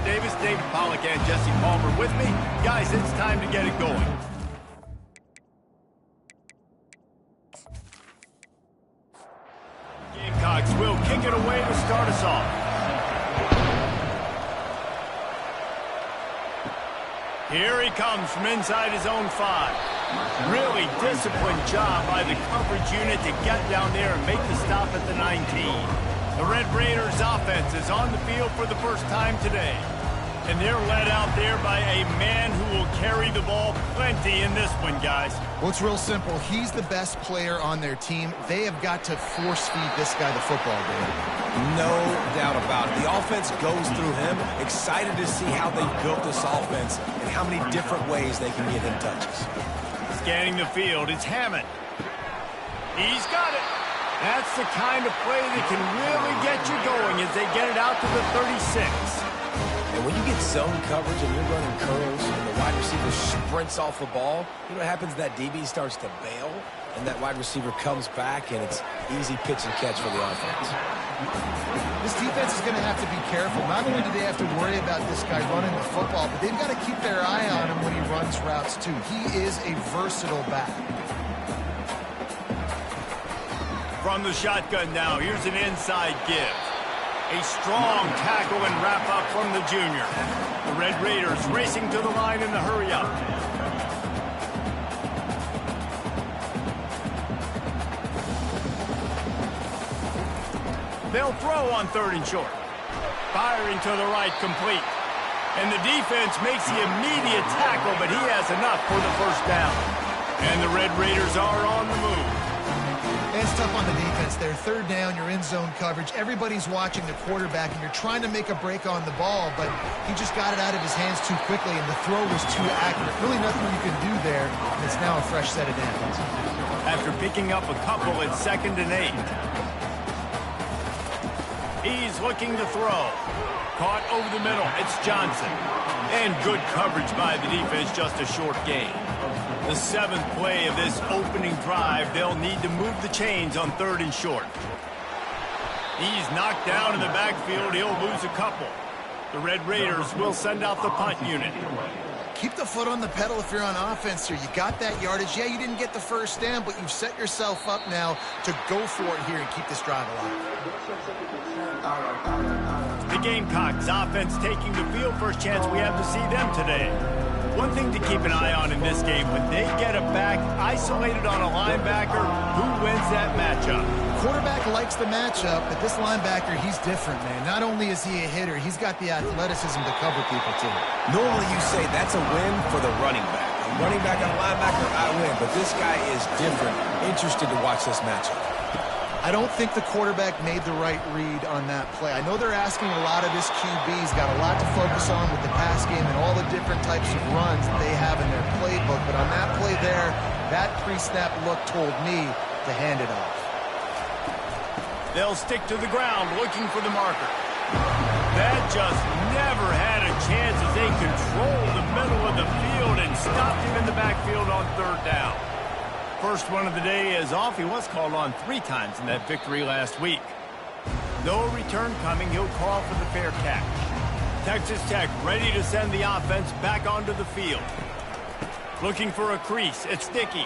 Davis, David Pollack, and Jesse Palmer with me. Guys, it's time to get it going. Gamecocks will kick it away to start us off. Here he comes from inside his own 5. Really disciplined job by the coverage unit to get down there and make the stop at the 19. The Red Raiders offense is on the field for the first time today. And they're led out there by a man who will carry the ball plenty in this one, guys. Well, it's real simple. He's the best player on their team. They have got to force-feed this guy the football, Dave. No doubt about it. The offense goes through him. Excited to see how they built this offense and how many different ways they can get him touches. Scanning the field, it's Hammond. He's got it. That's the kind of play that can really get you going as they get it out to the 36. And when you get zone coverage and you're running curls and the wide receiver sprints off the ball, you know what happens? That DB starts to bail, and that wide receiver comes back, and it's easy pitch and catch for the offense. This defense is going to have to be careful. Not only do they have to worry about this guy running the football, but they've got to keep their eye on him when he runs routes, too. He is a versatile back. From the shotgun now, here's an inside give. A strong tackle and wrap-up from the junior. The Red Raiders racing to the line in the hurry-up. They'll throw on 3rd and short. Firing to the right, complete. And the defense makes the immediate tackle, but he has enough for the first down. And the Red Raiders are on the move. It's tough on the defense there. 3rd down, you're in zone coverage. Everybody's watching the quarterback, and you're trying to make a break on the ball, but he just got it out of his hands too quickly, and the throw was too accurate. Really nothing you can do there, and it's now a fresh set of downs. After picking up a couple, it's 2nd and 8. He's looking to throw. Caught over the middle. It's Johnson. And good coverage by the defense, just a short gain. The 7th play of this opening drive, they'll need to move the chains on 3rd and short. He's knocked down in the backfield. He'll lose a couple. The Red Raiders will send out the punt unit. Keep the foot on the pedal if you're on offense here. You got that yardage. Yeah, you didn't get the first down, but you've set yourself up now to go for it here and keep this drive alive. The Gamecocks offense taking the field. First chance we have to see them today. One thing to keep an eye on in this game, when they get a back isolated on a linebacker, who wins that matchup? Quarterback likes the matchup, but this linebacker, he's different, man. Not only is he a hitter, he's got the athleticism to cover people, too. Normally you say that's a win for the running back. A running back and a linebacker, I win. But this guy is different. Interested to watch this matchup. I don't think the quarterback made the right read on that play. I know they're asking a lot of this QB. He's got a lot to focus on with the pass game and all the different types of runs that they have in their playbook. But on that play there, that pre-snap look told me to hand it off. They'll stick to the ground looking for the marker. That just never had a chance as they control the middle of the field and stopped him in the backfield on 3rd down. First one of the day is off. He was called on 3 times in that victory last week. No return coming. He'll call for the fair catch. Texas Tech ready to send the offense back onto the field. Looking for a crease. It's Dickey.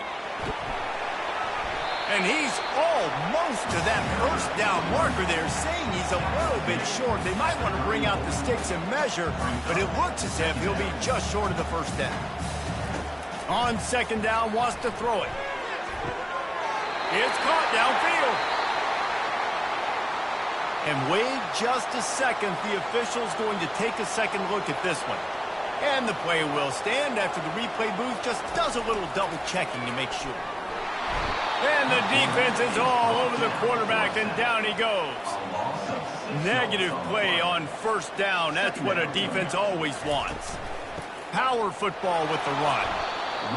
And he's almost to that first down marker there, saying he's a little bit short. They might want to bring out the sticks and measure, but it looks as if he'll be just short of the first down. On 2nd down, wants to throw it. It's caught downfield. And wait just a second. The official's going to take a second look at this one. And the play will stand after the replay booth just does a little double checking to make sure. And the defense is all over the quarterback, and down he goes. Negative play on 1st down. That's what a defense always wants. Power football with the run.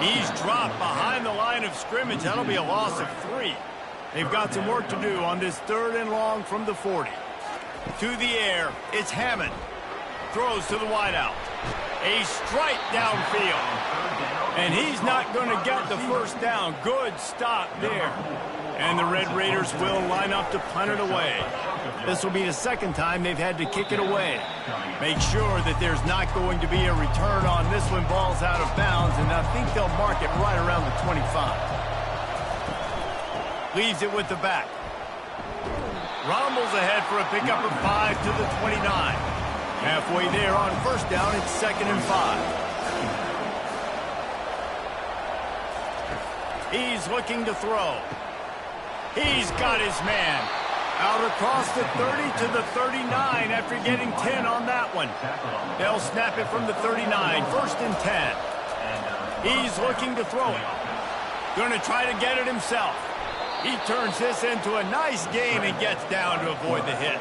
He's dropped behind the line of scrimmage. That'll be a loss of 3. They've got some work to do on this 3rd and long from the 40. To the air, it's Hammond. Throws to the wideout. A strike downfield. And he's not going to get the first down. Good stop there. And the Red Raiders will line up to punt it away. This will be the second time they've had to kick it away. Make sure that there's not going to be a return on this when ball's out of bounds, and I think they'll mark it right around the 25. Leaves it with the back. Rumbles ahead for a pickup of 5 to the 29. Halfway there on first down, it's 2nd and 5. He's looking to throw. He's got his man. Out across the 30 to the 39 after getting 10 on that one. They'll snap it from the 39, 1st and 10. He's looking to throw it. Going to try to get it himself. He turns this into a nice game and gets down to avoid the hit.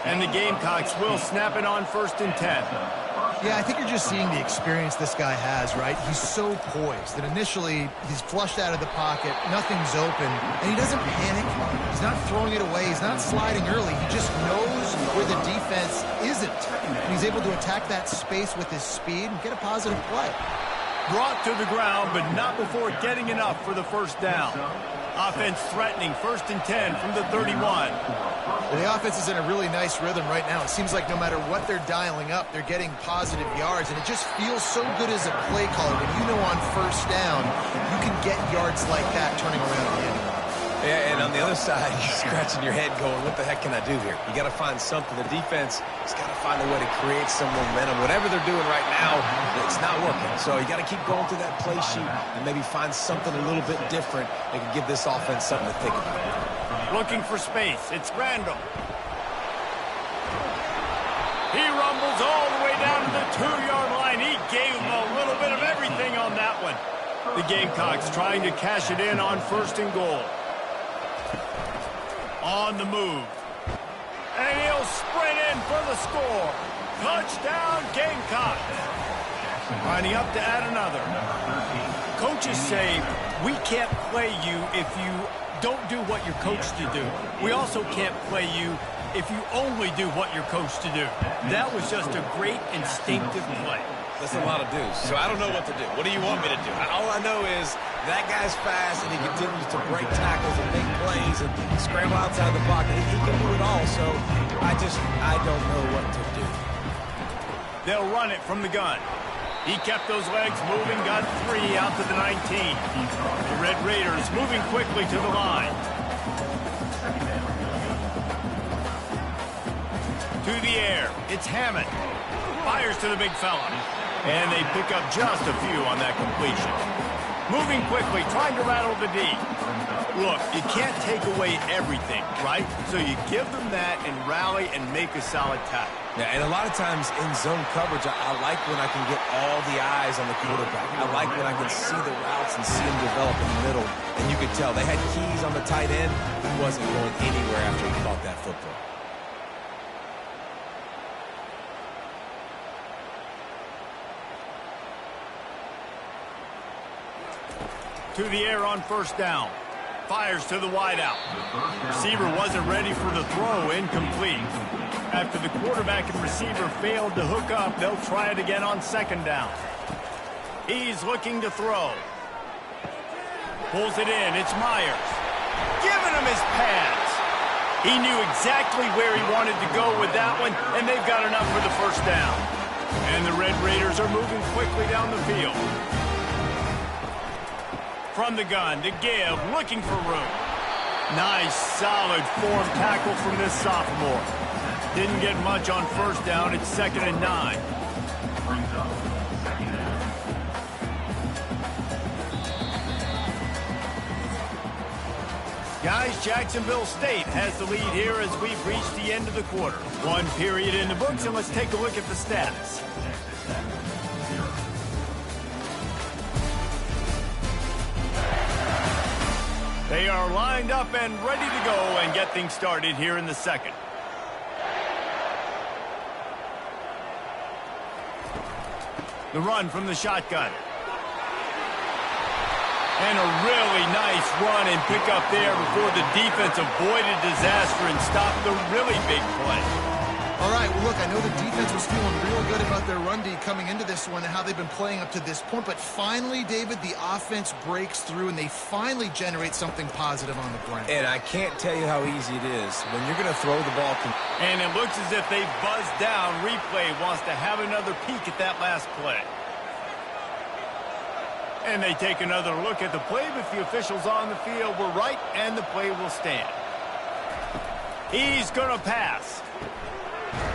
And the Gamecocks will snap it on 1st and 10. Yeah, I think you're just seeing the experience this guy has, right? He's so poised that initially he's flushed out of the pocket, nothing's open, and he doesn't panic. He's not throwing it away. He's not sliding early. He just knows where the defense isn't. And he's able to attack that space with his speed and get a positive play. Brought to the ground, but not before getting enough for the first down. Offense threatening, 1st and 10 from the 31. Well, the offense is in a really nice rhythm right now. It seems like no matter what they're dialing up, they're getting positive yards, and it just feels so good as a play caller when you know on first down you can get yards like that turning around at the end. Yeah, and on the other side, you're scratching your head going, what the heck can I do here? You got to find something. The defense has got to find a way to create some momentum. Whatever they're doing right now, it's not working. So you got to keep going through that play sheet and maybe find something a little bit different that can give this offense something to think about. Looking for space. It's Randall. He rumbles all the way down to the 2-yard line. He gave him a little bit of everything on that one. The Gamecocks trying to cash it in on 1st and goal. On the move. And he'll sprint in for the score. Touchdown, Gamecocks. Lining up to add another. Coaches say, we can't play you if you don't do what you're coached to do. We also can't play you if you only do what you're coached to do. That was just a great instinctive play. That's a lot of do's. So I don't know what to do. What do you want me to do? All I know is that guy's fast, and he continues to break tackles and make plays and scramble outside the pocket. He can do it all, so I don't know what to do. They'll run it from the gun. He kept those legs moving, got 3 out to the 19. The Red Raiders moving quickly to the line. To the air, it's Hammond. Fires to the big fella. And they pick up just a few on that completion. Moving quickly, trying to rattle the D. Look, you can't take away everything, right? So you give them that and rally and make a solid tackle. Yeah, and a lot of times in zone coverage, I like when I can get all the eyes on the quarterback. I like when I can see the routes and see them develop in the middle. And you could tell they had keys on the tight end. He wasn't going anywhere after he caught that football. To the air on 1st down. Fires to the wideout. Receiver wasn't ready for the throw, incomplete. After the quarterback and receiver failed to hook up, they'll try it again on 2nd down. He's looking to throw. Pulls it in, it's Myers. Giving him his pads. He knew exactly where he wanted to go with that one, and they've got enough for the 1st down. And the Red Raiders are moving quickly down the field. From the gun to give, looking for room. Nice, solid form tackle from this sophomore. Didn't get much on 1st down. It's 2nd and 9. Guys, Jacksonville State has the lead here as we've reached the end of the quarter. 1 period in the books, and let's take a look at the stats. They are lined up and ready to go and get things started here in the 2nd. The run from the shotgun. And a really nice run and pick up there before the defense avoided disaster and stopped the really big play. All right, well, look, I know the defense was feeling real good about their run D coming into this one and how they've been playing up to this point, but finally, David, the offense breaks through and they finally generate something positive on the ground. And I can't tell you how easy it is when you're going to throw the ball. And it looks as if they buzzed down. Replay wants to have another peek at that last play. And they take another look at the play, but the officials on the field were right, and the play will stand. He's going to pass.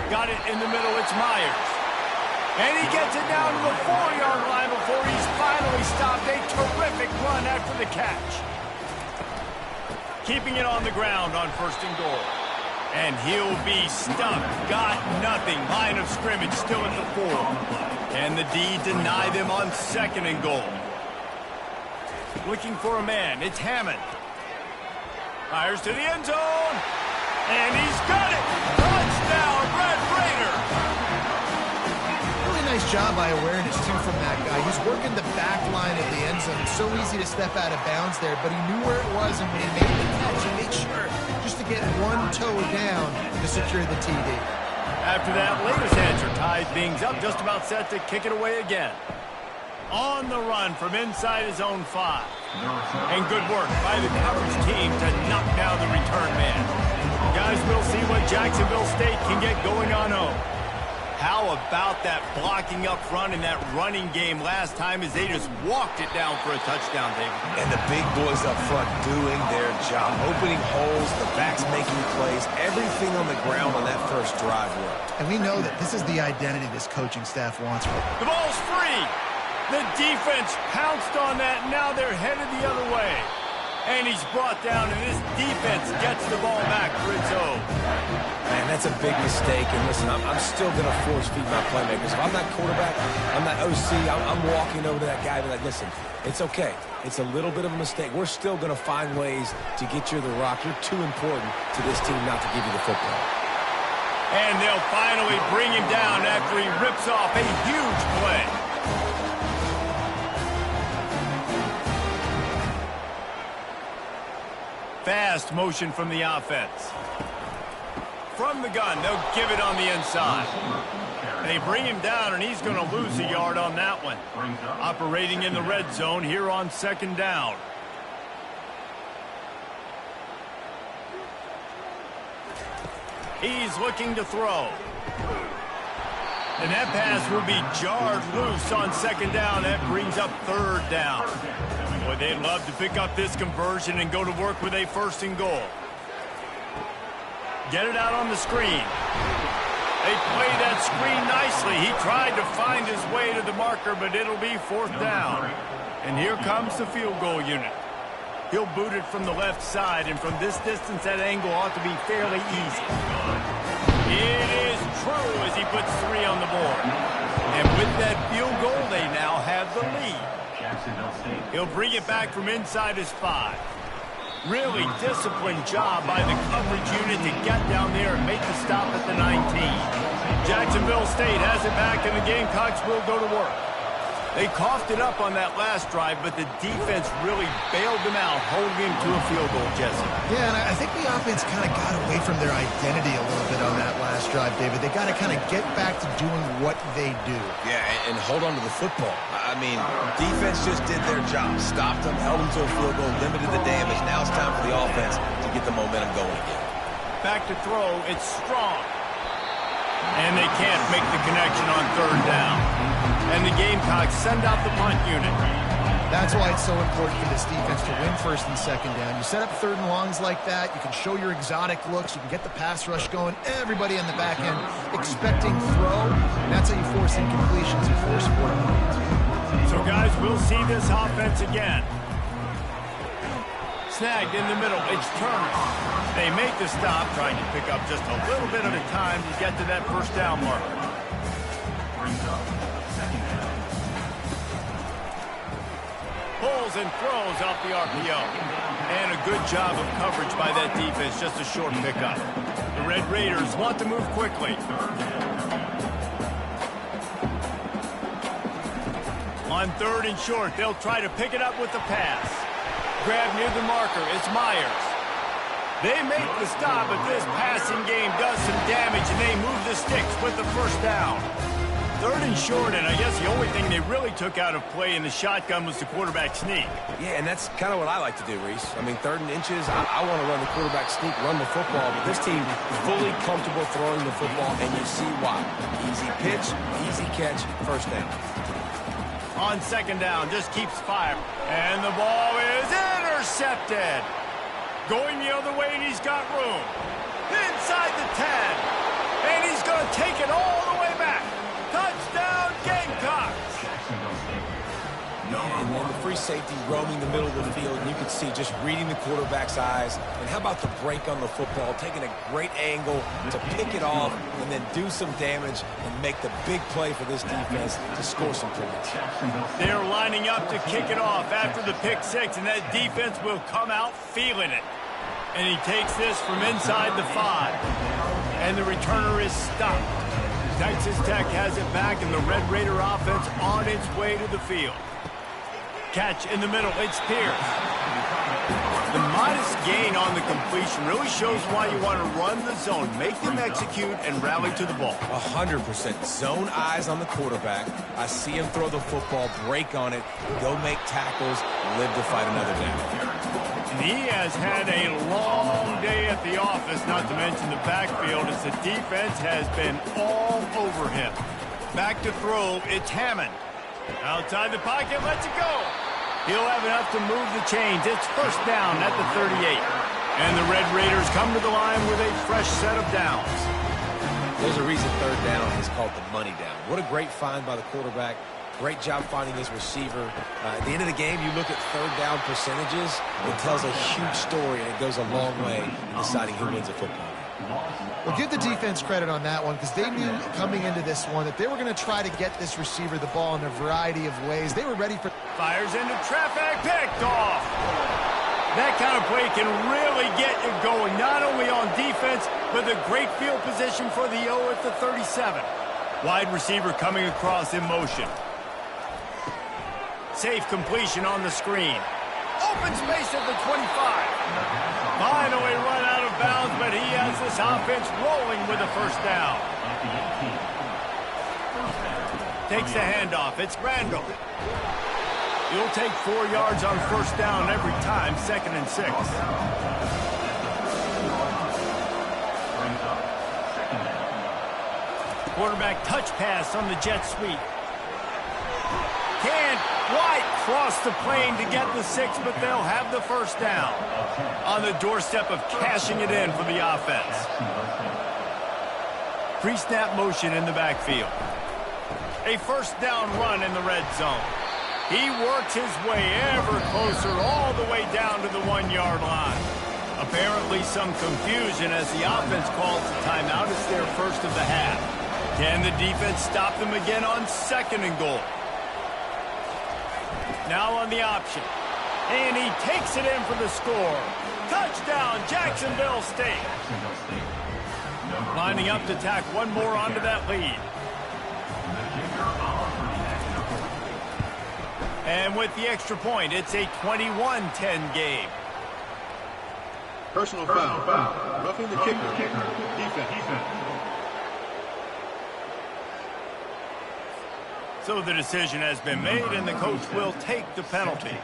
Got it in the middle. It's Myers. And he gets it down to the 4-yard line before he's finally stopped. A terrific run after the catch. Keeping it on the ground on 1st and goal. And he'll be stuck. Got nothing. Line of scrimmage still at the 4. Can the D deny them on 2nd and goal? Looking for a man. It's Hammond. Fires to the end zone. And he's got it. Touchdown, Red Raider. Really nice job by awareness, too, from that guy. He's working the back line of the end zone. It's so easy to step out of bounds there, but he knew where it was, and when he made the catch, he made sure just to get one toe down to secure the TD. After that latest answer ties things up, just about set to kick it away again. On the run from inside his own 5. And good work by the coverage team to knock down the return man. Guys, we'll see what Jacksonville State can get going on home. How about that blocking up front in that running game last time as they just walked it down for a touchdown, David? And the big boys up front doing their job. Opening holes, the backs making plays. Everything on the ground on that first drive worked. And we know that this is the identity this coaching staff wants for them. The ball's free. The defense pounced on that. Now they're headed the other way. And he's brought down, and this defense gets the ball back for its own. Man, that's a big mistake. And listen, I'm still going to force feed my playmakers. If I'm that quarterback, I'm that OC, I'm walking over to that guy and be like, listen, it's okay. It's a little bit of a mistake. We're still going to find ways to get you the rock. You're too important to this team not to give you the football. And they'll finally bring him down after he rips off a huge play. Fast motion from the offense. From the gun, they'll give it on the inside. They bring him down, and he's going to lose a yard on that one. Operating in the red zone here on 2nd down. He's looking to throw. And that pass will be jarred loose on 2nd down. That brings up 3rd down. Boy, they'd love to pick up this conversion and go to work with a 1st and goal. Get it out on the screen. They play that screen nicely. He tried to find his way to the marker, but it'll be 4th down. And here comes the field goal unit. He'll boot it from the left side, and from this distance, that angle ought to be fairly easy. It is true as he puts 3 on the board. And with that field goal, they now have the lead. He'll bring it back from inside his 5. Really disciplined job by the coverage unit to get down there and make the stop at the 19. Jacksonville State has it back, and the Gamecocks will go to work. They coughed it up on that last drive, but the defense really bailed them out, holding him to a field goal, Jesse. Yeah, and I think the offense kind of got away from their identity a little bit on that last drive, David. They got to kind of get back to doing what they do. Yeah, and hold on to the football. I mean, defense just did their job. Stopped them, held them to a field goal, limited the damage. Now it's time for the offense to get the momentum going again. Back to throw. It's Strong. And they can't make the connection on 3rd down. And the Gamecocks send out the punt unit. That's why it's so important for this defense to win 1st and 2nd down. You set up 3rd and longs like that. You can show your exotic looks. You can get the pass rush going. Everybody on the back end expecting throw. And that's how you force incompletions. You force 4 points. So, guys, we'll see this offense again. Snagged in the middle. It's Turner. They make the stop, trying to pick up just a little bit at a time to get to that 1st down mark. Pulls and throws off the RPO. And a good job of coverage by that defense, just a short pickup. The Red Raiders want to move quickly. On 3rd and short, they'll try to pick it up with the pass. Grab near the marker, it's Myers. They make the stop, but this passing game does some damage, and they move the sticks with the first down. 3rd and short, and I guess the only thing they really took out of play in the shotgun was the quarterback sneak. Yeah, and that's kind of what I like to do, Reese. I mean, 3rd and inches, I want to run the quarterback sneak, run the football, but this team fully comfortable throwing the football, and you see why. Easy pitch, easy catch, first down. On 2nd down, just keeps firing. And the ball is intercepted. Going the other way, and he's got room. Inside the 10. And he's going to take it all the way back. Touchdown, Gamecocks. And then the free safety roaming the middle of the field, and you can see just reading the quarterback's eyes. And how about the break on the football, taking a great angle to pick it off and then do some damage and make the big play for this defense to score some points. They're lining up to kick it off after the pick six, and that defense will come out feeling it. And he takes this from inside the 5. And the returner is stopped. Texas Tech has it back, and the Red Raider offense on its way to the field. Catch in the middle, it's Pierce. The modest gain on the completion really shows why you want to run the zone, make them execute, and rally to the ball. 100%. Zone eyes on the quarterback. I see him throw the football, break on it, go make tackles, live to fight another down. And he has had a long day at the office, not to mention the backfield, as the defense has been all over him. Back to throw, it's Hammond. Outside the pocket, lets it go. He'll have enough to move the chains. It's first down at the 38. And the Red Raiders come to the line with a fresh set of downs. There's a reason 3rd down is called the money down. What a great find by the quarterback. Great job finding his receiver. At the end of the game, you look at 3rd down percentages. It tells a huge story, and it goes a long way in deciding who wins a football game. Well, give the defense credit on that one, because they knew coming into this one that they were going to try to get this receiver the ball in a variety of ways. They were ready for... Fires into traffic, picked off. That kind of play can really get you going, not only on defense, but the great field position for the O at the 37. Wide receiver coming across in motion. Safe completion on the screen. Open space at the 25. Finally run out of bounds, but he has this offense rolling with a first down. Takes the handoff. It's Randall. He'll take 4 yards on first down every time, 2nd and 6. Quarterback touch pass on the jet sweep. Can't quite cross the plane to get the 6, but they'll have the first down. On the doorstep of cashing it in for the offense. Pre-snap motion in the backfield. A first down run in the red zone. He works his way ever closer all the way down to the 1-yard line. Apparently some confusion as the offense calls the timeout. It's their first of the half. Can the defense stop them again on 2nd and goal? Now on the option. And he takes it in for the score. Touchdown, Jacksonville State. Lining up to tack one more onto that lead. And with the extra point, it's a 21-10 game. Personal foul. Roughing the kicker. Defense. So the decision has been made, and the coach will take the penalty.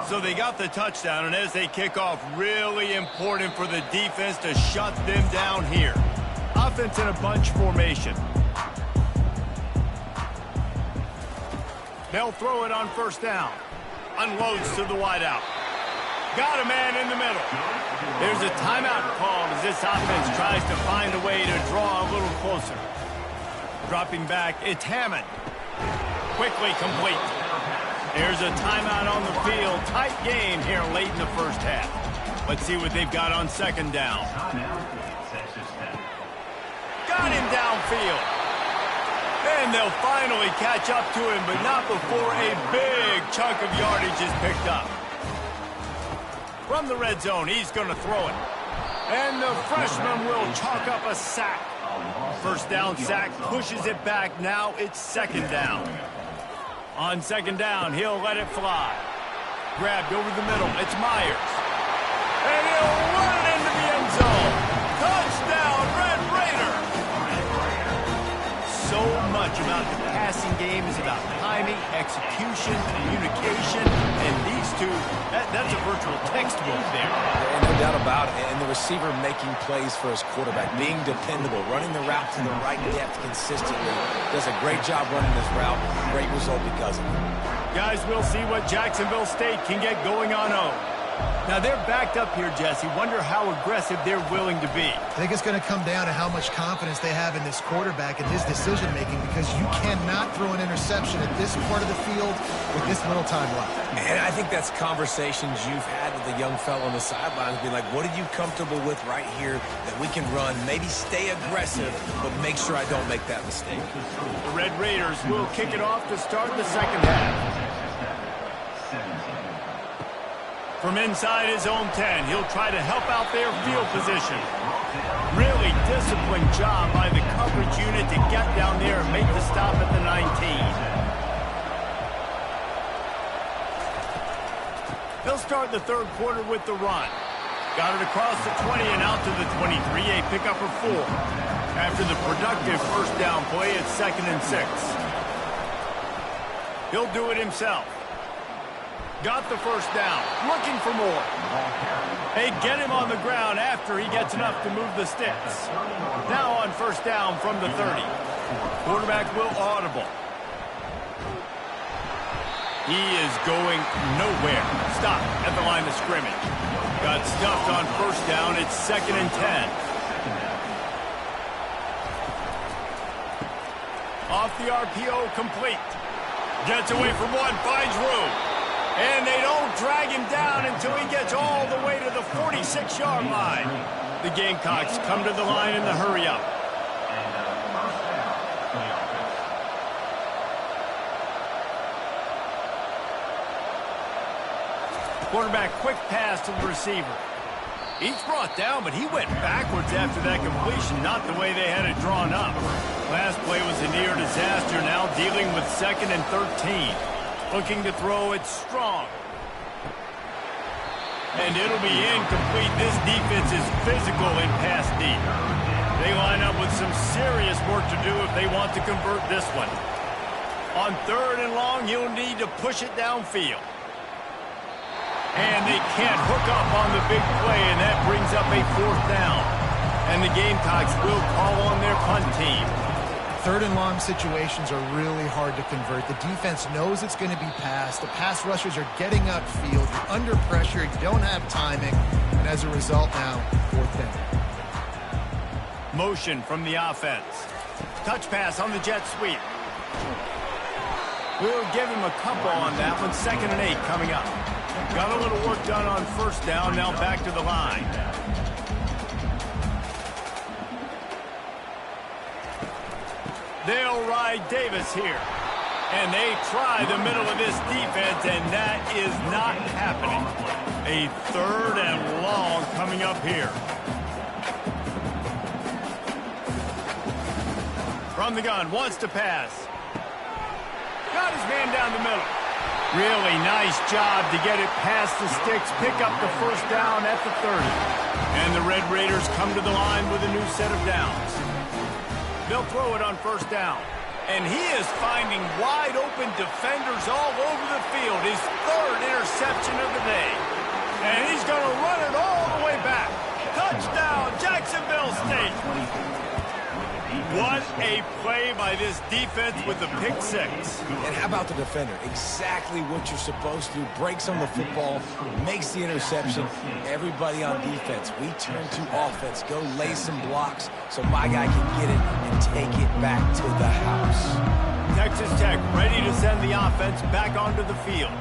So they got the touchdown, and as they kick off, really important for the defense to shut them down here. Offense in a bunch formation. They'll throw it on first down. Unloads to the wideout. Got a man in the middle. There's a timeout called as this offense tries to find a way to draw a little closer. Dropping back, it's Hammond. Quickly complete. There's a timeout on the field. Tight game here late in the first half. Let's see what they've got on 2nd down. Got him downfield. And they'll finally catch up to him, but not before a big chunk of yardage is picked up. From the red zone, he's going to throw it. And the freshman will chalk up a sack. First down sack, pushes it back. Now it's 2nd down. On 2nd down, he'll let it fly. Grabbed over the middle, it's Myers. And he'll run it into the end passing game is about timing, execution, communication, and these two, that's a virtual textbook there. And no doubt about it. And the receiver making plays for his quarterback, being dependable, running the route to the right depth consistently. Does a great job running this route. Great result because of it. Guys, we'll see what Jacksonville State can get going on home. Now, they're backed up here, Jesse. Wonder how aggressive they're willing to be. I think it's going to come down to how much confidence they have in this quarterback and his decision-making, because you cannot throw an interception at this part of the field with this little time left. And I think that's conversations you've had with the young fellow on the sidelines, being like, what are you comfortable with right here that we can run? Maybe stay aggressive, but make sure I don't make that mistake. The Red Raiders will kick it off to start the second half. From inside his own 10, he'll try to help out their field position. Really disciplined job by the coverage unit to get down there and make the stop at the 19. They'll start the third quarter with the run. Got it across the 20 and out to the 23, a pickup for 4. After the productive first down play, it's 2nd and 6. He'll do it himself. Got the first down, looking for more. They get him on the ground after he gets enough to move the sticks. Now on first down from the 30. Quarterback will audible. He is going nowhere. Stop at the line of scrimmage. Got stuffed on first down. It's 2nd and 10. Off the RPO, complete. Gets away from one, finds room. And they don't drag him down until he gets all the way to the 46-yard line. The Gamecocks come to the line in the hurry-up. Quarterback quick pass to the receiver. Each brought down, but he went backwards after that completion, not the way they had it drawn up. Last play was a near disaster, now dealing with 2nd and 13. Looking to throw it strong. And it'll be incomplete. This defense is physical in pass deep. They line up with some serious work to do if they want to convert this one. On 3rd and long, you'll need to push it downfield. And they can't hook up on the big play, and that brings up a 4th down. And the Gamecocks will call on their punt team. 3rd and long situations are really hard to convert. The defense knows it's going to be passed. The pass rushers are getting upfield. You're under pressure. You don't have timing. And as a result now, 4th down. Motion from the offense. Touch pass on the jet sweep. We'll give him a couple on that one. 2nd and 8 coming up. Got a little work done on first down. Now back to the line. They'll ride Davis here. And they try the middle of this defense, and that is not happening. A 3rd and long coming up here. From the gun, wants to pass. Got his man down the middle. Really nice job to get it past the sticks, pick up the first down at the 30. And the Red Raiders come to the line with a new set of downs. They'll throw it on first down. And he is finding wide-open defenders all over the field. His 3rd interception of the day. And he's going to run it all the way back. Touchdown, Jacksonville State. What a play by this defense with the pick 6. And how about the defender? Exactly what you're supposed to do. Breaks on the football, makes the interception. Everybody on defense, we turn to offense. Go lay some blocks so my guy can get it and take it back to the house. Texas Tech ready to send the offense back onto the field.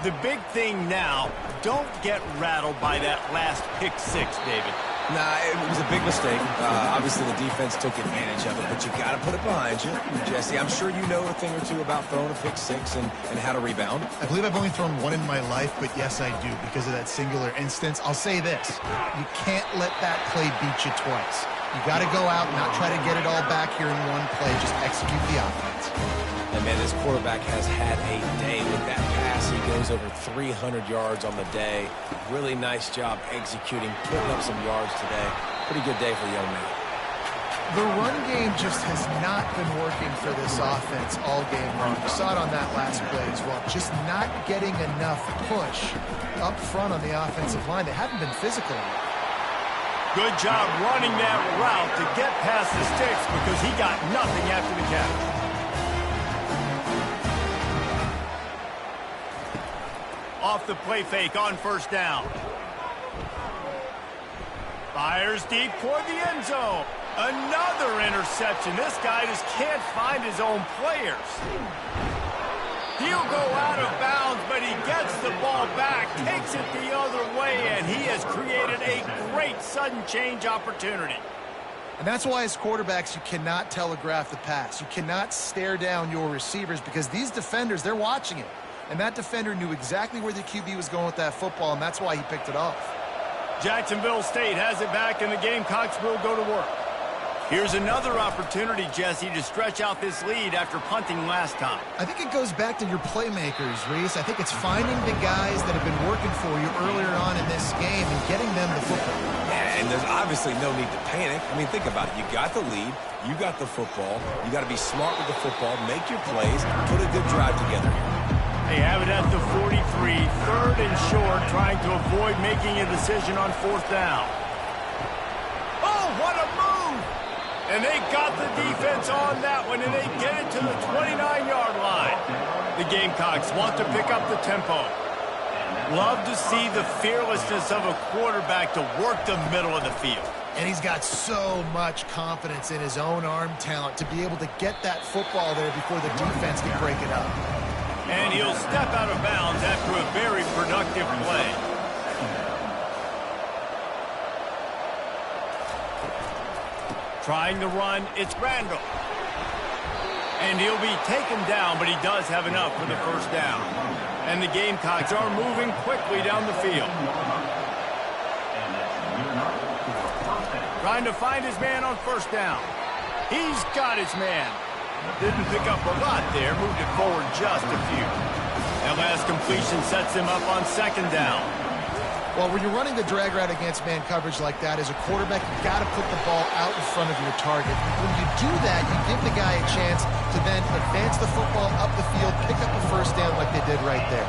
The big thing now, don't get rattled by that last pick 6, David. Nah, it was a big mistake. Obviously, the defense took advantage of it, but you got to put it behind you. Jesse, I'm sure you know a thing or two about throwing a pick 6 and how to rebound. I believe I've only thrown one in my life, but yes, I do, because of that singular instance. I'll say this. You can't let that play beat you twice. You got to go out and not try to get it all back here in one play. Just execute the offense. And, man, this quarterback has had a day with that pass. He goes over 300 yards on the day. Really nice job executing, putting up some yards today. Pretty good day for the young man. The run game just has not been working for this offense all game long. You saw it on that last play as well. Just not getting enough push up front on the offensive line. They haven't been physical enough. Good job running that route to get past the sticks because he got nothing after the catch. Off the play fake on first down. Fires deep toward the end zone. Another interception. This guy just can't find his own players. He'll go out of bounds, but he gets the ball back, takes it the other way, and he has created a great sudden change opportunity. And that's why as quarterbacks, you cannot telegraph the pass. You cannot stare down your receivers because these defenders, they're watching it. And that defender knew exactly where the QB was going with that football, and that's why he picked it off. Jacksonville State has it back, and the Gamecocks will go to work. Here's another opportunity, Jesse, to stretch out this lead after punting last time. I think it goes back to your playmakers, Reese. I think it's finding the guys that have been working for you earlier on in this game and getting them the football. Yeah, and there's obviously no need to panic. I mean, think about it. You got the lead. You got the football. You got to be smart with the football. Make your plays. Put a good drive together here. They have it at the 43, third and short, trying to avoid making a decision on fourth down. Oh, what a move! And they got the defense on that one, and they get it to the 29-yard line. The Gamecocks want to pick up the tempo. Love to see the fearlessness of a quarterback to work the middle of the field. And he's got so much confidence in his own arm talent to be able to get that football there before the defense can break it up. And he'll step out of bounds after a very productive play. Trying to run, it's Randall. And he'll be taken down, but he does have enough for the first down. And the Gamecocks are moving quickly down the field. Trying to find his man on first down. He's got his man. Didn't pick up a lot there, moved it forward just a few. That last completion sets him up on second down. Well, when you're running the drag route against man coverage like that, as a quarterback, you've got to put the ball out in front of your target. When you do that, you give the guy a chance to then advance the football up the field, pick up a first down like they did right there.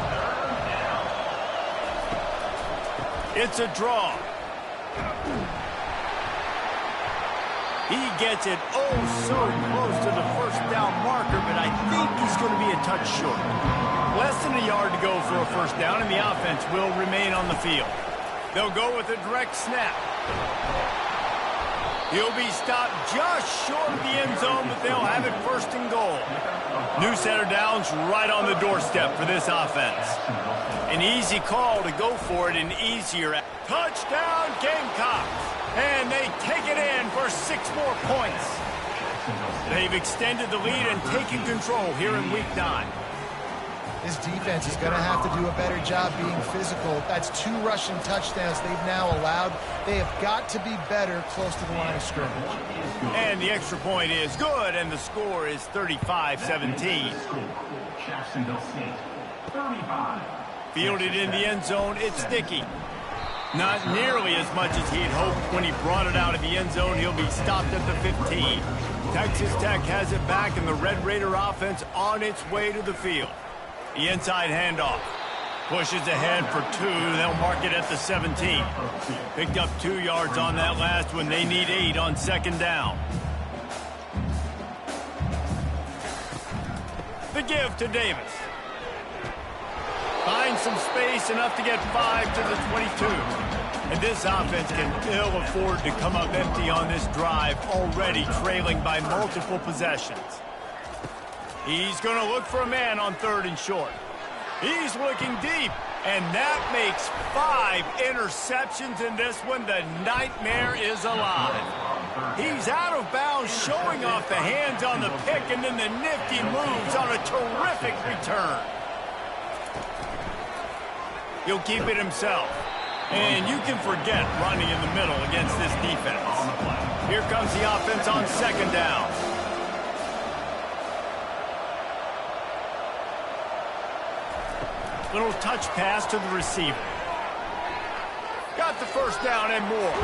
It's a draw. He gets it so close to the first down marker, but I think he's going to be a touch short. Less than a yard to go for a first down, and the offense will remain on the field. They'll go with a direct snap. He'll be stopped just short of the end zone, but they'll have it first and goal. New center downs right on the doorstep for this offense. An easy call to go for it, and easier. Touchdown, Gamecocks! And they take it in for 6 more points. They've extended the lead and taken control here in Week 9. This defense is going to have to do a better job being physical. That's 2 rushing touchdowns they've now allowed. They have got to be better close to the line of scrimmage. And the extra point is good, and the score is 35-17. Jacksonville State, 35. Fielded in the end zone, it's Sticky. Not nearly as much as he'd hoped when he brought it out of the end zone. He'll be stopped at the 15. Texas Tech has it back, and the Red Raider offense on its way to the field. The inside handoff. Pushes ahead for 2. They'll mark it at the 17. Picked up 2 yards on that last one. They need 8 on second down. The give to Davis. Finds some space, enough to get 5 to the 22. And this offense can ill afford to come up empty on this drive, already trailing by multiple possessions. He's going to look for a man on third and short. He's looking deep, and that makes 5 interceptions in this one. The nightmare is alive. He's out of bounds, showing off the hands on the pick, and then the nifty moves on a terrific return. He'll keep it himself. And you can forget running in the middle against this defense. Here comes the offense on second down. Little touch pass to the receiver. Got the first down and more.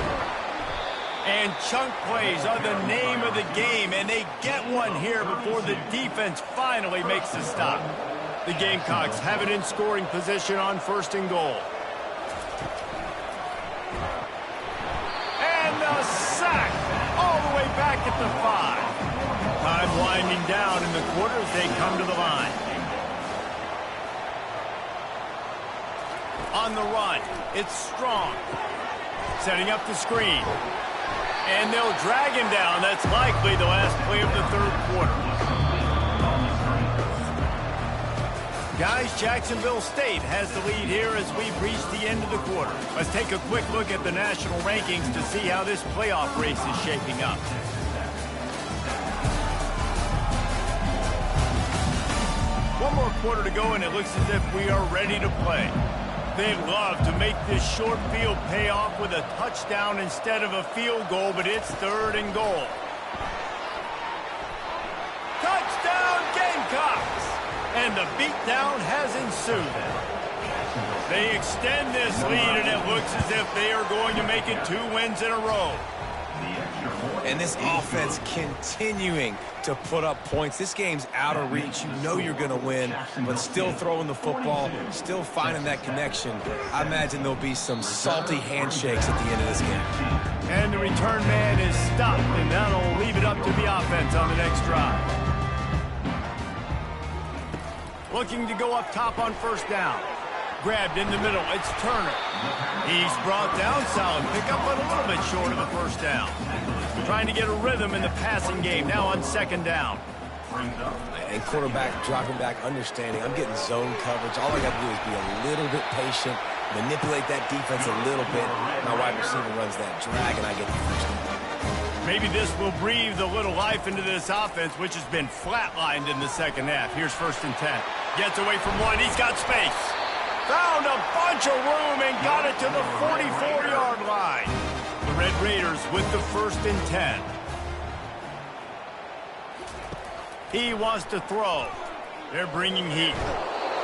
And chunk plays are the name of the game, and they get one here before the defense finally makes the stop. The Gamecocks have it in scoring position on 1st and goal. And the sack all the way back at the 5. Time winding down in the quarter as they come to the line. On the run, it's Strong. Setting up the screen. And they'll drag him down. That's likely the last play of the 3rd quarter. Guys, Jacksonville State has the lead here as we've reached the end of the quarter. Let's take a quick look at the national rankings to see how this playoff race is shaping up. One more quarter to go, and it looks as if we are ready to play. They love to make this short field pay off with a touchdown instead of a field goal, but it's 3rd and goal. Touchdown, Gamecocks! And the beatdown has ensued. They extend this lead, and it looks as if they are going to make it 2 wins in a row. And this offense continuing to put up points. This game's out of reach. You know you're going to win, but still throwing the football, still finding that connection. I imagine there'll be some salty handshakes at the end of this game. And the return man is stopped, and that'll leave it up to the offense on the next drive. Looking to go up top on 1st down. Grabbed in the middle, it's Turner. He's brought down, solid pickup, but a little bit short of the 1st down. Trying to get a rhythm in the passing game, now on 2nd down. And quarterback dropping back, understanding, I'm getting zone coverage. All I got to do is be a little bit patient, manipulate that defense a little bit. My wide receiver runs that drag, and I get the 1st down. Maybe this will breathe a little life into this offense, which has been flatlined in the 2nd half. Here's 1st and 10. Gets away from one, he's got space. Found a bunch of room and got it to the 44-yard line. The Red Raiders with the 1st and 10. He wants to throw. They're bringing heat.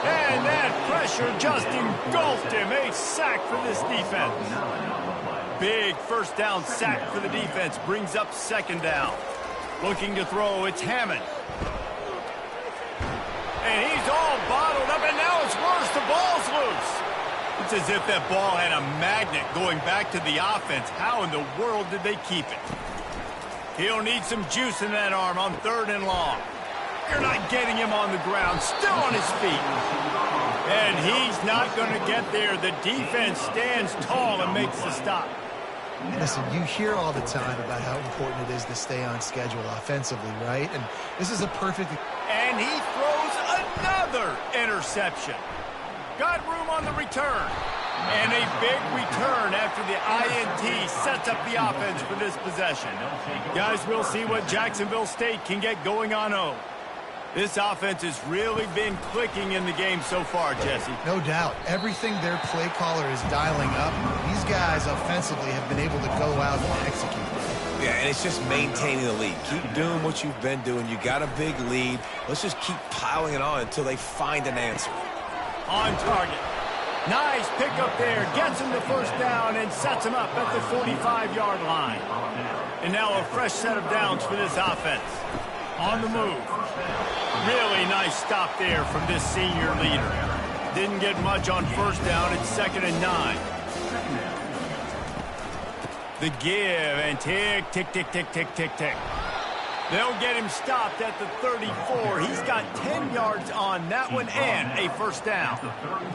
And that pressure just engulfed him. A sack for this defense. Big 1st down sack for the defense. Brings up 2nd down. Looking to throw, it's Hammond. And he's all bottled up, and now it's worse. The ball's loose. It's as if that ball had a magnet going back to the offense. How in the world did they keep it? He'll need some juice in that arm on 3rd and long. You're not getting him on the ground, still on his feet. And he's not going to get there. The defense stands tall and makes the stop. Listen, you hear all the time about how important it is to stay on schedule offensively, right? And this is a perfect... And he throws another interception. Got room on the return. And a big return after the INT sets up the offense for this possession. Guys, we'll see what Jacksonville State can get going on home. This offense has really been clicking in the game so far, Jesse. No doubt. Everything their play caller is dialing up, these guys offensively have been able to go out and execute. Yeah, and it's just maintaining the lead. Keep doing what you've been doing. You got a big lead. Let's just keep piling it on until they find an answer. On target. Nice pickup there. Gets him the 1st down and sets him up at the 45-yard line. And now a fresh set of downs for this offense. On the move. Really nice stop there from this senior leader. Didn't get much on 1st down. It's 2nd and 9. The give and tick, tick, tick, tick, tick, tick, tick. They'll get him stopped at the 34. He's got 10 yards on that one and a 1st down.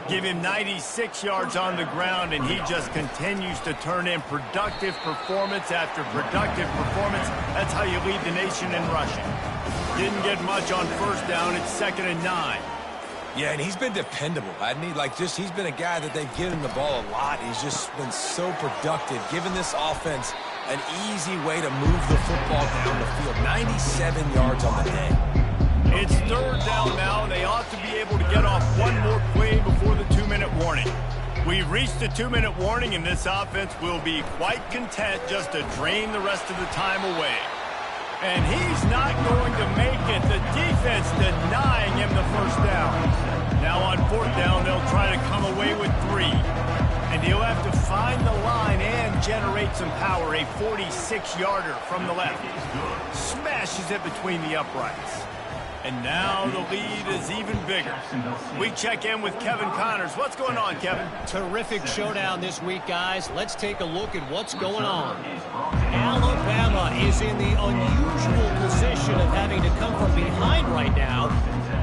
Give him 96 yards on the ground, and he just continues to turn in productive performance after productive performance. That's how you lead the nation in rushing. Didn't get much on 1st down. It's 2nd and 9. Yeah, and he's been dependable, hasn't he? He's been a guy that they've given the ball a lot. He's just been so productive, giving this offense an easy way to move the football down the field. 97 yards on the day. It's 3rd down now. They ought to be able to get off one more play before the 2-minute warning. We've reached the 2-minute warning, and this offense will be quite content just to drain the rest of the time away. And he's not going to make it. The defense denying him the 1st down. Now on 4th down, they'll try to come away with 3. And he'll have to find the line and generate some power. A 46-yarder from the left. Smashes it between the uprights. And now the lead is even bigger. We check in with Kevin Connors. What's going on, Kevin? Terrific showdown this week, guys. Let's take a look at what's going on. Alabama is in the unusual position of having to come from behind right now,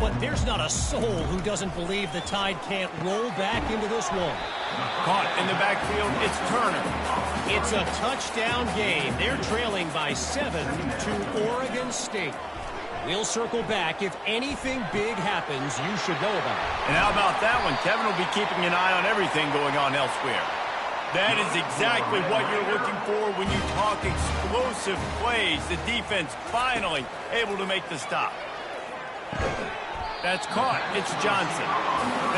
but there's not a soul who doesn't believe the Tide can't roll back into this one. Caught in the backfield, it's Turner. It's a touchdown game. They're trailing by 7 to Oregon State. We'll circle back. If anything big happens, you should know about it. And how about that one? Kevin will be keeping an eye on everything going on elsewhere. That is exactly what you're looking for when you talk explosive plays. The defense finally able to make the stop. That's caught. It's Johnson.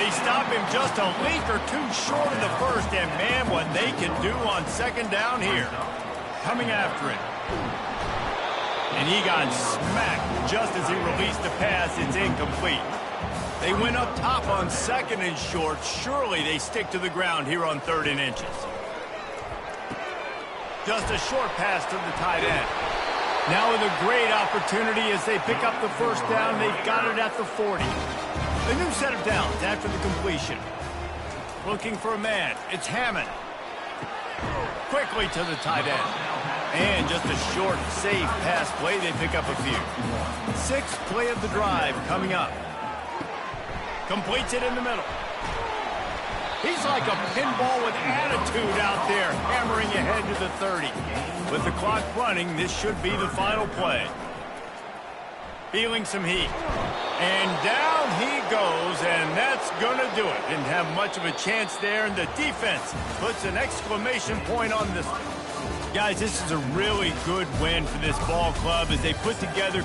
They stop him just a link or two short of the first, and man, what they can do on second down here. Coming after it. And he got smacked just as he released the pass. It's incomplete. They went up top on second and short. Surely they stick to the ground here on 3rd and inches. Just a short pass to the tight end. Now with a great opportunity as they pick up the first down. They've got it at the 40. A new set of downs after the completion. Looking for a man. It's Hammond. Quickly to the tight end. And just a short, safe pass play. They pick up a few. 6th play of the drive coming up. Completes it in the middle. He's like a pinball with attitude out there, hammering ahead to the 30. With the clock running, this should be the final play. Feeling some heat. And down he goes, and that's going to do it. Didn't have much of a chance there, and the defense puts an exclamation point on this one. Guys, this is a really good win for this ball club as they put together...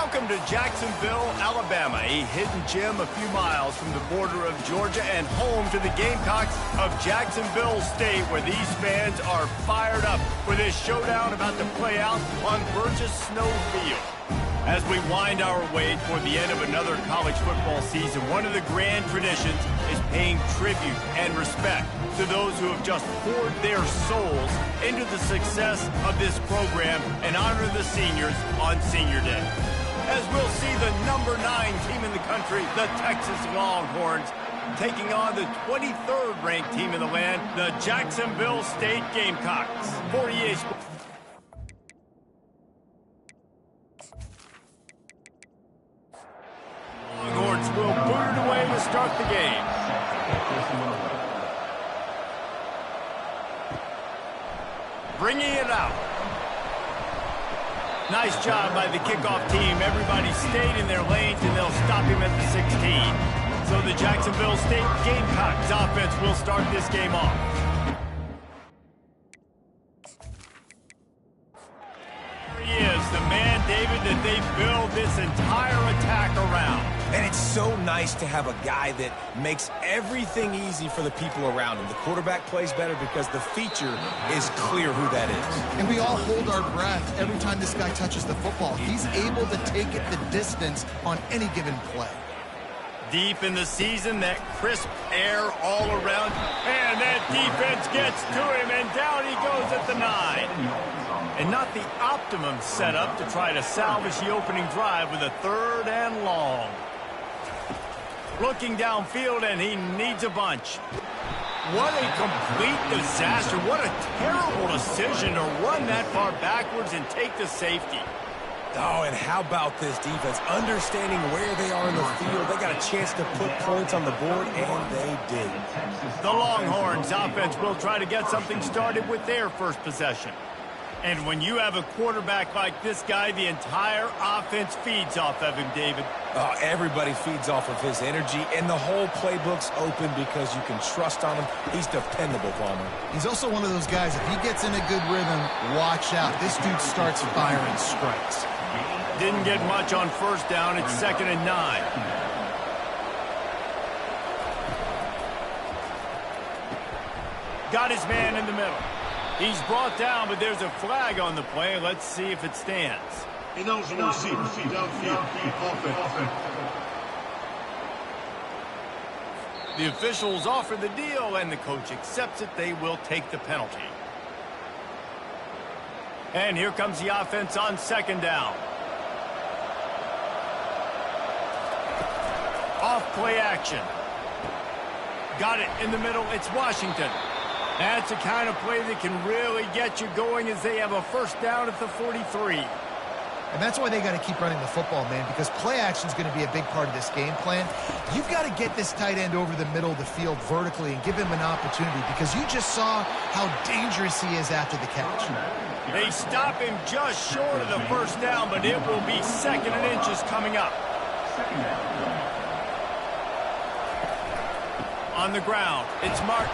Welcome to Jacksonville, Alabama, a hidden gem a few miles from the border of Georgia and home to the Gamecocks of Jacksonville State, where these fans are fired up for this showdown about to play out on Burgess Snow Field. As we wind our way toward the end of another college football season, one of the grand traditions is paying tribute and respect to those who have just poured their souls into the success of this program and honor the seniors on Senior Day. As we'll see the number 9 team in the country, the Texas Longhorns, taking on the 23rd ranked team in the land, the Jacksonville State Gamecocks. For EA Sports. Longhorns will boot it away to start the game. Bringing it out. Nice job by the kickoff team. Everybody stayed in their lanes, and they'll stop him at the 16. So the Jacksonville State Gamecocks offense will start this game off. There he is, the man, David, that they build this entire attack around. And it's so nice to have a guy that makes everything easy for the people around him. The quarterback plays better because the feature is clear who that is. And we all hold our breath every time this guy touches the football. He's able to take it the distance on any given play. Deep in the season, that crisp air all around, and that defense gets to him, and down he goes at the 9. And not the optimum setup to try to salvage the opening drive with a 3rd and long. Looking downfield, and he needs a bunch. What a complete disaster. What a terrible decision to run that far backwards and take the safety. Oh, and how about this defense? Understanding where they are in the field. They got a chance to put points on the board, and they did. The Longhorns offense will try to get something started with their first possession. And when you have a quarterback like this guy, the entire offense feeds off of him, David. Everybody feeds off of his energy, and the whole playbook's open because you can trust on him. He's dependable, Palmer. He's also one of those guys, if he gets in a good rhythm, watch out. This dude starts firing strikes. Didn't get much on first down. It's 2nd and 9. Got his man in the middle. He's brought down, but there's a flag on the play. Let's see if it stands. Ineligible receiver, downfield, offense. The officials offer the deal, and the coach accepts it. They will take the penalty. And here comes the offense on 2nd down. Off play action. Got it in the middle. It's Washington. That's the kind of play that can really get you going as they have a 1st down at the 43. And that's why they got to keep running the football, man, because play action is going to be a big part of this game plan. You've got to get this tight end over the middle of the field vertically and give him an opportunity, because you just saw how dangerous he is after the catch. They stop him just short of the 1st down, but it will be 2nd and inches coming up. On the ground, it's Martin.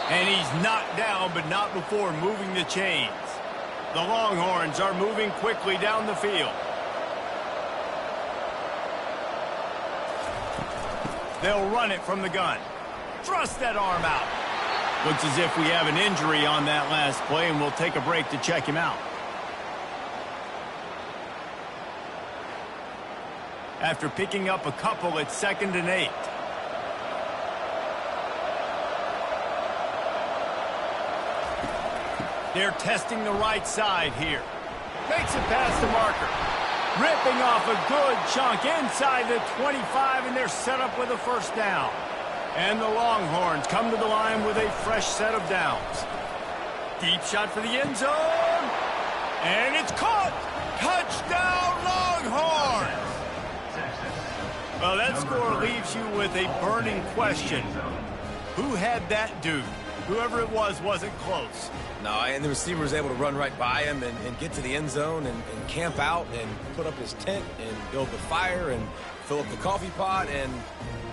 And he's knocked down, but not before moving the chains. The Longhorns are moving quickly down the field. They'll run it from the gun. Thrust that arm out. Looks as if we have an injury on that last play, and we'll take a break to check him out. After picking up a couple, it's 2nd and 8. They're testing the right side here. Makes it past the marker. Ripping off a good chunk inside the 25, and they're set up with a 1st down. And the Longhorns come to the line with a fresh set of downs. Deep shot for the end zone. And it's caught. Touchdown, Longhorns! Well, that score leaves you with a burning question. Who had that dude? Whoever it was wasn't close. No, and the receiver was able to run right by him and get to the end zone and camp out and put up his tent and build the fire and fill up the coffee pot and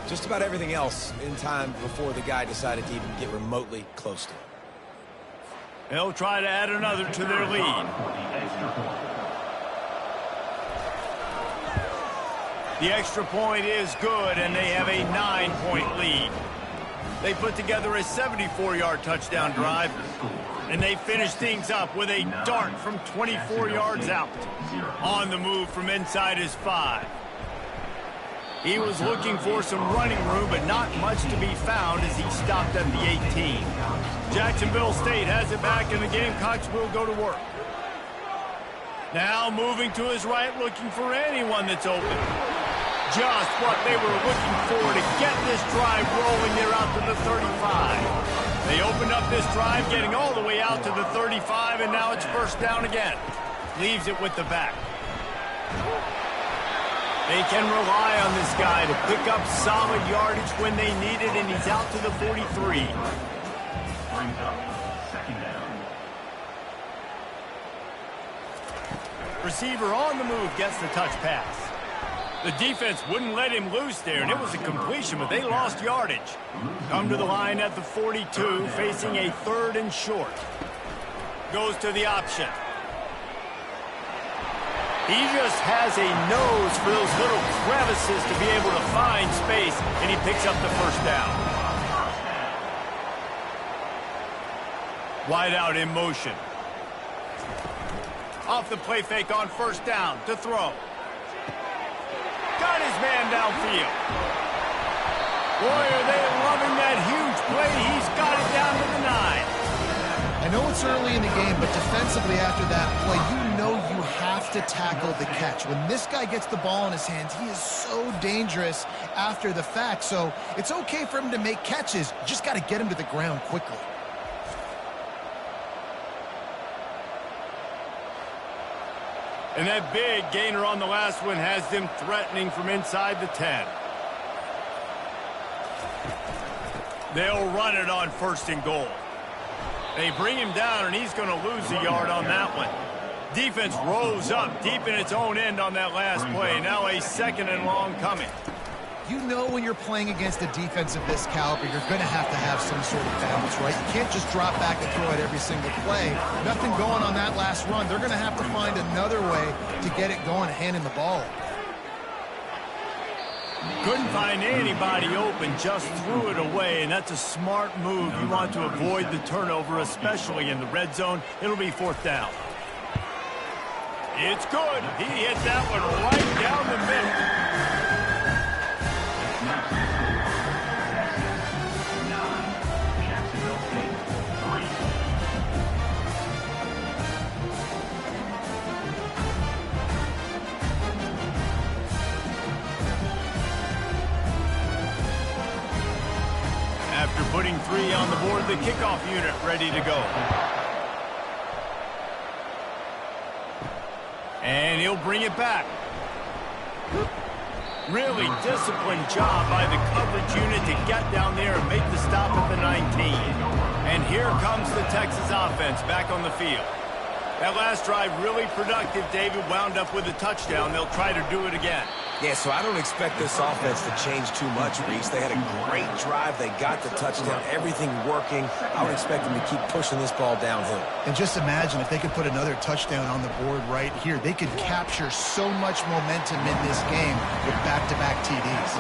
just about everything else in time before the guy decided to even get remotely close to him. They'll try to add another to their lead. The extra point is good, and they have a 9-point lead. They put together a 74-yard touchdown drive, and they finish things up with a dart from 24 yards out. On the move from inside his 5. He was looking for some running room, but not much to be found as he stopped at the 18. Jacksonville State has it back, and the Gamecocks will go to work. Now moving to his right, looking for anyone that's open. Just what they were looking for to get this drive rolling there out to the 35. They opened up this drive, getting all the way out to the 35, and now it's first down again. Leaves it with the back. They can rely on this guy to pick up solid yardage when they need it, and he's out to the 43. Brings up second down. Receiver on the move gets the touch pass. The defense wouldn't let him loose there, and it was a completion, but they lost yardage. Come to the line at the 42, facing a 3rd and short. Goes to the option. He just has a nose for those little crevices to be able to find space, and he picks up the first down. Wide out in motion. Off the play fake on first down to throw. Got his man downfield. Boy, are they loving that huge play. He's got it down to the 9. I know it's early in the game, but defensively after that play, you know you have to tackle the catch. When this guy gets the ball in his hands, he is so dangerous after the fact. So it's okay for him to make catches. You just got to get him to the ground quickly. And that big gainer on the last one has them threatening from inside the 10. They'll run it on 1st and goal. They bring him down, and he's going to lose a yard on that one. Defense rose up deep in its own end on that last play. Now a 2nd and long coming. You know when you're playing against a defense of this caliber, you're going to have some sort of balance, right? You can't just drop back and throw it every single play. Nothing going on that last run. They're going to have to find another way to get it going and handing the ball. Couldn't find anybody open, just threw it away, and that's a smart move. You want to avoid the turnover, especially in the red zone. It'll be 4th down. It's good. He hit that one right down the middle. After putting 3 on the board, the kickoff unit ready to go. And he'll bring it back. Really disciplined job by the coverage unit to get down there and make the stop at the 19. And here comes the Texas offense back on the field. That last drive really productive. David wound up with a touchdown. They'll try to do it again. Yeah, so I don't expect this offense to change too much, Reese. They had a great drive. They got the touchdown. Everything working. I would expect them to keep pushing this ball downhill. And just imagine if they could put another touchdown on the board right here. They could capture so much momentum in this game with back-to-back TDs.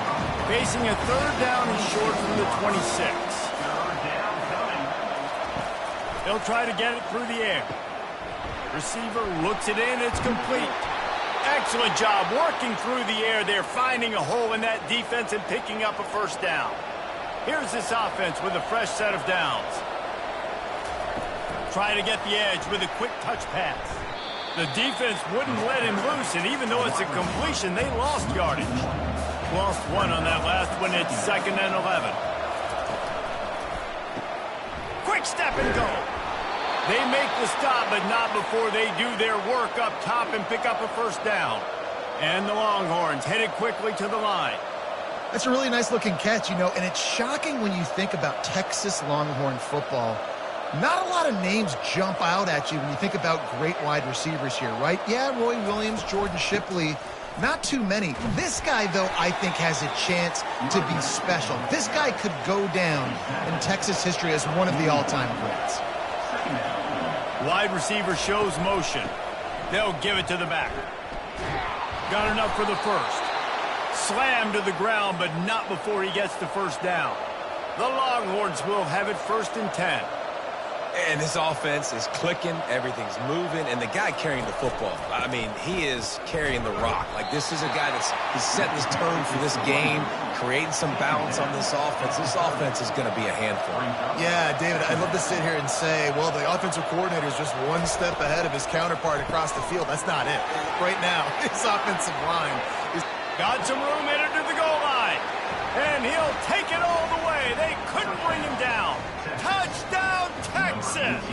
Facing a 3rd down and short from the 26. They'll try to get it through the air. Receiver looks it in. It's complete. Excellent job working through the air there, finding a hole in that defense and picking up a first down. Here's this offense with a fresh set of downs. Try to get the edge with a quick touch pass. The defense wouldn't let him loose, and even though it's a completion, they lost yardage. Lost 1 on that last one. It's 2nd and 11. Quick step and go. They make the stop, but not before they do their work up top and pick up a first down. And the Longhorns headed quickly to the line. That's a really nice-looking catch, you know, and it's shocking when you think about Texas Longhorn football. Not a lot of names jump out at you when you think about great wide receivers here, right? Yeah, Roy Williams, Jordan Shipley, not too many. This guy, though, I think has a chance to be special. This guy could go down in Texas history as one of the all-time greats. Wide receiver shows motion. They'll give it to the back. Got enough for the first. Slammed to the ground, but not before he gets the first down. The Longhorns will have it 1st and 10. And this offense is clicking, everything's moving, and the guy carrying the football, I mean, he is carrying the rock. Like, this is a guy he's setting this tone for this game, creating some balance on this offense. This offense is going to be a handful. Yeah, David, I'd love to sit here and say, well, the offensive coordinator is just one step ahead of his counterpart across the field. That's not it. Right now, his offensive line is... Got some room headed to the goal line. And he'll take it all the way. They couldn't bring him down. Touchdown, Texas!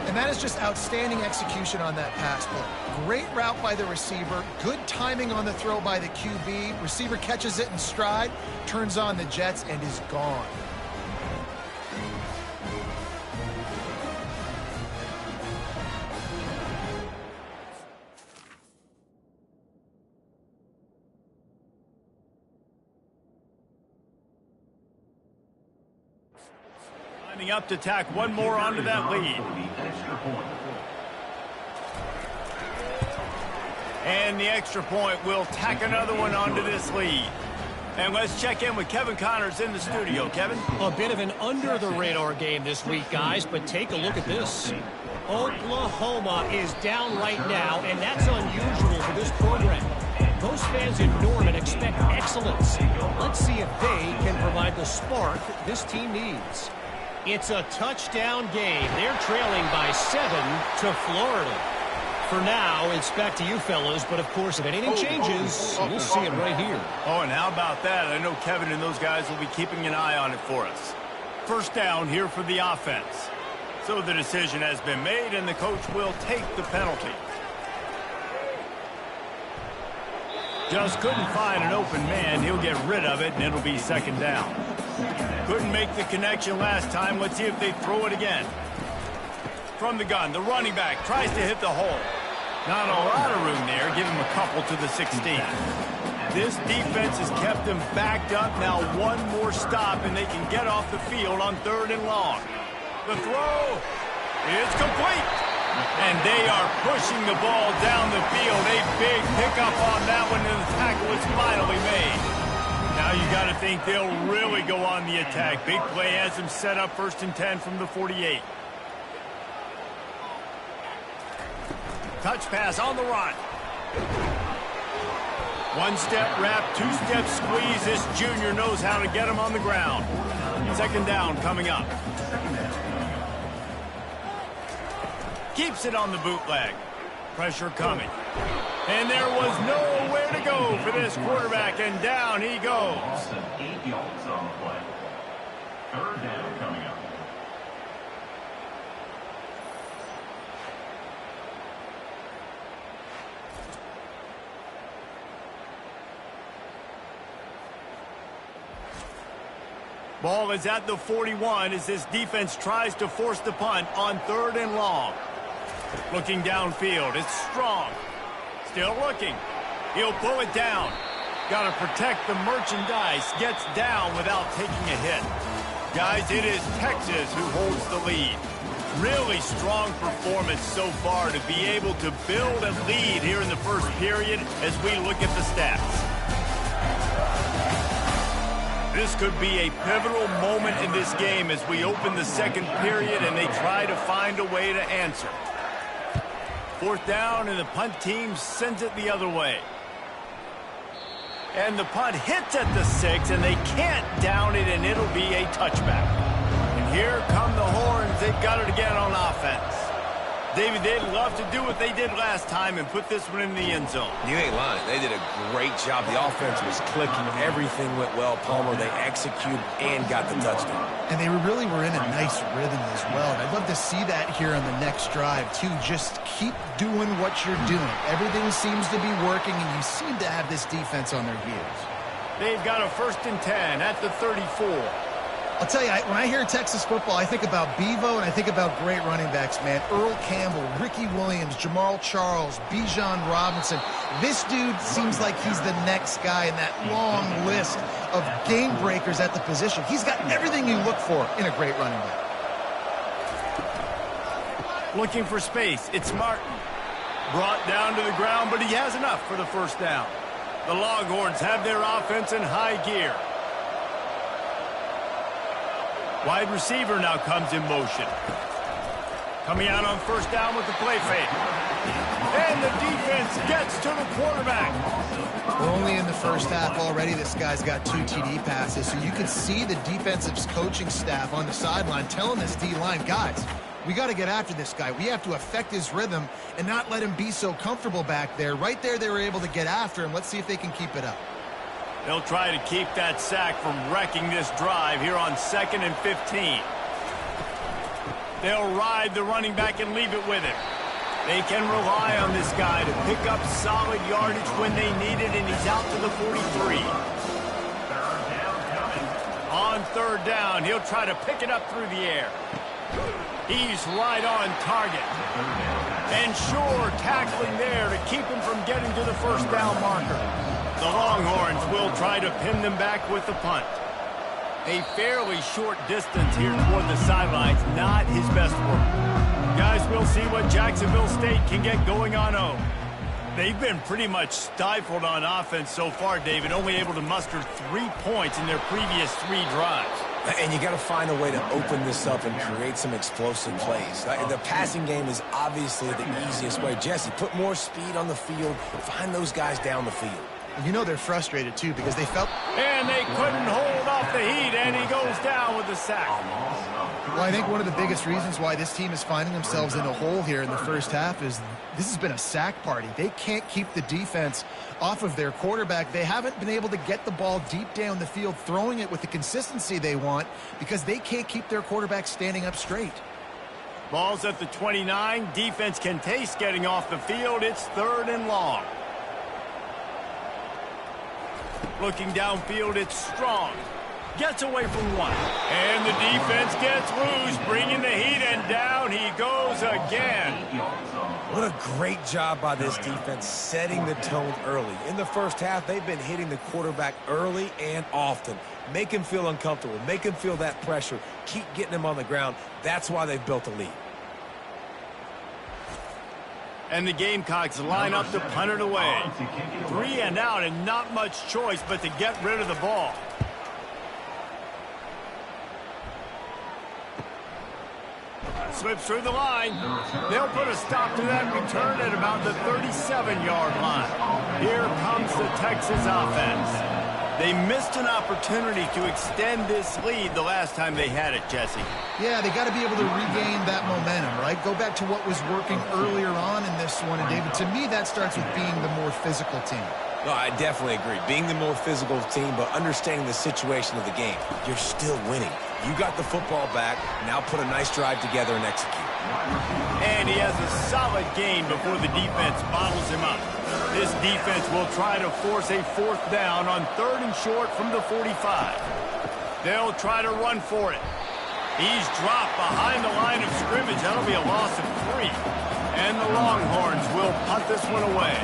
And that is just outstanding execution on that pass play. Great route by the receiver. Good timing on the throw by the QB. Receiver catches it in stride, turns on the jets, and is gone. Lining up to tack one more onto that lead. And the extra point will tack another one onto this lead. And let's check in with Kevin Connors in the studio. Kevin? A bit of an under-the-radar game this week, guys, but take a look at this. Oklahoma is down right now, and that's unusual for this program. Most fans in Norman expect excellence. Let's see if they can provide the spark this team needs. It's a touchdown game. They're trailing by 7 to Florida. For now, it's back to you fellas, but of course, if anything changes, we'll see it right here. Oh, and how about that? I know Kevin and those guys will be keeping an eye on it for us. 1st down here for the offense. So the decision has been made, and the coach will take the penalty. Just couldn't find an open man. He'll get rid of it, and it'll be 2nd down. Couldn't make the connection last time. Let's see if they throw it again. From the gun, the running back tries to hit the hole. Not a lot of room there. Give him a couple to the 16. This defense has kept them backed up. Now one more stop, and they can get off the field on 3rd and long. The throw is complete. And they are pushing the ball down the field. A big pickup on that one, and the tackle is finally made. Now you got to think they'll really go on the attack. Big play has them set up 1st and 10 from the 48. Touch pass on the run. 1-step wrap, 2-step squeeze. This junior knows how to get him on the ground. 2nd down coming up. Keeps it on the bootleg. Pressure coming. And there was nowhere to go for this quarterback, and down he goes. 8 yards on the play. 3rd down coming up. Ball is at the 41 as this defense tries to force the punt on 3rd and long. Looking downfield, it's strong. Still looking. He'll pull it down. Got to protect the merchandise. Gets down without taking a hit. Guys, it is Texas who holds the lead. Really strong performance so far to be able to build a lead here in the 1st period as we look at the stats. This could be a pivotal moment in this game as we open the 2nd period and they try to find a way to answer. 4th down, and the punt team sends it the other way. And the punt hits at the 6, and they can't down it, and it'll be a touchback. And here come the horns. They've got it again on offense. David, they'd love to do what they did last time and put this one in the end zone. You ain't lying. They did a great job. The offense was clicking. Everything went well. Palmer, they executed and got the touchdown. And they really were in a nice rhythm as well. And I'd love to see that here on the next drive, too. Just keep doing what you're doing. Everything seems to be working, and you seem to have this defense on their heels. They've got a 1st and 10 at the 34. I'll tell you, when I hear Texas football, I think about Bevo and I think about great running backs, man. Earl Campbell, Ricky Williams, Jamal Charles, Bijan Robinson. This dude seems like he's the next guy in that long list of game breakers at the position. He's got everything you look for in a great running back. Looking for space. It's Martin. Brought down to the ground, but he has enough for the 1st down. The Longhorns have their offense in high gear. Wide receiver now comes in motion. Coming out on first down with the play fake. And the defense gets to the quarterback. We're only in the first half already. This guy's got 2 TD passes. So you can see the defensive coaching staff on the sideline telling this D-line, guys, we got to get after this guy. We have to affect his rhythm and not let him be so comfortable back there. Right there, they were able to get after him. Let's see if they can keep it up. They'll try to keep that sack from wrecking this drive here on 2nd and 15. They'll ride the running back and leave it with him. They can rely on this guy to pick up solid yardage when they need it, and he's out to the 43. On 3rd down, he'll try to pick it up through the air. He's right on target. And sure, tackling there to keep him from getting to the first down marker. The Longhorns will try to pin them back with the punt. A fairly short distance here toward the sidelines, not his best work. Guys, we'll see what Jacksonville State can get going on home. They've been pretty much stifled on offense so far, David, only able to muster 3 points in their previous 3 drives. And you got to find a way to open this up and create some explosive plays. The passing game is obviously the easiest way. Jesse, put more speed on the field, find those guys down the field. You know they're frustrated, too, because they felt... And they couldn't hold off the heat, and he goes down with the sack. Well, I think one of the biggest reasons why this team is finding themselves in a hole here in the first half is this has been a sack party. They can't keep the defense off of their quarterback. They haven't been able to get the ball deep down the field, throwing it with the consistency they want because they can't keep their quarterback standing up straight. Ball's at the 29. Defense can taste getting off the field. It's 3rd and long. Looking downfield, it's Strong. Gets away from 1. And the defense gets loose, bringing the heat, and down he goes again. What a great job by this defense setting the tone early. In the first half, they've been hitting the quarterback early and often. Make him feel uncomfortable. Make him feel that pressure. Keep getting him on the ground. That's why they've built a lead. And the Gamecocks line up to punt it away. 3 and out, and not much choice but to get rid of the ball. Slips through the line. They'll put a stop to that return at about the 37-yard line. Here comes the Texas offense. They missed an opportunity to extend this lead the last time they had it, Jesse. Yeah, they got to be able to regain that momentum, right? Go back to what was working earlier on in this one. And, David, to me, that starts with being the more physical team. No, I definitely agree. Being the more physical team, but understanding the situation of the game. You're still winning. You got the football back. Now put a nice drive together and execute. And he has a solid gain before the defense bottles him up. This defense will try to force a 4th down on 3rd and short from the 45. They'll try to run for it. He's dropped behind the line of scrimmage. That'll be a loss of 3. And the Longhorns will punt this one away.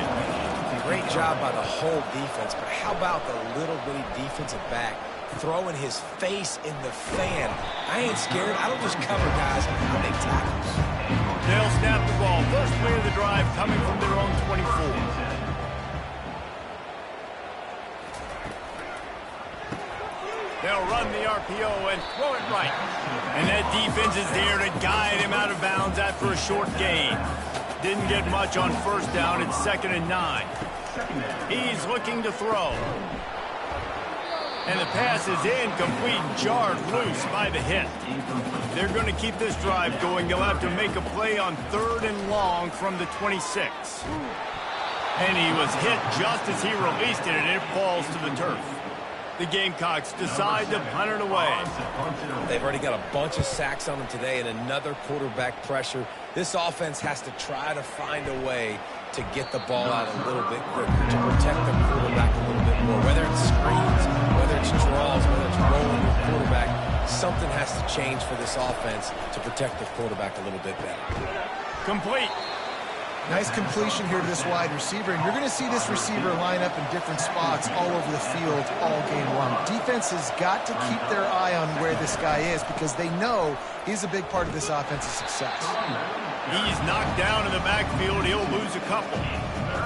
Great job by the whole defense, but how about the little bitty defensive back throwing his face in the fan? I ain't scared. I don't just cover guys. I make tackles. They'll snap the ball. First play of the drive coming from their own 24. They'll run the RPO and throw it right. And that defense is there to guide him out of bounds after a short gain. Didn't get much on first down. It's 2nd and 9. He's looking to throw. And the pass is incomplete, jarred loose by the hit. They're going to keep this drive going. They'll have to make a play on 3rd and long from the 26. And he was hit just as he released it, and it falls to the turf. The Gamecocks decide to punt it away. They've already got a bunch of sacks on them today and another quarterback pressure. This offense has to try to find a way to get the ball out a little bit quicker, to protect the quarterback a little bit more. Whether it's screens, whether it's draws, whether it's rolling the quarterback, something has to change for this offense to protect the quarterback a little bit better. Complete. Nice completion here to this wide receiver, and you're going to see this receiver line up in different spots all over the field all game long. Defense has got to keep their eye on where this guy is because they know he's a big part of this offense's success. He's knocked down in the backfield. He'll lose a couple.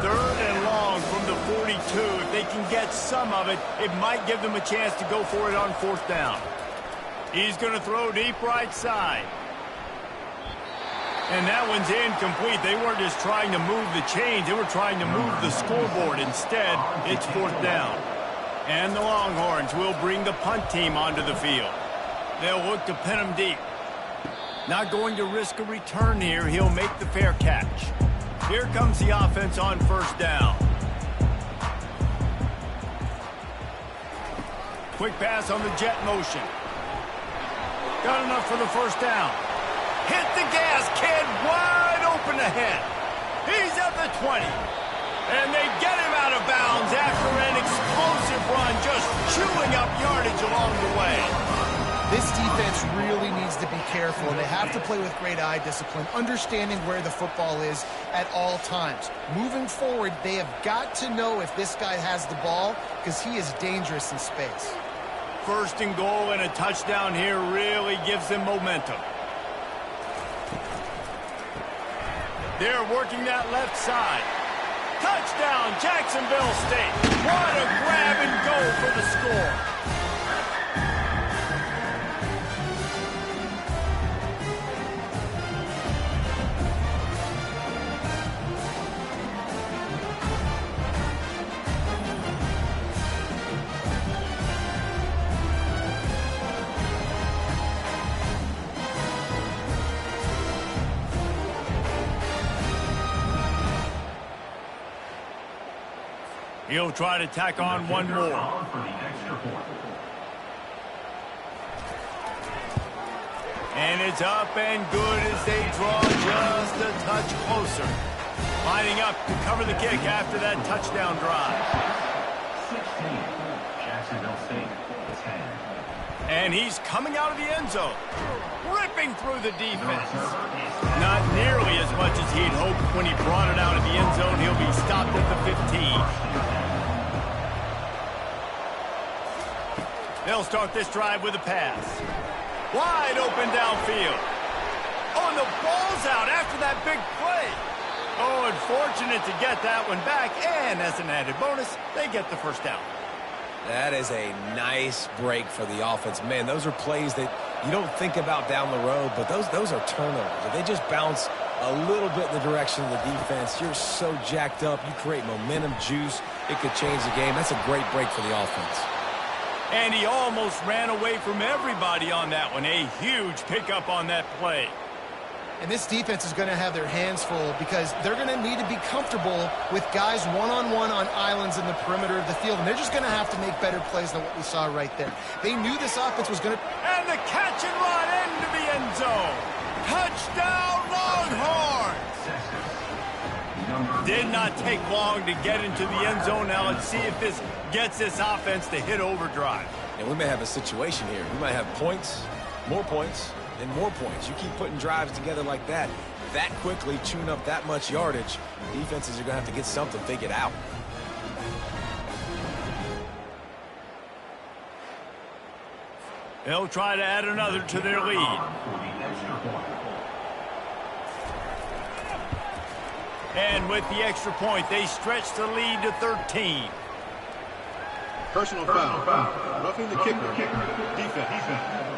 3rd and long from the 42. If they can get some of it, it might give them a chance to go for it on 4th down. He's going to throw deep right side. And that one's incomplete. They weren't just trying to move the chains. They were trying to move the scoreboard. Instead, it's 4th down. And the Longhorns will bring the punt team onto the field. They'll look to pin him deep. Not going to risk a return here. He'll make the fair catch. Here comes the offense on 1st down. Quick pass on the jet motion. Got enough for the 1st down. Hit the gas, kid. Wide open ahead. He's at the 20. And they get him out of bounds after an explosive run, just chewing up yardage along the way. This defense really needs to be careful, and they have to play with great eye discipline, understanding where the football is at all times. Moving forward, they have got to know if this guy has the ball, because he is dangerous in space. 1st and goal and a touchdown here really gives them momentum. They're working that left side. Touchdown, Jacksonville State. What a grab and go for the score. He'll try to tack on one more. And it's up and good as they draw just a touch closer. Lining up to cover the kick after that touchdown drive. 16, Jacksonville State, 10. And he's coming out of the end zone. Ripping through the defense. Not nearly as much as he'd hoped when he brought it out of the end zone. He'll be stopped at the 15. They'll start this drive with a pass. Wide open downfield. Oh, and the ball's out after that big play. Oh, unfortunate to get that one back. And as an added bonus, they get the 1st down. That is a nice break for the offense. Man, those are plays that you don't think about down the road, but those are turnovers. If they just bounce a little bit in the direction of the defense, you're so jacked up. You create momentum, juice. It could change the game. That's a great break for the offense. And he almost ran away from everybody on that one. A huge pickup on that play. And this defense is going to have their hands full because they're going to need to be comfortable with guys one-on-one on islands in the perimeter of the field. And they're just going to have to make better plays than what we saw right there. They knew this offense was going to... And the catch and run into the end zone. Touchdown, Longhorns! Did not take long to get into the end zone. Now let's see if this gets this offense to hit overdrive. And we may have a situation here. We might have points, more points, and more points. You keep putting drives together like that quickly, chewing up that much yardage, defenses are going to have to get something figured out. They'll try to add another to their lead. And with the extra point, they stretch the lead to 13. Personal foul. Roughing the kicker. Defense.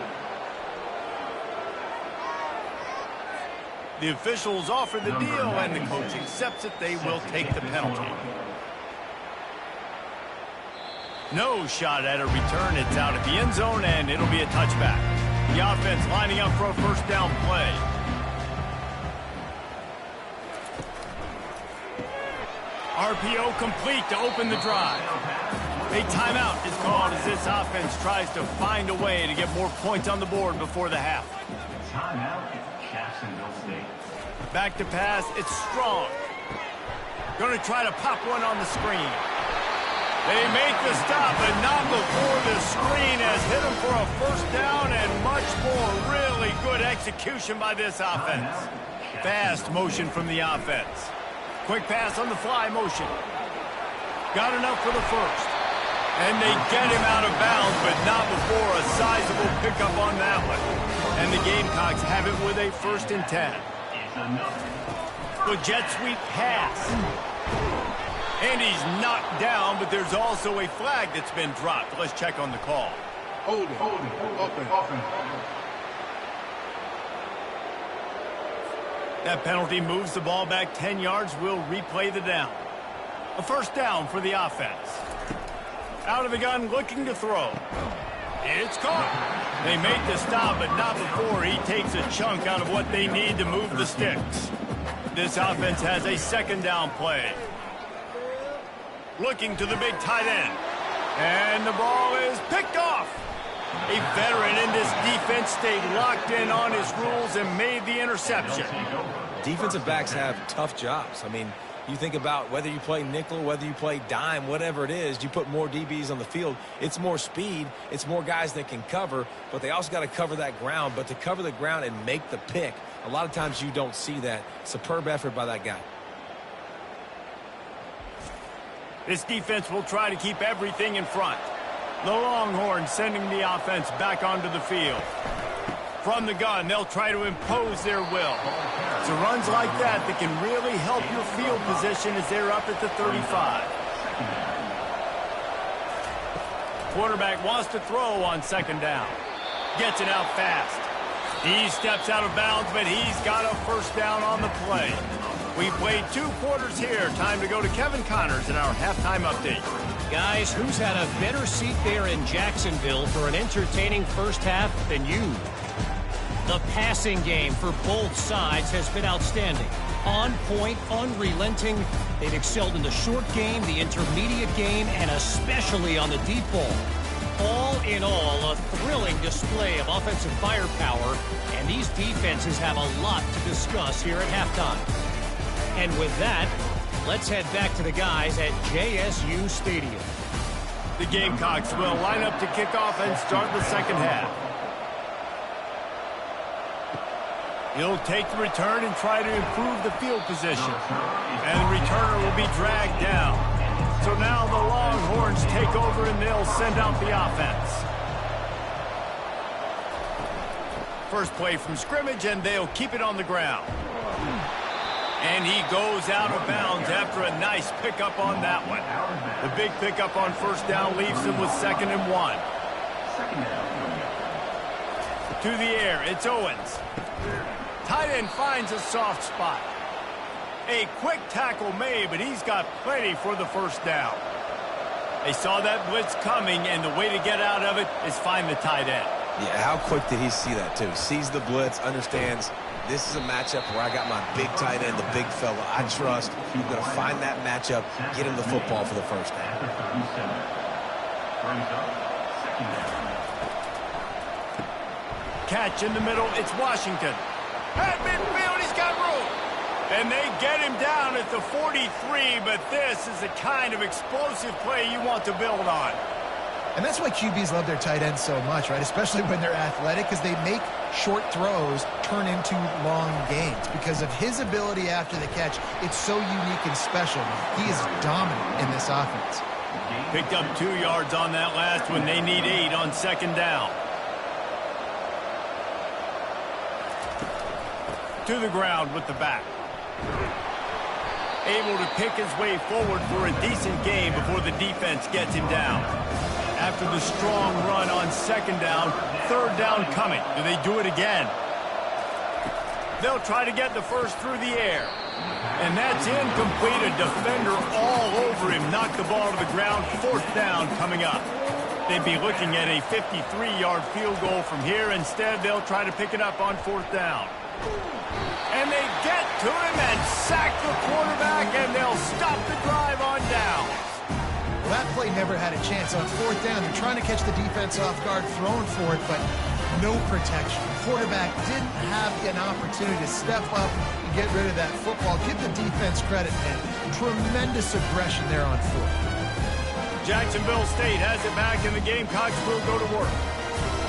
The officials offer the deal, and the coach accepts it. They will take the penalty. No shot at a return. It's out at the end zone, and it'll be a touchback. The offense lining up for a 1st down play. RPO complete to open the drive. A timeout is called as this offense tries to find a way to get more points on the board before the half. Timeout, Jacksonville State. Back to pass, it's strong. Going to try to pop one on the screen. They make the stop, but not before the screen has hit them for a 1st down and much more. Really good execution by this offense. Fast motion from the offense. Quick pass on the fly motion. Got enough for the 1st. And they get him out of bounds, but not before a sizable pickup on that one. And the Gamecocks have it with a 1st and 10. The jet sweep pass. And he's knocked down, but there's also a flag that's been dropped. Let's check on the call. Holding. Offense. That penalty moves the ball back 10 yards. We'll replay the down. A first down for the offense. Out of the gun, looking to throw. It's caught. They make the stop, but not before he takes a chunk out of what they need to move the sticks. This offense has a second down play. Looking to the big tight end. And the ball is picked off. A veteran in this defense stayed locked in on his rules and made the interception. Defensive backs have tough jobs. I mean, you think about whether you play nickel, whether you play dime, whatever it is, you put more DBs on the field. It's more speed. It's more guys that can cover, but they also got to cover that ground. But to cover the ground and make the pick, a lot of times you don't see that. Superb effort by that guy. This defense will try to keep everything in front. The Longhorns sending the offense back onto the field. From the gun, they'll try to impose their will. It's runs like that that can really help your field position as they're up at the 35. Quarterback wants to throw on second down. Gets it out fast. He steps out of bounds, but he's got a first down on the play. We played 2 quarters here. Time to go to Kevin Connors in our halftime update. Guys, who's had a better seat there in Jacksonville for an entertaining first half than you? The passing game for both sides has been outstanding. On point, unrelenting. They've excelled in the short game, the intermediate game, and especially on the deep ball. All in all, a thrilling display of offensive firepower, and these defenses have a lot to discuss here at halftime. And with that, let's head back to the guys at JSU Stadium. The Gamecocks will line up to kick off and start the second half. He'll take the return and try to improve the field position. And the returner will be dragged down. So now the Longhorns take over and they'll send out the offense. First play from scrimmage, and they'll keep it on the ground. And he goes out of bounds after a nice pickup on that one. The big pickup on first down leaves him with 2nd and 1. To the air, it's Owens. Tight end finds a soft spot. A quick tackle made, but he's got plenty for the first down. They saw that blitz coming, and the way to get out of it is find the tight end. Yeah, how quick did he see that, too? Sees the blitz, understands this is a matchup where I got my big tight end, the big fella I trust. I'm going to find that matchup, get him the football for the first down. Catch in the middle, it's Washington. At midfield, he's got room. And they get him down at the 43, but this is the kind of explosive play you want to build on. And that's why QBs love their tight ends so much, right? Especially when they're athletic, because they make short throws turn into long gains. Because of his ability after the catch, it's so unique and special. He is dominant in this offense. Picked up 2 yards on that last one. They need 8 on second down. To the ground with the back. Able to pick his way forward for a decent game before the defense gets him down. After the strong run on second down, third down coming. Do they do it again? They'll try to get the first through the air. And that's incomplete. A defender all over him. Knocked the ball to the ground. Fourth down coming up. They'd be looking at a 53-yard field goal from here. Instead, they'll try to pick it up on fourth down. And they get to him and sack the quarterback, and they'll stop the drive on down. Well, that play never had a chance. On fourth down, they're trying to catch the defense off guard, throwing for it, but no protection. The quarterback didn't have an opportunity to step up and get rid of that football. Give the defense credit, man. Tremendous aggression there on fourth. Jacksonville State has it back, and the Gamecocks will go to work.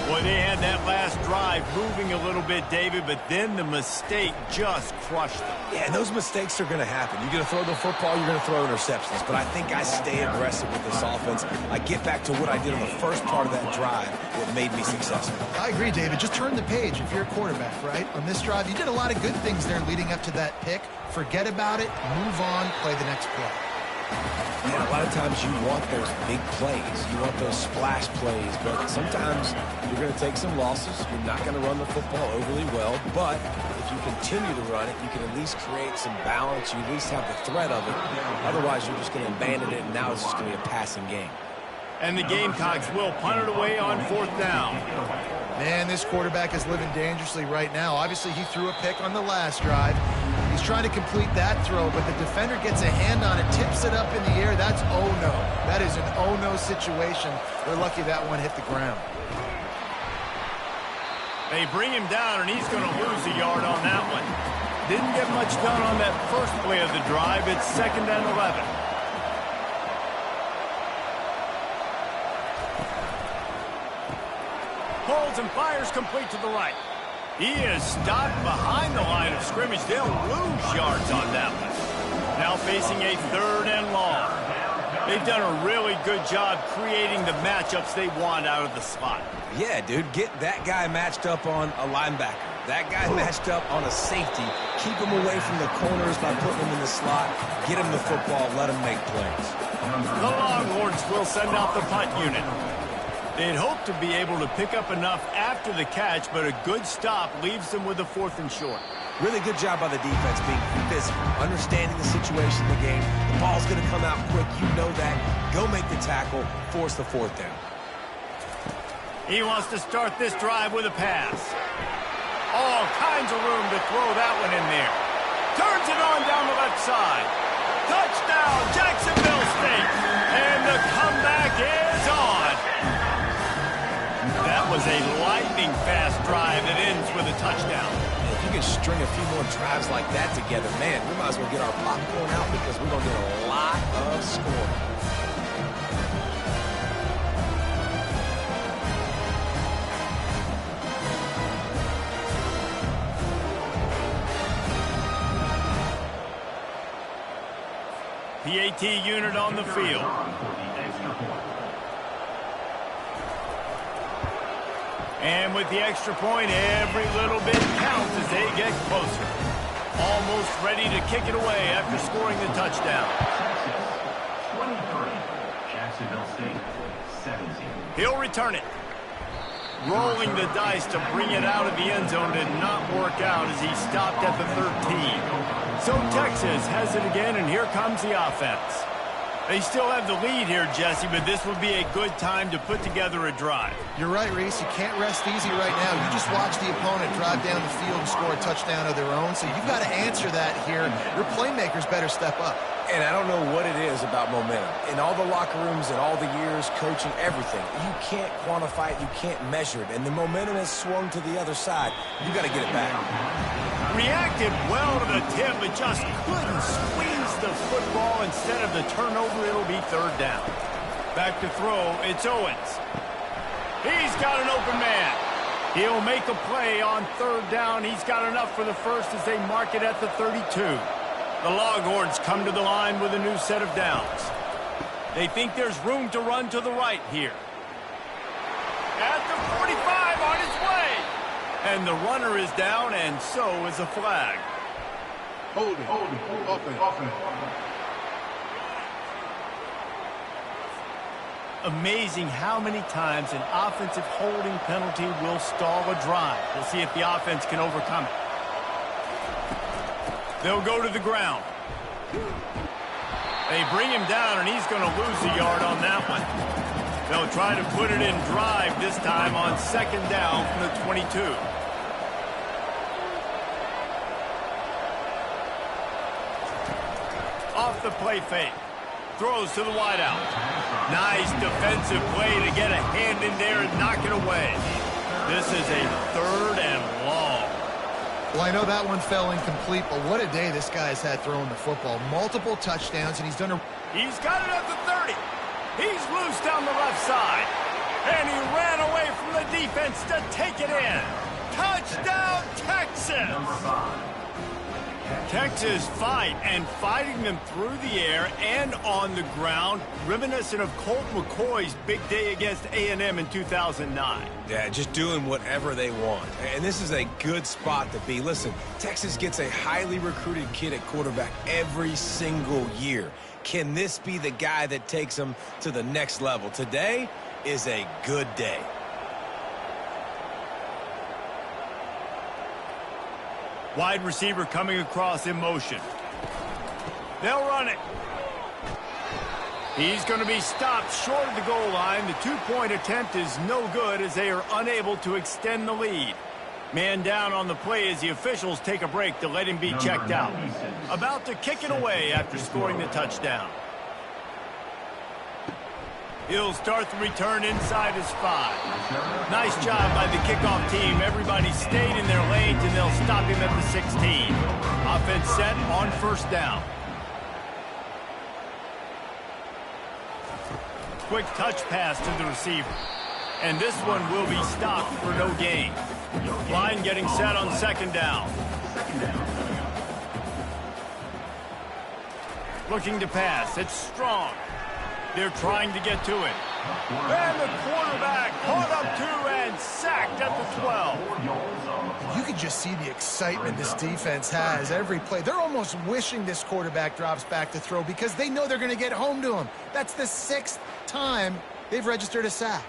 Boy, they had that last drive moving a little bit, David, but then the mistake just crushed them. Yeah, and those mistakes are going to happen. You're going to throw the football, you're going to throw interceptions. But I think I stay aggressive with this offense. I get back to what I did on the first part of that drive, what made me successful. I agree, David. Just turn the page if you're a quarterback, right? On this drive, you did a lot of good things there leading up to that pick. Forget about it, move on, play the next play. And a lot of times you want those big plays. You want those splash plays. But sometimes you're going to take some losses. You're not going to run the football overly well. But if you continue to run it, you can at least create some balance. You at least have the threat of it. Otherwise, you're just going to abandon it, and now it's just going to be a passing game. And the Gamecocks will punt it away on 4th down. Man, this quarterback is living dangerously right now. Obviously, he threw a pick on the last drive. He's trying to complete that throw, but the defender gets a hand on it, tips it up in the air. That's oh-no. That is an oh-no situation. They're lucky that one hit the ground. They bring him down, and he's going to lose a yard on that one. Didn't get much done on that first play of the drive. It's 2nd and 11. Pulls and fires complete to the right. He is stopped behind the line of scrimmage. They'll lose yards on that one. Now facing a 3rd and long. They've done a really good job creating the matchups they want out of the slot. Yeah, dude, get that guy matched up on a linebacker. That guy matched up on a safety. Keep him away from the corners by putting him in the slot. Get him the football. Let him make plays. The Longhorns will send out the punt unit. They'd hope to be able to pick up enough after the catch, but a good stop leaves them with a 4th and short. Really good job by the defense being physical, understanding the situation in the game. The ball's going to come out quick. You know that. Go make the tackle. Force the 4th down. He wants to start this drive with a pass. All kinds of room to throw that one in there. Turns it on down the left side. Touchdown, Jacksonville State. And the comeback is on. That was a lightning-fast drive that ends with a touchdown. If you can string a few more drives like that together, man, we might as well get our popcorn out because we're going to get a lot of scoring. PAT unit on the field. And with the extra point, every little bit counts as they get closer. Almost ready to kick it away after scoring the touchdown. 23, Jacksonville State, 17. He'll return it. Rolling the dice to bring it out of the end zone did not work out as he stopped at the 13. So Texas has it again, and here comes the offense. They still have the lead here, Jesse, but this would be a good time to put together a drive. You're right, Reese. You can't rest easy right now. You just watch the opponent drive down the field and score a touchdown of their own, so you've got to answer that here. Your playmakers better step up. And I don't know what it is about momentum. In all the locker rooms and all the years, coaching, everything, you can't quantify it, you can't measure it. And the momentum has swung to the other side. You got to get it back. Reacted well to the tip, but just couldn't squeeze the football. Instead of the turnover, it'll be 3rd down. Back to throw, it's Owens. He's got an open man. He'll make a play on 3rd down. He's got enough for the first as they mark it at the 32. The Longhorns come to the line with a new set of downs. They think there's room to run to the right here. At the 45, on his way. And the runner is down, and so is a flag. Holding. Offense. Amazing how many times an offensive holding penalty will stall a drive. We'll see if the offense can overcome it. They'll go to the ground. They bring him down, and he's going to lose a yard on that one. They'll try to put it in drive this time on 2nd down from the 22. Off the play fake. Throws to the wideout. Nice defensive play to get a hand in there and knock it away. This is a 3rd and long. Well, I know that one fell incomplete, but what a day this guy has had throwing the football. Multiple touchdowns, and he's done a... He's got it at the 30. He's loose down the left side. And he ran away from the defense to take it in. Touchdown, Texas! Texas fighting them through the air and on the ground, reminiscent of Colt McCoy's big day against A&M in 2009. Yeah, just doing whatever they want. And this is a good spot to be. Listen, Texas gets a highly recruited kid at quarterback every single year. Can this be the guy that takes them to the next level? Today is a good day. Wide receiver coming across in motion. They'll run it. He's going to be stopped short of the goal line. The two-point attempt is no good as they are unable to extend the lead. Man down on the play as the officials take a break to let him be checked out. About to kick it away after scoring the touchdown. He'll start the return inside his 5. Nice job by the kickoff team. Everybody stayed in their lanes, and they'll stop him at the 16. Offense set on first down. Quick touch pass to the receiver. And this one will be stopped for no gain. Line getting set on second down. Looking to pass. It's Strong. They're trying to get to it. And the quarterback caught up to and sacked at the 12. You can just see the excitement this defense has every play. They're almost wishing this quarterback drops back to throw because they know they're going to get home to him. That's the 6th time they've registered a sack.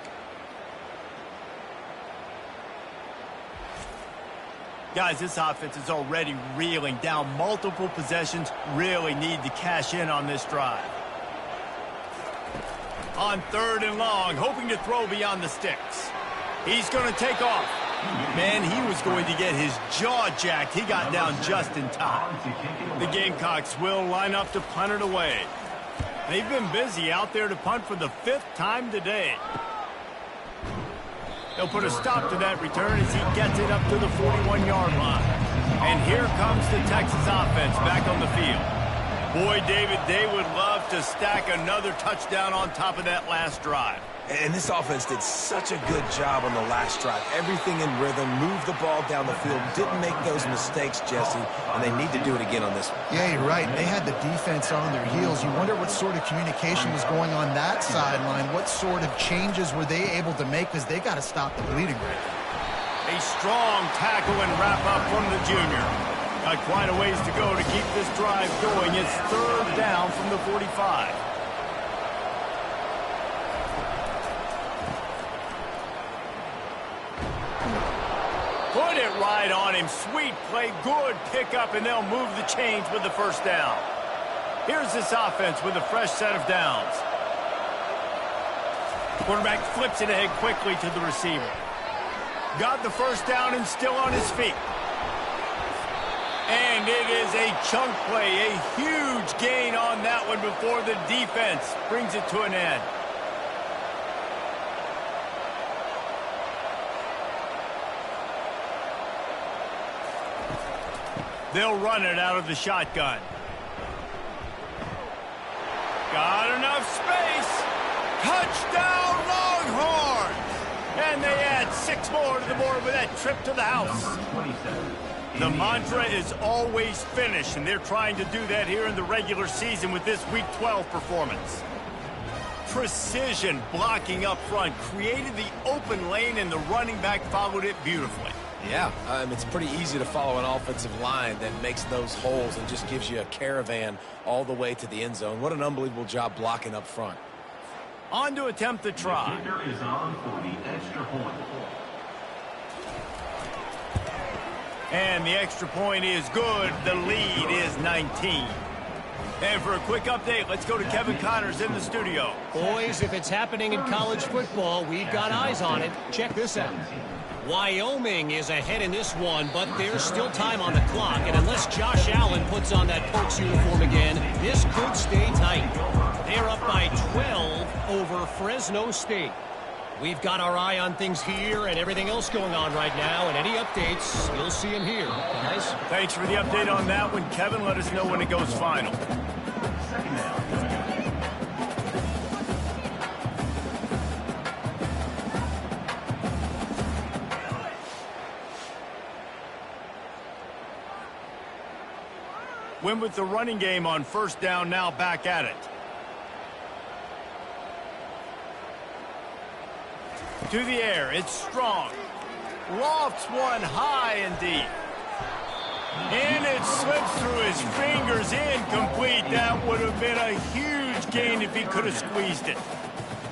Guys, this offense is already reeling down multiple possessions. Really need to cash in on this drive. On 3rd and long, hoping to throw beyond the sticks. He's going to take off. Man, he was going to get his jaw jacked. He got down just in time. The Gamecocks will line up to punt it away. They've been busy out there to punt for the 5th time today. They'll put a stop to that return as he gets it up to the 41-yard line. And here comes the Texas offense back on the field. Boy, David, they would love to stack another touchdown on top of that last drive. And this offense did such a good job on the last drive. Everything in rhythm, moved the ball down the field, didn't make those mistakes, Jesse, and they need to do it again on this one. Yeah, you're right. They had the defense on their heels. You wonder what sort of communication was going on that sideline. What sort of changes were they able to make because they got to stop the bleeding right now. A strong tackle and wrap up from the junior. Got quite a ways to go to keep this drive going. It's 3rd down from the 45. Put it right on him. Sweet play, good pickup, and they'll move the chains with the first down. Here's this offense with a fresh set of downs. Quarterback flips it ahead quickly to the receiver. Got the first down and still on his feet. And it is a chunk play, a huge gain on that one before the defense brings it to an end. They'll run it out of the shotgun. Got enough space. Touchdown, Longhorns! And they add 6 more to the board with that trip to the house. The mantra is always finish, and they're trying to do that here in the regular season with this Week 12 performance. Precision blocking up front created the open lane, and the running back followed it beautifully. Yeah, it's pretty easy to follow an offensive line that makes those holes and just gives you a caravan all the way to the end zone. What an unbelievable job blocking up front. On to attempt the try. The kicker is on for the extra point. And the extra point is good. The lead is 19. And for a quick update, let's go to Kevin Connors in the studio. Boys, if it's happening in college football, we've got eyes on it. Check this out. Wyoming is ahead in this one, but there's still time on the clock. And unless Josh Allen puts on that Pokes uniform again, this could stay tight. They're up by 12 over Fresno State. We've got our eye on things here and everything else going on right now, and any updates, you'll see them here, guys. Thanks for the update on that one, Kevin. Let us know when it goes final. Second down. Win with the running game on first down, now back at it. To the air, it's Strong. Lofts one high and deep. In It slips through his fingers, incomplete. That would have been a huge gain if he could have squeezed it.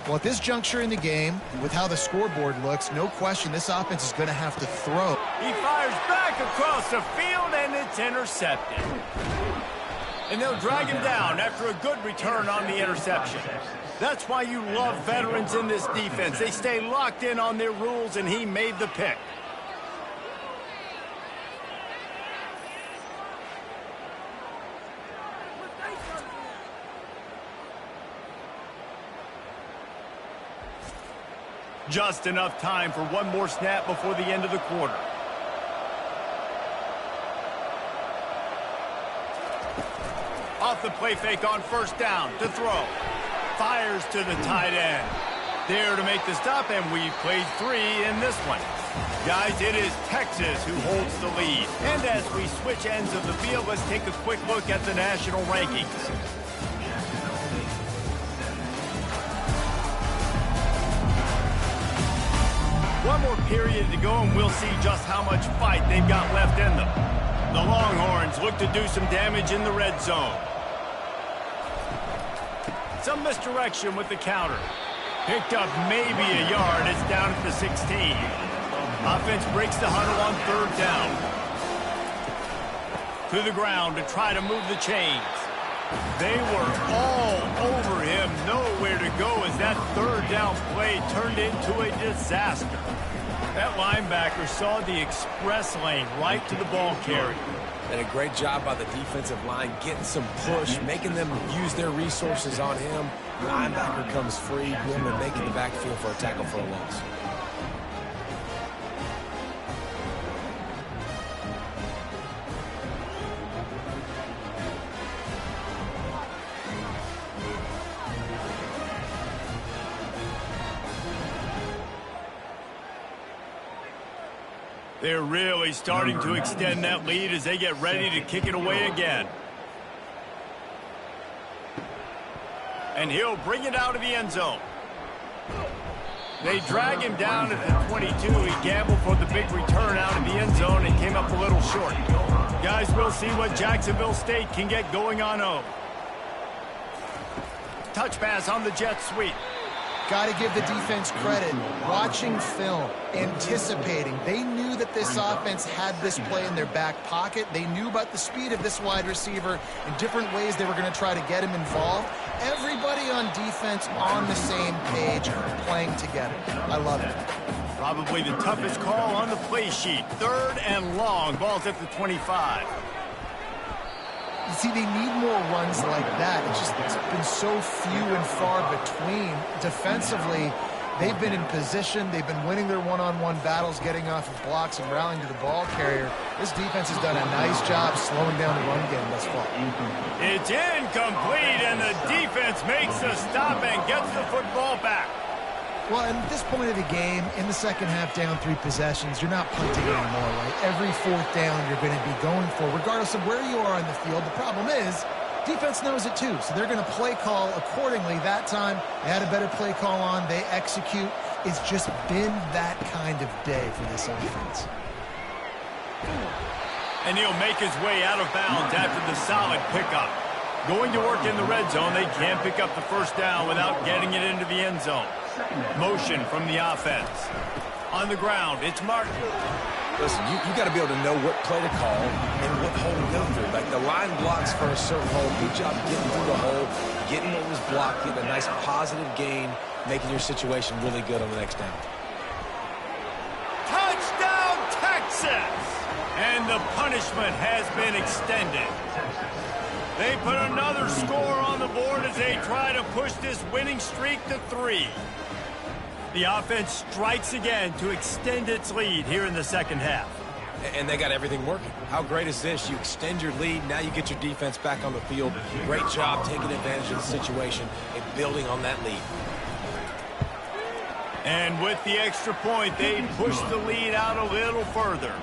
Well, at this juncture in the game, with how the scoreboard looks, no question this offense is going to have to throw. He fires back across the field, and it's intercepted. And they'll drag him down after a good return on the interception. That's why you love veterans in this defense. They stay locked in on their rules, and he made the pick. Just enough time for one more snap before the end of the quarter. Off the play fake on first down to throw. Fires to the tight end. There to make the stop, and we played 3 in this one. Guys, it is Texas who holds the lead. And as we switch ends of the field, let's take a quick look at the national rankings. One more period to go, and we'll see just how much fight they've got left in them. The Longhorns look to do some damage in the red zone. Some misdirection with the counter. Picked up maybe a yard. It's down at the 16. Offense breaks the huddle on third down. To the ground to try to move the chains. They were all over him. Nowhere to go as that third down play turned into a disaster. That linebacker saw the express lane right to the ball carrier. And a great job by the defensive line getting some push, making them use their resources on him. The linebacker comes free, him and making the backfield for a tackle for a loss. They're really starting to extend that lead as they get ready to kick it away again. And he'll bring it out of the end zone. They drag him down at the 22. He gambled for the big return out of the end zone and came up a little short. Guys, we'll see what Jacksonville State can get going on home. Touch pass on the jet sweep. Got to give the defense credit. Watching film, anticipating. They knew that this offense had this play in their back pocket. They knew about the speed of this wide receiver and different ways they were going to try to get him involved. Everybody on defense on the same page, playing together. I love it. Probably the toughest call on the play sheet. Third and long. Ball's at the 25. You see, they need more runs like that. It's been so few and far between. Defensively, they've been in position. They've been winning their one-on-one battles, getting off of blocks and rallying to the ball carrier. This defense has done a nice job slowing down the run game thus far. It's incomplete, and the defense makes the stop and gets the football back. Well, at this point of the game, in the second half, down 3 possessions, you're not punting anymore, right? Every fourth down you're going to be going for, regardless of where you are on the field. The problem is, defense knows it too, so they're going to play call accordingly. That time, they had a better play call on. They execute. It's just been that kind of day for this offense. And he'll make his way out of bounds after the solid pickup. Going to work in the red zone, they can't pick up the first down without getting it into the end zone. Motion from the offense. On the ground, it's Martin. Listen, you got to be able to know what play to call and what hole to go through. Like the line blocks for a certain hole. Good job getting through the hole, getting what was blocked, getting a nice positive gain, making your situation really good on the next down. Touchdown, Texas! And the punishment has been extended. They put another score on the board as they try to push this winning streak to 3. The offense strikes again to extend its lead here in the second half. And they got everything working. How great is this? You extend your lead, now you get your defense back on the field. Great job taking advantage of the situation and building on that lead. And with the extra point, they push the lead out a little further.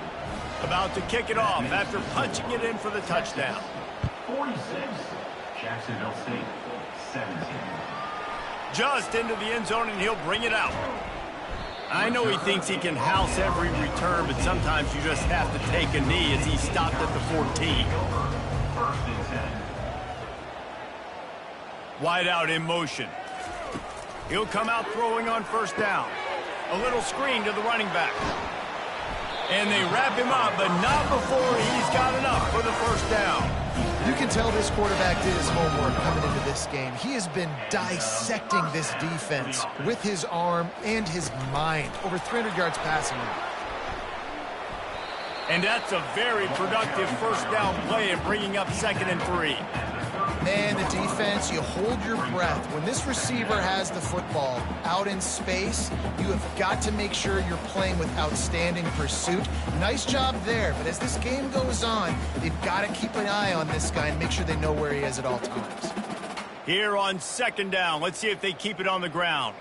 About to kick it off after punching it in for the touchdown. 46, Jacksonville State, 17. Just into the end zone, and he'll bring it out. I know he thinks he can house every return, but sometimes you just have to take a knee as he stopped at the 14. Wide out in motion. He'll come out throwing on first down. A little screen to the running back. And they wrap him up, but not before he's got enough for the first down. You can tell this quarterback did his homework coming into this game. He has been dissecting this defense with his arm and his mind. Over 300 yards passing him. And that's a very productive first down play in bringing up 2nd and 3. Man, the defense, you hold your breath. When this receiver has the football out in space, you have got to make sure you're playing with outstanding pursuit. Nice job there, but as this game goes on, they've got to keep an eye on this guy and make sure they know where he is at all times. Here on 2nd down, let's see if they keep it on the ground.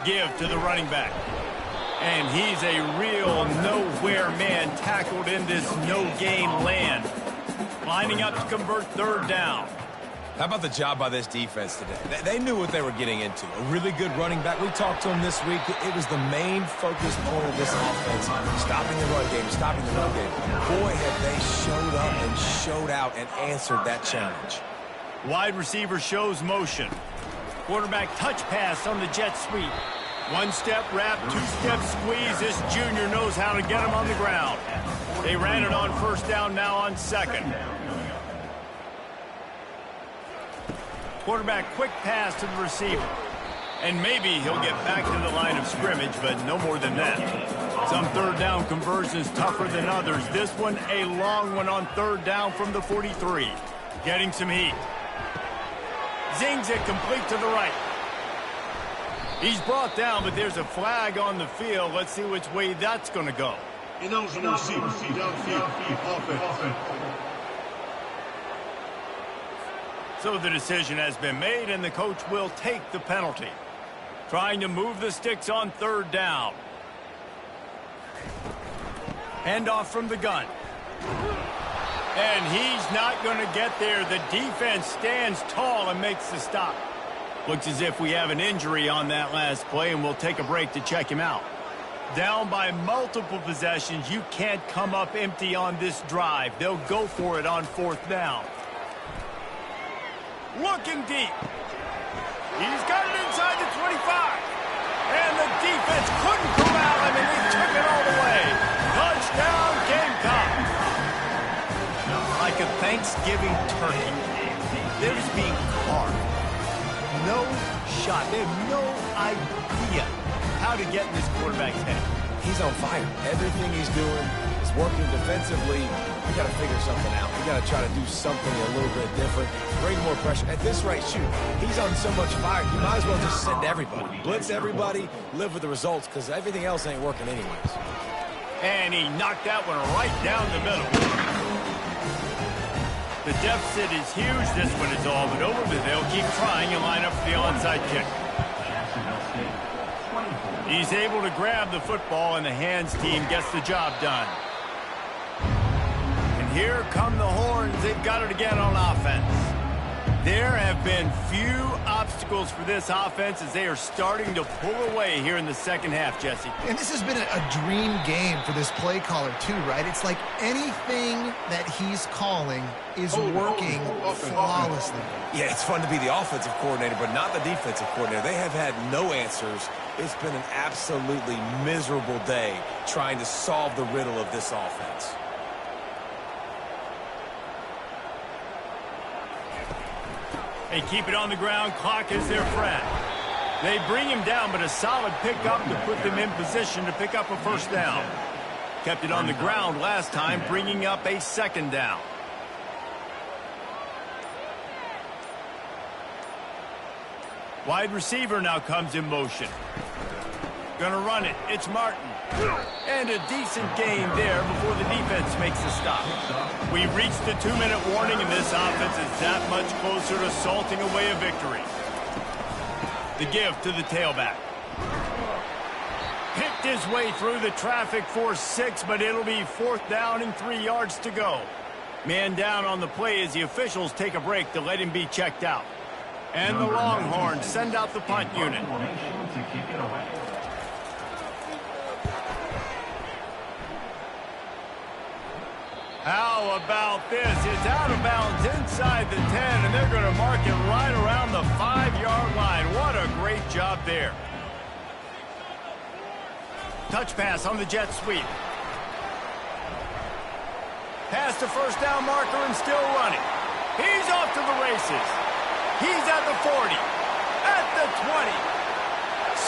Give to the running back. And he's a real nowhere man tackled in this no-game land. Lining up to convert 3rd down. How about the job by this defense today? They knew what they were getting into. A really good running back. We talked to him this week. It was the main focus point of this offense. Stopping the run game, stopping the run game. Boy, have they showed up and showed out and answered that challenge. Wide receiver shows motion. Quarterback touch pass on the jet sweep. 1-step wrap, 2-step squeeze. This junior knows how to get him on the ground. They ran it on first down, now on 2nd. Quarterback quick pass to the receiver. And maybe he'll get back to the line of scrimmage, but no more than that. Some 3rd down conversions tougher than others. This one a long one on 3rd down from the 43. Getting some heat. Zings it complete to the right. He's brought down, but there's a flag on the field. Let's see which way that's going to go. Ineligible receiver, downfield, offense. So the decision has been made, and the coach will take the penalty. Trying to move the sticks on 3rd down. Handoff from the gun. And he's not going to get there. The defense stands tall and makes the stop. Looks as if we have an injury on that last play, and we'll take a break to check him out. Down by multiple possessions, you can't come up empty on this drive. They'll go for it on 4th down. Looking deep. He's got it inside the 25. And the defense couldn't corral him, and he took it all the way. Touchdown, Gamecock. Like a Thanksgiving turkey, they're just being carved. No shot. They have no idea how to get in this quarterback's head. He's on fire. Everything he's doing is working defensively. We got to figure something out. We got to try to do something a little bit different. Bring more pressure. At this rate, shoot, he's on so much fire. You might as well just send everybody. Blitz everybody. Live with the results because everything else ain't working anyways. And he knocked that one right down the middle. The deficit is huge. This one is all but over, but they'll keep trying and line up for the onside kick. He's able to grab the football, and the hands team gets the job done. And here come the horns. They've got it again on offense. There have been few obstacles for this offense as they are starting to pull away here in the 2nd half, Jesse. And this has been a dream game for this play caller, too, right? It's like anything that he's calling is working flawlessly. Yeah, it's fun to be the offensive coordinator, but not the defensive coordinator. They have had no answers. It's been an absolutely miserable day trying to solve the riddle of this offense. They keep it on the ground. Clock is their friend. They bring him down, but a solid pickup to put them in position to pick up a first down. Kept it on the ground last time, bringing up a 2nd down. Wide receiver now comes in motion. Gonna run it. It's Martin. And a decent gain there before the defense makes the stop. We've reached the 2-minute warning, and this offense is that much closer to salting away a victory. The give to the tailback. Picked his way through the traffic for 6, but it'll be 4th down and 3 yards to go. Man down on the play as the officials take a break to let him be checked out. And the Longhorns send out the punt unit. How about this? It's out of bounds inside the 10, and they're going to mark it right around the 5-yard line. What a great job there. Touch pass on the jet sweep. Pass to first down marker and still running. He's off to the races. He's at the 40, at the 20.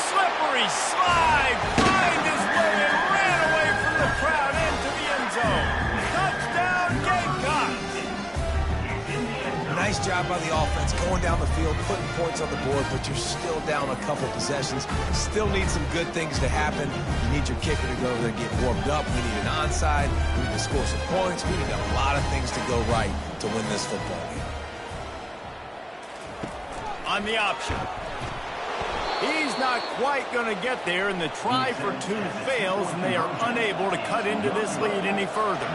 Slippery slide, find his way and ran away from the crowd into the end zone. Touchdown, Gamecocks! Nice job by the offense going down the field, putting points on the board, but you're still down a couple possessions. Still need some good things to happen. You need your kicker to go over there and get warmed up. We need an onside. We need to score some points. We need a lot of things to go right to win this football game. On the option. He's not quite going to get there, and the try for two fails, and they are unable to cut into this lead any further.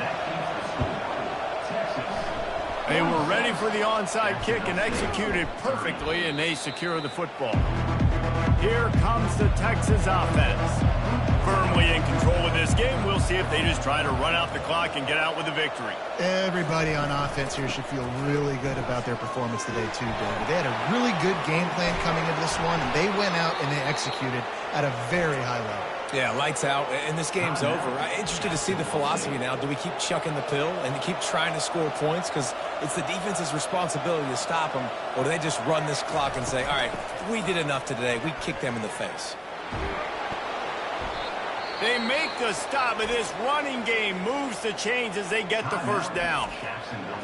They were ready for the onside kick and executed perfectly, and they secure the football. Here comes the Texas offense. Firmly in control of this game. We'll see if they just try to run out the clock and get out with a victory. Everybody on offense here should feel really good about their performance today too, David. They had a really good game plan coming into this one, and they went out and they executed at a very high level. Yeah, lights out, and this game's over. I'm interested to see the philosophy now. Do we keep chucking the pill and keep trying to score points because it's the defense's responsibility to stop them, or do they just run this clock and say, all right, we did enough today. We kicked them in the face. They make the stop, and this running game moves the chains as they get the first down.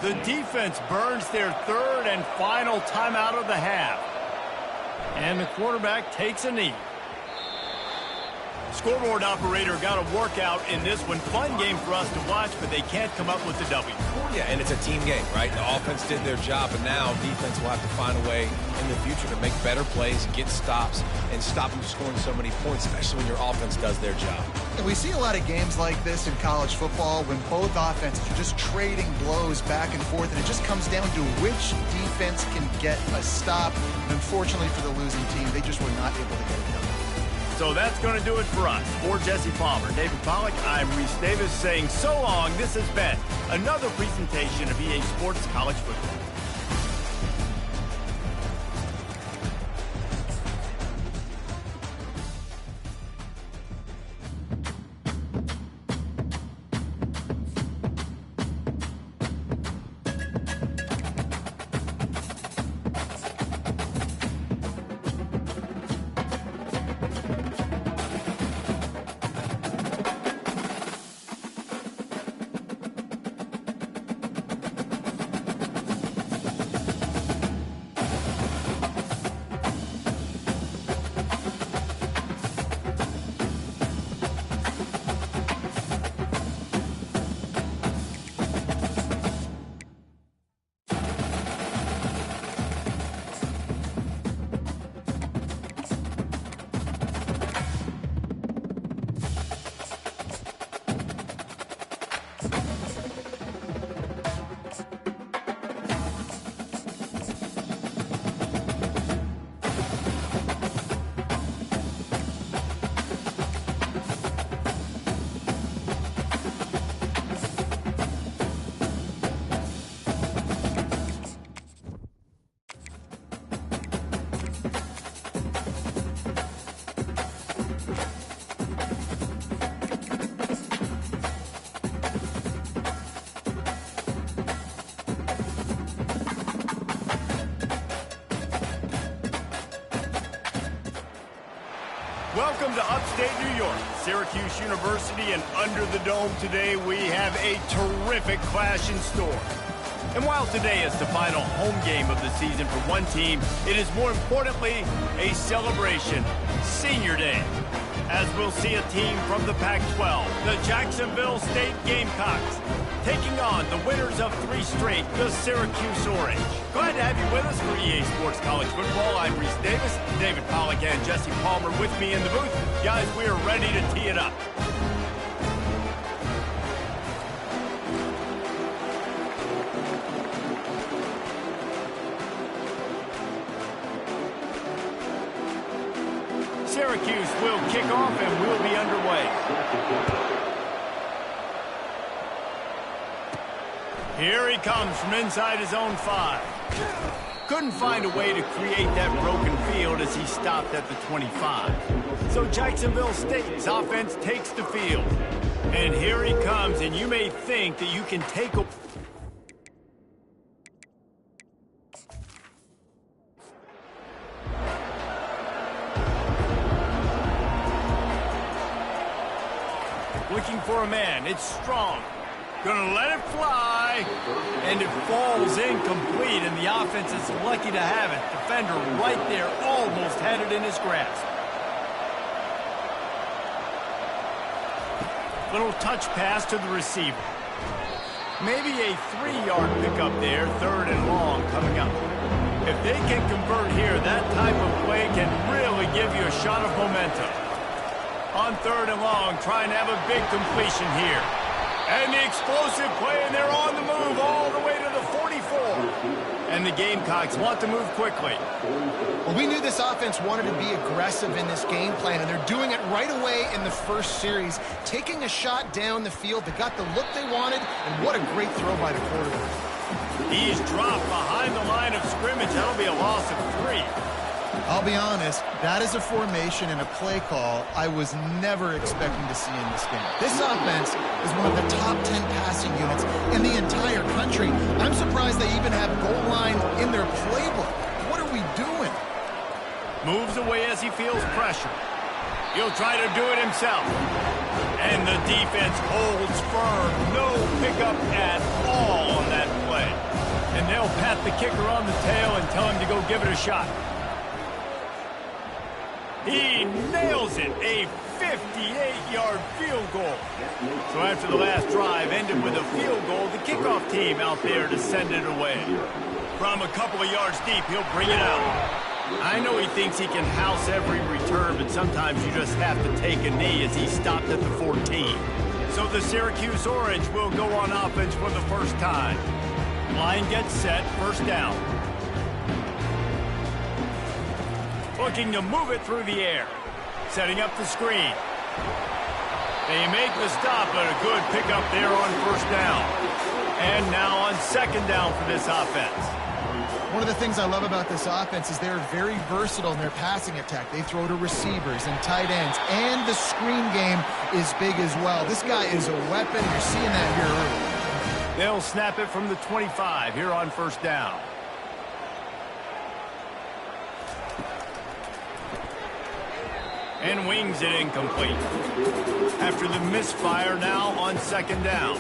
The defense burns their third and final timeout of the half. And the quarterback takes a knee. Scoreboard operator got a workout in this one. Fun game for us to watch, but they can't come up with the W. Yeah, and it's a team game, right? The offense did their job, and now defense will have to find a way in the future to make better plays, get stops, and stop them scoring so many points, especially when your offense does their job. And we see a lot of games like this in college football when both offenses are just trading blows back and forth, and it just comes down to which defense can get a stop. And unfortunately for the losing team, they just were not able to get it done. So that's going to do it for us. For Jesse Palmer, David Pollack, I'm Reese Davis saying so long. This has been another presentation of EA Sports College Football. Welcome to upstate New York, Syracuse University, and under the dome today we have a terrific clash in store. And while today is the final home game of the season for one team, it is more importantly a celebration, Senior Day, as we'll see a team from the Pac-12, the Jacksonville State Gamecocks, taking on the winners of 3 straight, the Syracuse Orange. Glad to have you with us for EA Sports College Football. I'm Reese Davis, David Pollack and Jesse Palmer with me in the booth. Guys, we are ready to tee it up. Syracuse will kick off and we'll be underway. Here he comes from inside his own 5. Couldn't find a way to create that broken field as he stopped at the 25. So Jacksonville State's offense takes the field. And here he comes, and you may think that you can take a... Looking for a man. It's strong. Gonna let it fly. And it falls incomplete, and the offense is lucky to have it. Defender right there almost had it in his grasp. Little touch pass to the receiver. Maybe a 3-yard pickup there, 3rd and long coming up. If they can convert here, that type of play can really give you a shot of momentum. On 3rd and long, trying to have a big completion here. And the explosive play, and they're on the move all the way to the 44. And the Gamecocks want to move quickly. Well, we knew this offense wanted to be aggressive in this game plan, and they're doing it right away in the first series, taking a shot down the field. They got the look they wanted, and what a great throw by the quarterback. He's dropped behind the line of scrimmage. That'll be a loss of 3. I'll be honest, that is a formation and a play call I was never expecting to see in this game. This offense is one of the top 10 passing units in the entire country. I'm surprised they even have goal line in their playbook. What are we doing? Moves away as he feels pressure. He'll try to do it himself. And the defense holds firm. No pickup at all on that play. And they'll pat the kicker on the tail and tell him to go give it a shot. He nails it, a 58-yard field goal. So after the last drive ended with a field goal, the kickoff team out there to send it away. From a couple of yards deep, he'll bring it out. I know he thinks he can house every return, but sometimes you just have to take a knee as he stopped at the 14. So the Syracuse Orange will go on offense for the first time. Line gets set, 1st down. Looking to move it through the air. Setting up the screen. They make the stop, but a good pickup there on 1st down. And now on 2nd down for this offense. One of the things I love about this offense is they're very versatile in their passing attack. They throw to receivers and tight ends, and the screen game is big as well. This guy is a weapon. You're seeing that here early. They'll snap it from the 25 here on 1st down. And wings it incomplete. After the misfire now on 2nd down.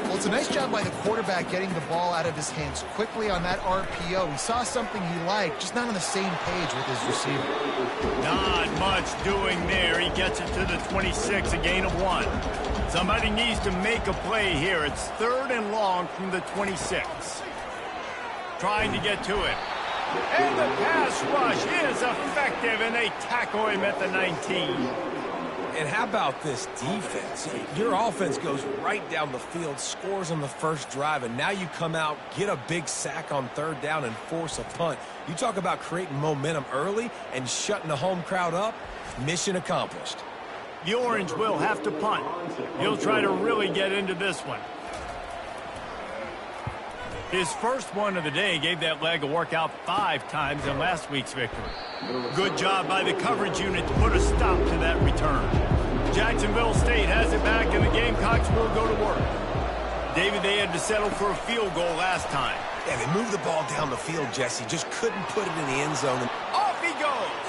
Well, it's a nice job by the quarterback getting the ball out of his hands quickly on that RPO. He saw something he liked, just not on the same page with his receiver. Not much doing there. He gets it to the 26, a gain of 1. Somebody needs to make a play here. It's 3rd and long from the 26. Trying to get to it. And the pass rush is effective, and they tackle him at the 19. And how about this defense? Your offense goes right down the field, scores on the first drive, and now you come out, get a big sack on 3rd down, and force a punt. You talk about creating momentum early and shutting the home crowd up. Mission accomplished. The Orange will have to punt. He'll try to really get into this one. His first one of the day gave that leg a workout 5 times in last week's victory. Good job by the coverage unit to put a stop to that return. Jacksonville State has it back, and the Gamecocks will go to work. David, they had to settle for a field goal last time. Yeah, they moved the ball down the field, Jesse. Just couldn't put it in the end zone. Off he goes.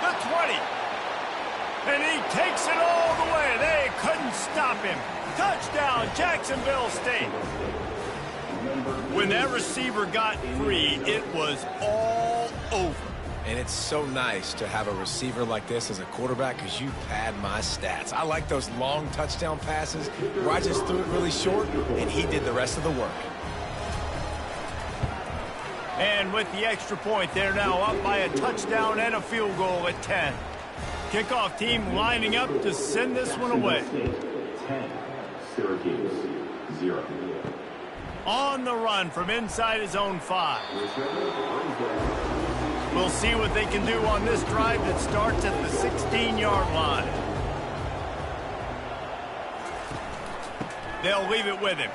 The 20. And he takes it all the way. They couldn't stop him. Touchdown, Jacksonville State. When that receiver got free, it was all over. And it's so nice to have a receiver like this as a quarterback because you pad my stats. I like those long touchdown passes where I just threw it really short, and he did the rest of the work. And with the extra point, they're now up by a touchdown and a field goal at 10. Kickoff team lining up to send this one away. 10, Syracuse, 0. On the run from inside his own 5. We'll see what they can do on this drive that starts at the 16-yard line. They'll leave it with him.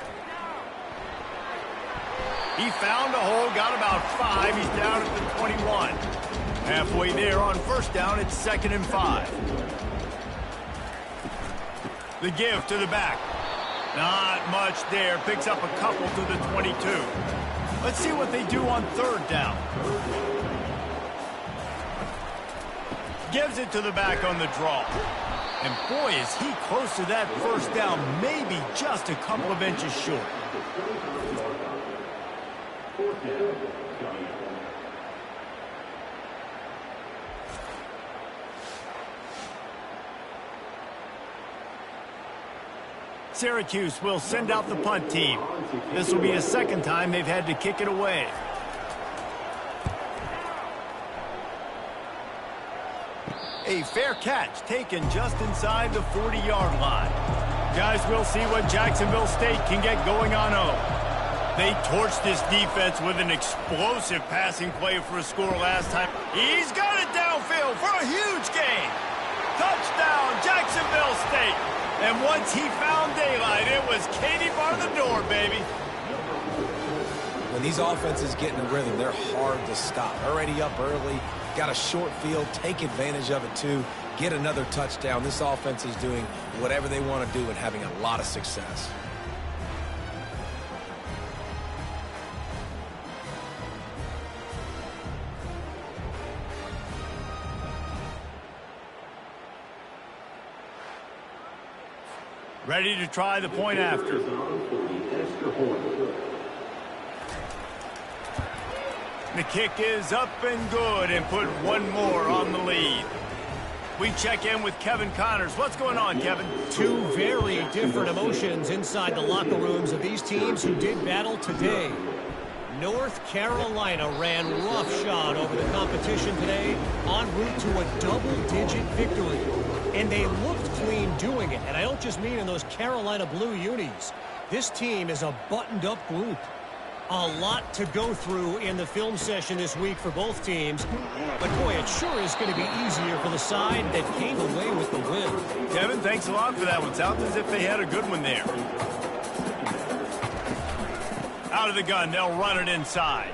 He found a hole, got about 5. He's down at the 21. Halfway there on first down, it's 2nd and 5. The give to the back. Not much there. Picks up a couple to the 22. Let's see what they do on 3rd down. Gives it to the back on the draw. And boy, is he close to that first down, maybe just a couple of inches short. Syracuse will send out the punt team. This will be the 2nd time they've had to kick it away. A fair catch taken just inside the 40-yard line. Guys, we'll see what Jacksonville State can get going on home. They torched this defense with an explosive passing play for a score last time. He's got it downfield for a huge gain. Touchdown, Jacksonville State. And once he found daylight, it was Katie bar the door, baby. When these offenses get in a rhythm, they're hard to stop. Already up early, got a short field, take advantage of it too, get another touchdown. This offense is doing whatever they want to do and having a lot of success. Ready to try the point after. The kick is up and good, and put one more on the lead. We check in with Kevin Connors. What's going on, Kevin? Two very different emotions inside the locker rooms of these teams who did battle today. North Carolina ran roughshod over the competition today en route to a double-digit victory. And they looked clean doing it. And I don't just mean in those Carolina blue unis. This team is a buttoned-up group. A lot to go through in the film session this week for both teams. But, boy, it sure is going to be easier for the side that came away with the win. Kevin, thanks a lot for that one. Sounds as if they had a good one there. Out of the gun, they'll run it inside.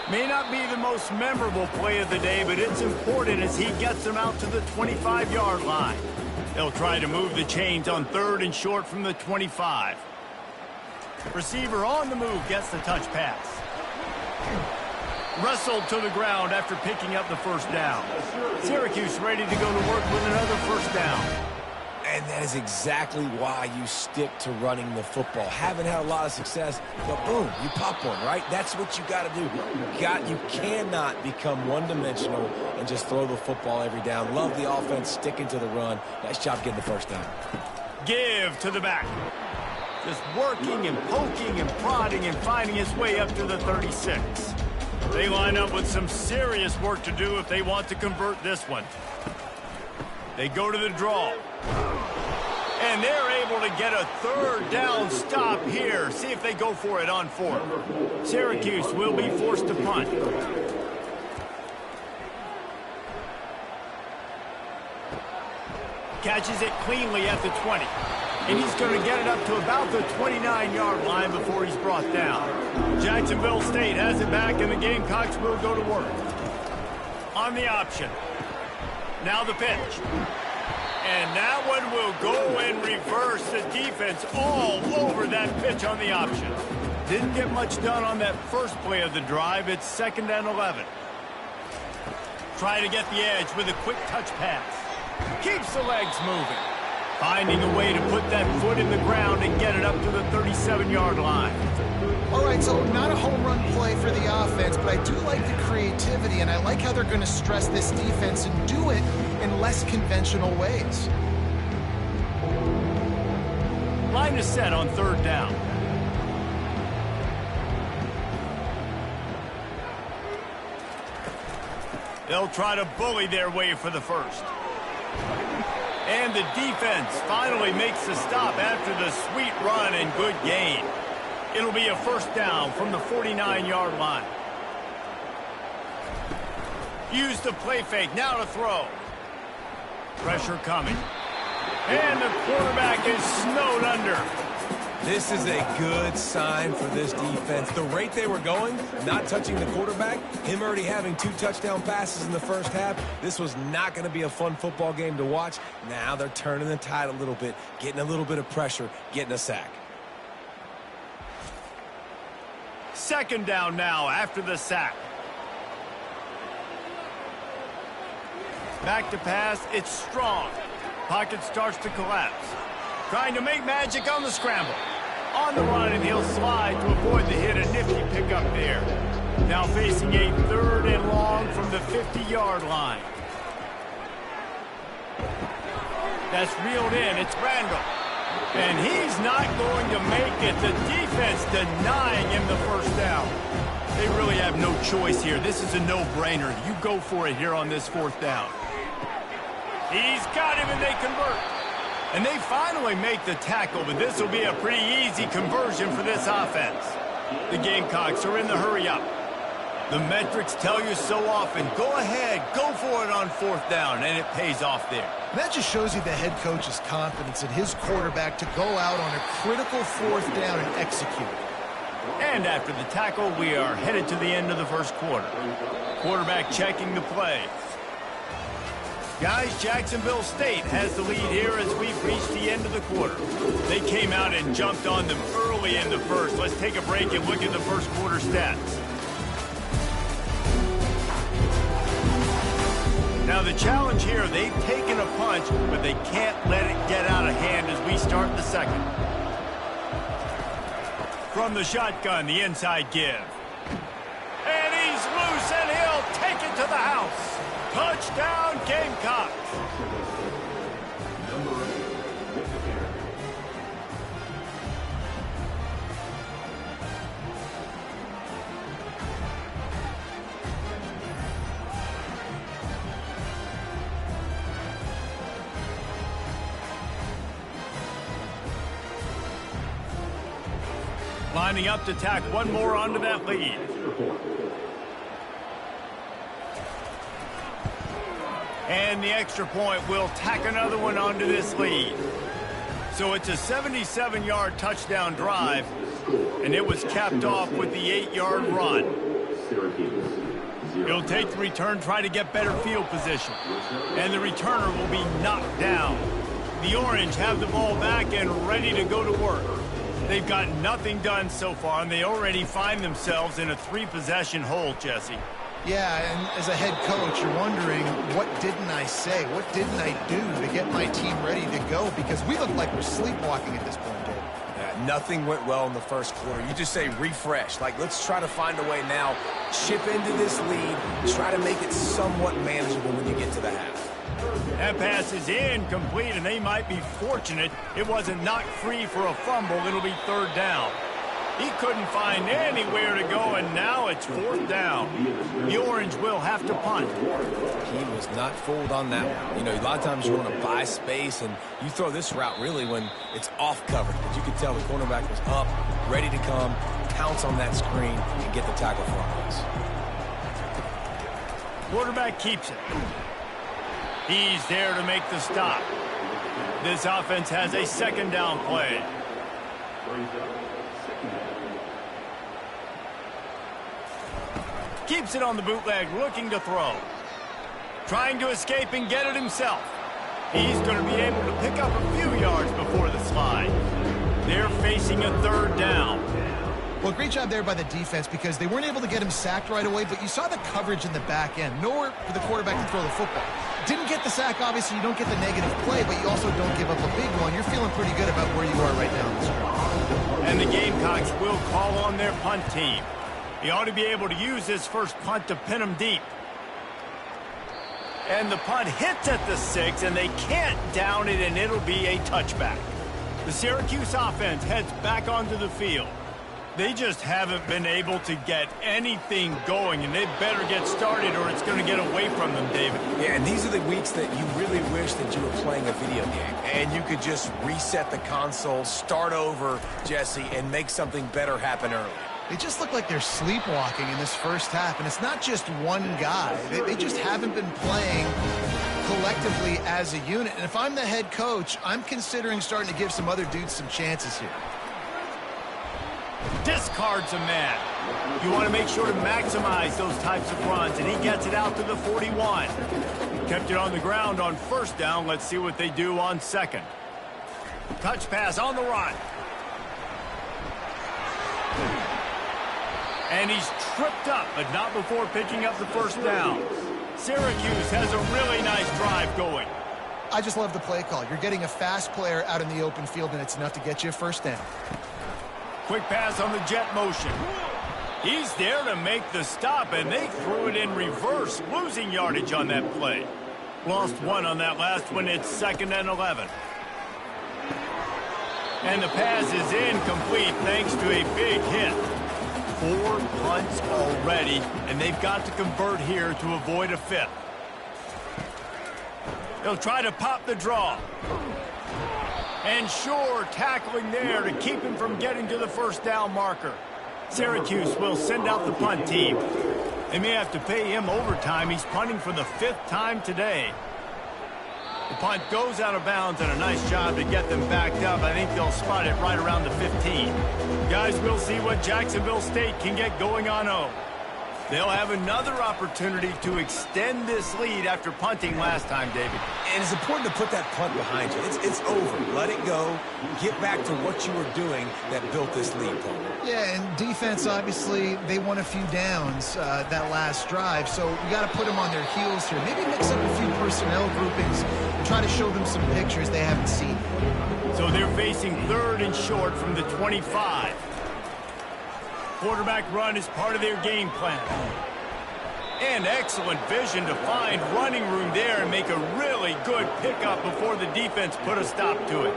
May not be the most memorable play of the day, but it's important as he gets them out to the 25-yard line. They'll try to move the chains on 3rd and short from the 25. Receiver on the move gets the touch pass. Wrestled to the ground after picking up the first down. Syracuse ready to go to work with another first down. And that is exactly why you stick to running the football. Haven't had a lot of success, but boom, you pop one, right? That's what you got to do. You cannot become one-dimensional and just throw the football every down. Love the offense, sticking to the run. Nice job getting the first down. Give to the back. Just working and poking and prodding and finding his way up to the 36. They line up with some serious work to do if they want to convert this one. They go to the draw. And they're able to get a 3rd down stop here. See if they go for it on 4th. Syracuse will be forced to punt. Catches it cleanly at the 20. And he's going to get it up to about the 29-yard line before he's brought down. Jacksonville State has it back, and the Gamecocks will go to work. On the option. Now the pitch. And that one will go in reverse. The defense all over that pitch on the option. Didn't get much done on that first play of the drive. It's 2nd and 11. Try to get the edge with a quick touch pass. Keeps the legs moving. Finding a way to put that foot in the ground and get it up to the 37-yard line. All right, so not a home run play for the offense, but I do like the creativity, and I like how they're going to stress this defense and do it in less conventional ways. Line is set on 3rd down. They'll try to bully their way for the first. And the defense finally makes the stop after the sweet run and good gain. It'll be a first down from the 49-yard line. Use the play fake, now to throw. Pressure coming. And the quarterback is snowed under. This is a good sign for this defense. The rate they were going, not touching the quarterback, him already having 2 touchdown passes in the first half, this was not going to be a fun football game to watch. Now they're turning the tide a little bit, getting a little bit of pressure, getting a sack. Second down now after the sack. Back to pass, it's strong. Pocket starts to collapse. Trying to make magic on the scramble. On the run, and he'll slide to avoid the hit. A nifty pickup there. Now facing a 3rd and long from the 50-yard line. That's reeled in. It's Randall. And he's not going to make it. The defense denying him the first down. They really have no choice here. This is a no-brainer. You go for it here on this 4th down. He's got him, and they convert. And they finally make the tackle, but this will be a pretty easy conversion for this offense. The Gamecocks are in the hurry-up. The metrics tell you so often, go ahead, go for it on 4th down, and it pays off there. That just shows you the head coach's confidence in his quarterback to go out on a critical 4th down and execute. And after the tackle, we are headed to the end of the first quarter. Quarterback checking the play. Guys, Jacksonville State has the lead here as we've reached the end of the quarter. They came out and jumped on them early in the first. Let's take a break and look at the first quarter stats. Now the challenge here, they've taken a punch, but they can't let it get out of hand as we start the second. From the shotgun, the inside give. And he's loose, and he'll take it to the house. Touchdown, Gamecocks. Lining up to tack one more onto that lead. And the extra point will tack another one onto this lead. So it's a 77-yard touchdown drive, and it was capped off with the 8-yard run. He'll take the return, try to get better field position. And the returner will be knocked down. The Orange have the ball back and ready to go to work. They've got nothing done so far, and they already find themselves in a 3-possession hole, Jesse. Yeah, and as a head coach, you're wondering, what didn't I say? What didn't I do to get my team ready to go? Because we look like we're sleepwalking at this point, Dave. Yeah, nothing went well in the first quarter. You just say refresh. Like, let's try to find a way now. Chip into this lead. Try to make it somewhat manageable when you get to the half. That pass is incomplete, and they might be fortunate it wasn't knocked free for a fumble. It'll be 3rd down. He couldn't find anywhere to go, and now it's 4th down. The Orange will have to punt. He was not fooled on that one. You know, a lot of times you want to buy space, and you throw this route really when it's off coverage. But you could tell the cornerback was up, ready to come, pounce on that screen, and get the tackle for us. Quarterback keeps it. He's there to make the stop. This offense has a 2nd down play. Keeps it on the bootleg, looking to throw. Trying to escape and get it himself. He's going to be able to pick up a few yards before the slide. They're facing a 3rd down. Well, great job there by the defense because they weren't able to get him sacked right away, but you saw the coverage in the back end. Nowhere for the quarterback to throw the football. Didn't get the sack, obviously. You don't get the negative play, but you also don't give up a big one. You're feeling pretty good about where you are right now in this drive. And the Gamecocks will call on their punt team. He ought to be able to use his first punt to pin him deep. And the punt hits at the 6, and they can't down it, and it'll be a touchback. The Syracuse offense heads back onto the field. They just haven't been able to get anything going, and they better get started or it's going to get away from them, David. Yeah, and these are the weeks that you really wish that you were playing a video game, and you could just reset the console, start over, Jesse, and make something better happen early. They just look like they're sleepwalking in this first half, and it's not just one guy. They just haven't been playing collectively as a unit. And if I'm the head coach, I'm considering starting to give some other dudes some chances here. Discards a man. You want to make sure to maximize those types of runs, and he gets it out to the 41. Kept it on the ground on first down. Let's see what they do on second. Touch pass on the run. And he's tripped up, but not before picking up the first down. Syracuse has a really nice drive going. I just love the play call. You're getting a fast player out in the open field, and it's enough to get you a first down. Quick pass on the jet motion. He's there to make the stop, and they threw it in reverse, losing yardage on that play. Lost one on that last one. It's 2nd and 11. And the pass is incomplete thanks to a big hit. 4 punts already, and they've got to convert here to avoid a 5th. They'll try to pop the draw. And sure, tackling there to keep him from getting to the first down marker. Syracuse will send out the punt team. They may have to pay him overtime. He's punting for the 5th time today. The punt goes out of bounds, and a nice job to get them backed up. I think they'll spot it right around the 15. Guys, we'll see what Jacksonville State can get going on home. They'll have another opportunity to extend this lead after punting last time, David. And it's important to put that punt behind you. It's over. Let it go. Get back to what you were doing that built this lead, Paul. Yeah, and defense, obviously, they won a few downs that last drive, so we got to put them on their heels here. Maybe mix up a few personnel groupings and try to show them some pictures they haven't seen. So they're facing 3rd and short from the 25. Quarterback run is part of their game plan. And excellent vision to find running room there and make a really good pickup before the defense put a stop to it.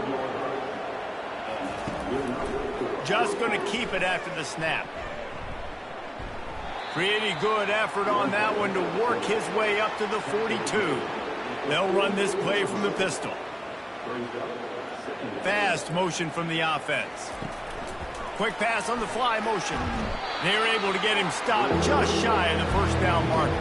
Just going to keep it after the snap. Pretty good effort on that one to work his way up to the 42. They'll run this play from the pistol. Fast motion from the offense. Quick pass on the fly motion. They're able to get him stopped just shy of the first down marker.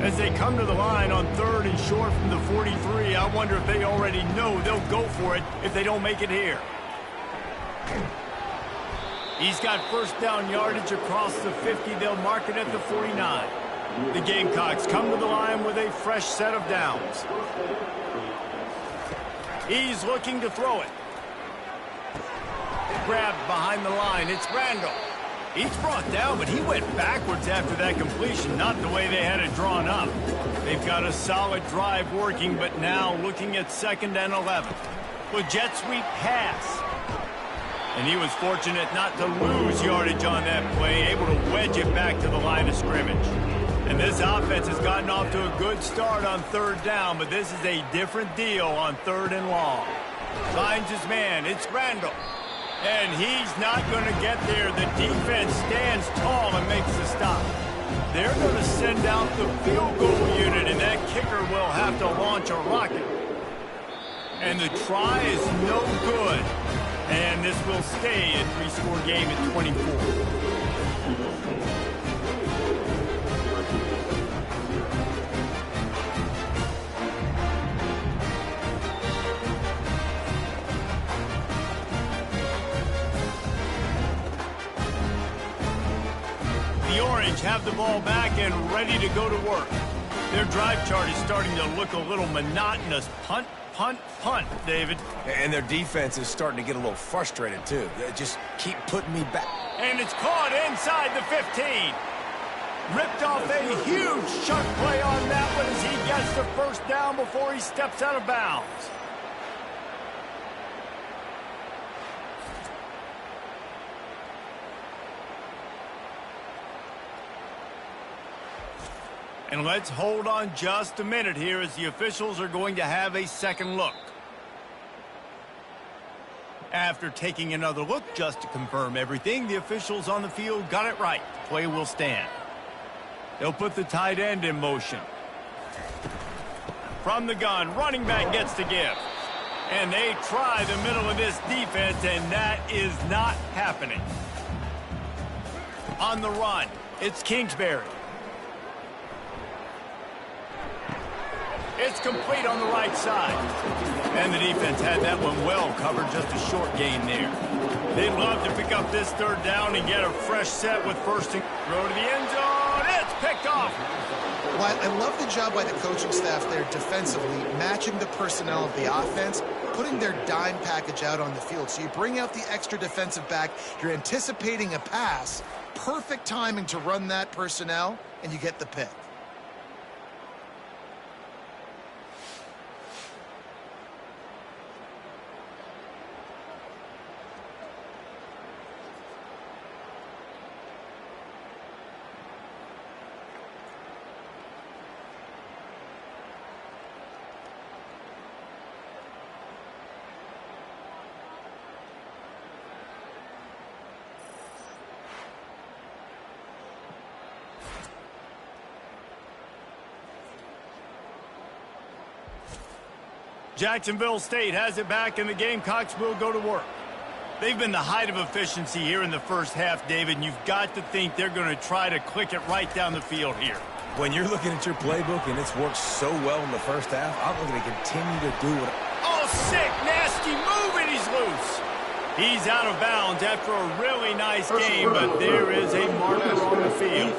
As they come to the line on 3rd and short from the 43, I wonder if they already know they'll go for it if they don't make it here. He's got first down yardage across the 50. They'll mark it at the 49. The Gamecocks come to the line with a fresh set of downs. He's looking to throw it. Grabbed behind the line. It's Randall. He's brought down, but he went backwards after that completion, not the way they had it drawn up. They've got a solid drive working, but now looking at 2nd and 11. With jet sweep pass. And he was fortunate not to lose yardage on that play, able to wedge it back to the line of scrimmage. And this offense has gotten off to a good start on 3rd down, but this is a different deal on 3rd and long. Finds his man. It's Randall. And he's not going to get there. The defense stands tall and makes the stop. They're going to send out the field goal unit, and that kicker will have to launch a rocket. And the try is no good. And this will stay a 3-score game at 24. The Orange have the ball back and ready to go to work. Their drive chart is starting to look a little monotonous. Punt, punt, punt, David. And their defense is starting to get a little frustrated, too. They just keep putting me back. And it's caught inside the 15. Ripped off a huge chunk play on that one as he gets the first down before he steps out of bounds. And let's hold on just a minute here as the officials are going to have a second look. After taking another look just to confirm everything, the officials on the field got it right. The play will stand. They'll put the tight end in motion. From the gun, running back gets the give. And they try the middle of this defense, and that is not happening. On the run, it's Kingsbury. It's complete on the right side. And the defense had that one well covered, just a short gain there. They'd love to pick up this third down and get a fresh set with first and throw to the end zone. It's picked off. Well, I love the job by the coaching staff there defensively, matching the personnel of the offense, putting their dime package out on the field. So you bring out the extra defensive back, you're anticipating a pass, perfect timing to run that personnel, and you get the pick. Jacksonville State has it back, and the Gamecocks will go to work. They've been the height of efficiency here in the first half, David, and you've got to think they're going to try to click it right down the field here. When you're looking at your playbook and it's worked so well in the first half, I'm going to continue to do it. Oh, sick, nasty move, and he's loose. He's out of bounds after a really nice game, but there is a marker on the field.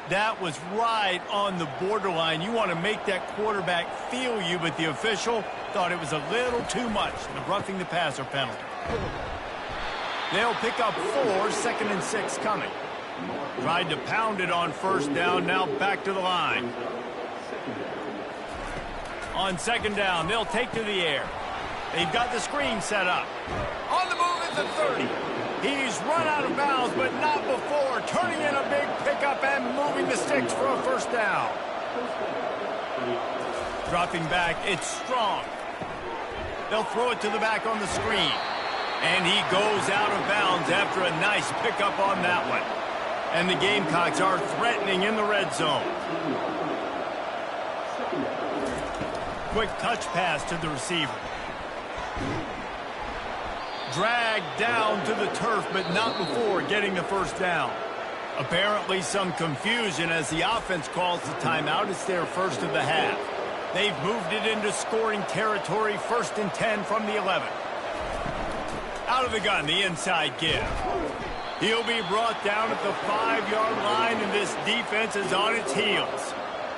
That was right on the borderline. You want to make that quarterback feel you, but the official thought it was a little too much. The roughing the passer penalty. They'll pick up 4, 2nd and 6 coming. Tried to pound it on first down, now back to the line. On 2nd down, they'll take to the air. They've got the screen set up. On the move at the 30. He's run out of bounds, but not before. Turning in a big pickup and moving the sticks for a first down. Dropping back, it's Strong. They'll throw it to the back on the screen. And he goes out of bounds after a nice pickup on that one. And the Gamecocks are threatening in the red zone. Quick touch pass to the receiver. Dragged down to the turf, but not before getting the first down. Apparently some confusion as the offense calls the timeout. It's their first of the half. They've moved it into scoring territory, 1st and 10 from the 11. Out of the gun, the inside give. He'll be brought down at the 5-yard line, and this defense is on its heels.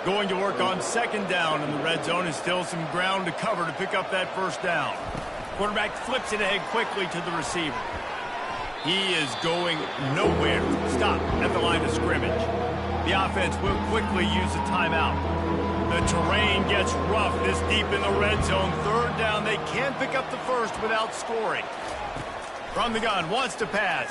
Going to work on 2nd down in the red zone, and still some ground to cover to pick up that first down. Quarterback flips it ahead quickly to the receiver. He is going nowhere. Stop at the line of scrimmage. The offense will quickly use a timeout. The terrain gets rough this deep in the red zone. 3rd down, they can't pick up the first without scoring. From the gun, wants to pass.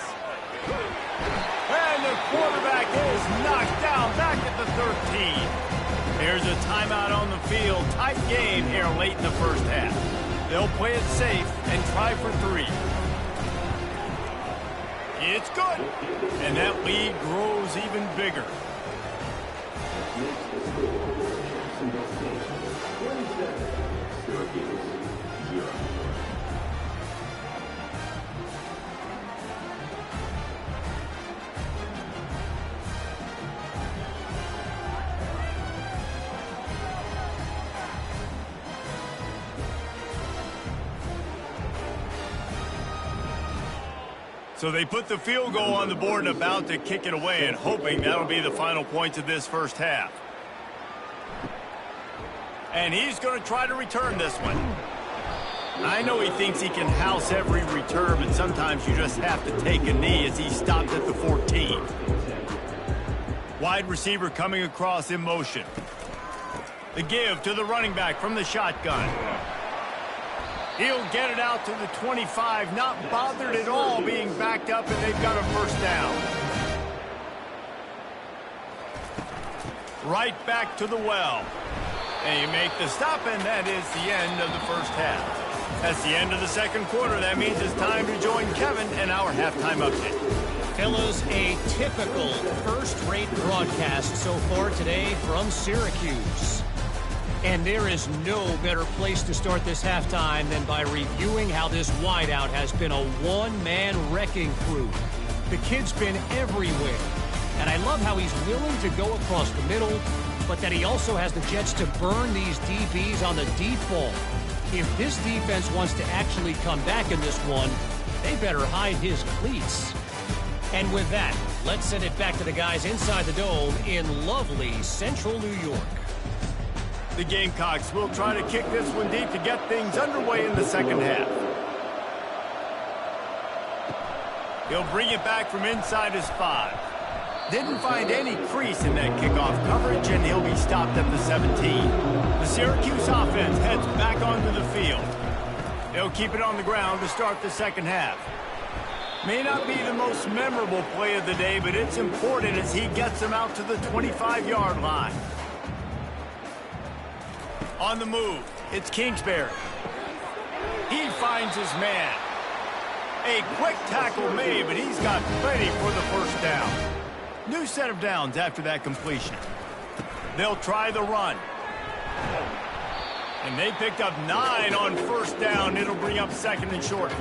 And the quarterback is knocked down back at the 13. There's a timeout on the field. Tight game here late in the first half. They'll play it safe and try for 3. It's good. And that lead grows even bigger. So they put the field goal on the board and about to kick it away, and hoping that'll be the final points of this first half. And he's going to try to return this one. I know he thinks he can house every return, but sometimes you just have to take a knee as he stopped at the 14. Wide receiver coming across in motion. The give to the running back from the shotgun. He'll get it out to the 25, not bothered at all being backed up, and they've got a first down. Right back to the well. And you make the stop, and that is the end of the first half. That's the end of the second quarter. That means it's time to join Kevin in our halftime update. Fellas, a typical first-rate broadcast so far today from Syracuse. And there is no better place to start this halftime than by reviewing how this wideout has been a one-man wrecking crew. The kid's been everywhere. And I love how he's willing to go across the middle, but that he also has the jets to burn these DBs on the deep ball. If this defense wants to actually come back in this one, they better hide his cleats. And with that, let's send it back to the guys inside the dome in lovely central New York. The Gamecocks will try to kick this one deep to get things underway in the second half. He'll bring it back from inside his 5. Didn't find any crease in that kickoff coverage, and he'll be stopped at the 17. The Syracuse offense heads back onto the field. They'll keep it on the ground to start the second half. May not be the most memorable play of the day, but it's important as he gets them out to the 25-yard line. On the move, it's Kingsbury. He finds his man. A quick tackle made, but he's got plenty for the first down. New set of downs after that completion. They'll try the run. And they picked up 9 on first down. It'll bring up second and short.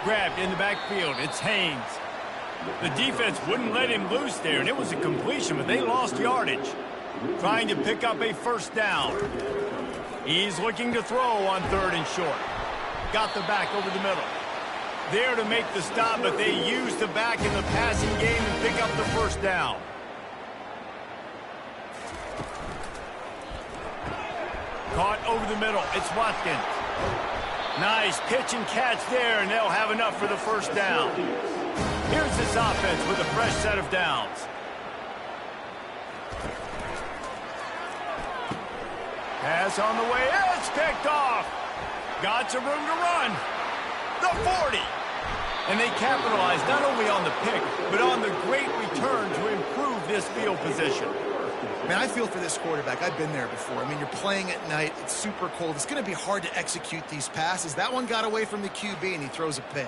Grabbed in the backfield. It's Haynes. The defense wouldn't let him loose there, and it was a completion, but they lost yardage. Trying to pick up a first down. He's looking to throw on third and short. Got the back over the middle. There to make the stop, but they use the back in the passing game and pick up the first down. Caught over the middle. It's Watkins. Nice pitch and catch there, and they'll have enough for the first down. Here's this offense with a fresh set of downs. Pass on the way. It's picked off. Got some room to run. The 40. And they capitalize not only on the pick, but on the great return to improve this field position. Man, I feel for this quarterback. I've been there before. I mean, you're playing at night. It's super cold. It's going to be hard to execute these passes. That one got away from the QB, and he throws a pick.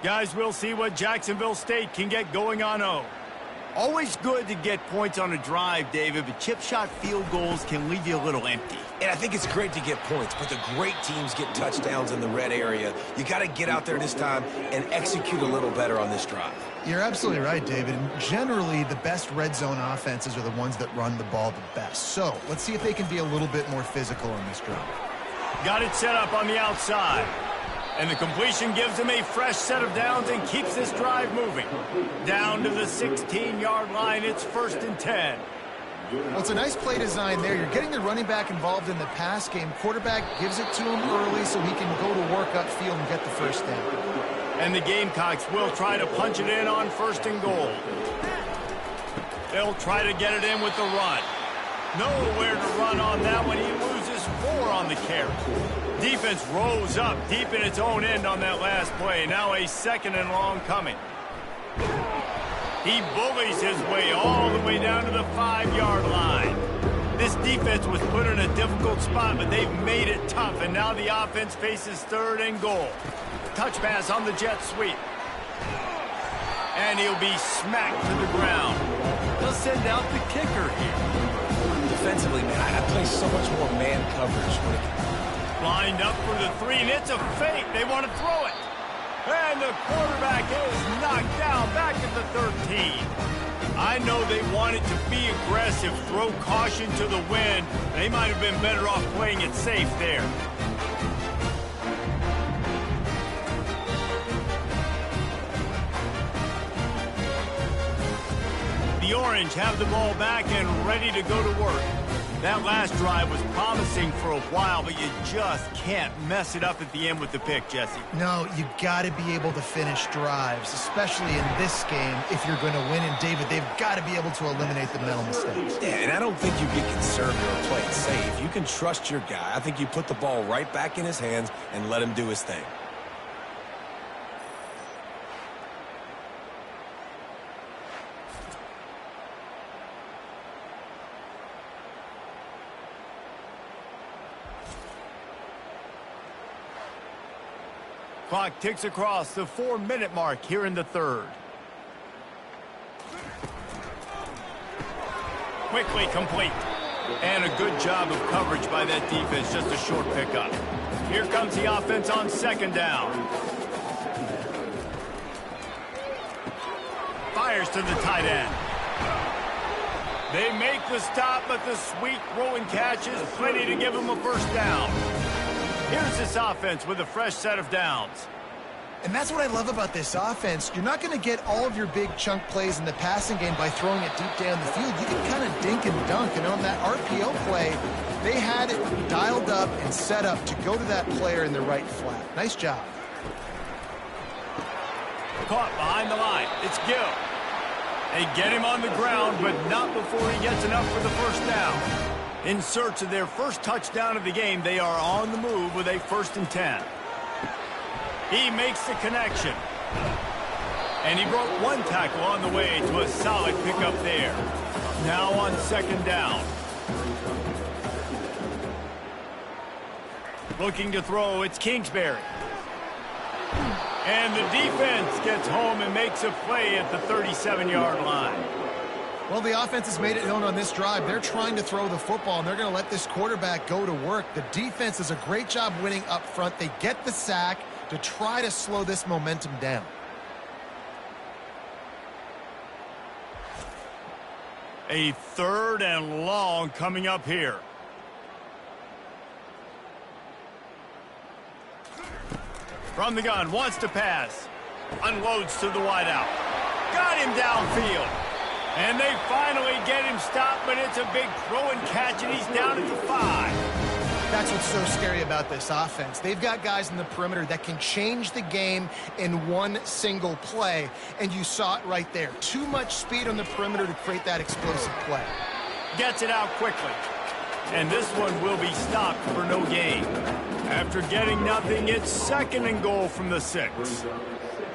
Guys, we'll see what Jacksonville State can get going on O. Always good to get points on a drive, David, but chip shot field goals can leave you a little empty. And I think it's great to get points, but the great teams get touchdowns in the red area. You got to get out there this time and execute a little better on this drive. You're absolutely right, David. And generally, the best red zone offenses are the ones that run the ball the best. So let's see if they can be a little bit more physical on this drive. Got it set up on the outside. And the completion gives him a fresh set of downs and keeps this drive moving. Down to the 16-yard line, it's 1st and 10. Well, it's a nice play design there. You're getting the running back involved in the pass game. Quarterback gives it to him early so he can go to work upfield and get the first down. And the Gamecocks will try to punch it in on 1st and goal. They'll try to get it in with the run. Nowhere to run on that one. He loses 4 on the carry. Defense rose up deep in its own end on that last play. Now a 2nd and long coming. He bullies his way all the way down to the 5-yard line. This defense was put in a difficult spot, but they've made it tough, and now the offense faces 3rd and goal. Touch pass on the jet sweep. And he'll be smacked to the ground. They'll send out the kicker here. Defensively, man, I play so much more man coverage when it lined up for the 3, and it's a fake. They want to throw it. And the quarterback is knocked down back at the 13. I know they wanted to be aggressive, throw caution to the wind. They might have been better off playing it safe there. The Orange have the ball back and ready to go to work. That last drive was promising for a while, but you just can't mess it up at the end with the pick, Jesse. No, you got to be able to finish drives, especially in this game if you're going to win. And, David, they've got to be able to eliminate the mental mistakes. Yeah, and I don't think you get conservative or play it safe. You can trust your guy. I think you put the ball right back in his hands and let him do his thing. Clock ticks across the 4-minute mark here in the third. Quickly complete. And a good job of coverage by that defense, just a short pickup. Here comes the offense on second down. Fires to the tight end. They make the stop, but the sweet throw and catch is plenty to give them a first down. Here's this offense with a fresh set of downs. And that's what I love about this offense. You're not going to get all of your big chunk plays in the passing game by throwing it deep down the field. You can kind of dink and dunk. And on that RPO play, they had it dialed up and set up to go to that player in the right flat. Nice job. Caught behind the line. It's Gill. They get him on the ground, but not before he gets enough for the first down. In search of their first touchdown of the game, they are on the move with a 1st and 10. He makes the connection. And he broke one tackle on the way to a solid pickup there. Now on second down. Looking to throw, it's Kingsbury. And the defense gets home and makes a play at the 37-yard line. Well, the offense has made it known on this drive. They're trying to throw the football, and they're going to let this quarterback go to work. The defense does a great job winning up front. They get the sack to try to slow this momentum down. A 3rd and long coming up here. From the gun, wants to pass. Unloads to the wideout. Got him downfield. And they finally get him stopped, but it's a big throw and catch, and he's down at the 5. That's what's so scary about this offense. They've got guys in the perimeter that can change the game in one single play, and you saw it right there. Too much speed on the perimeter to create that explosive play. Gets it out quickly. And this one will be stopped for no gain. After getting nothing, it's 2nd and goal from the 6.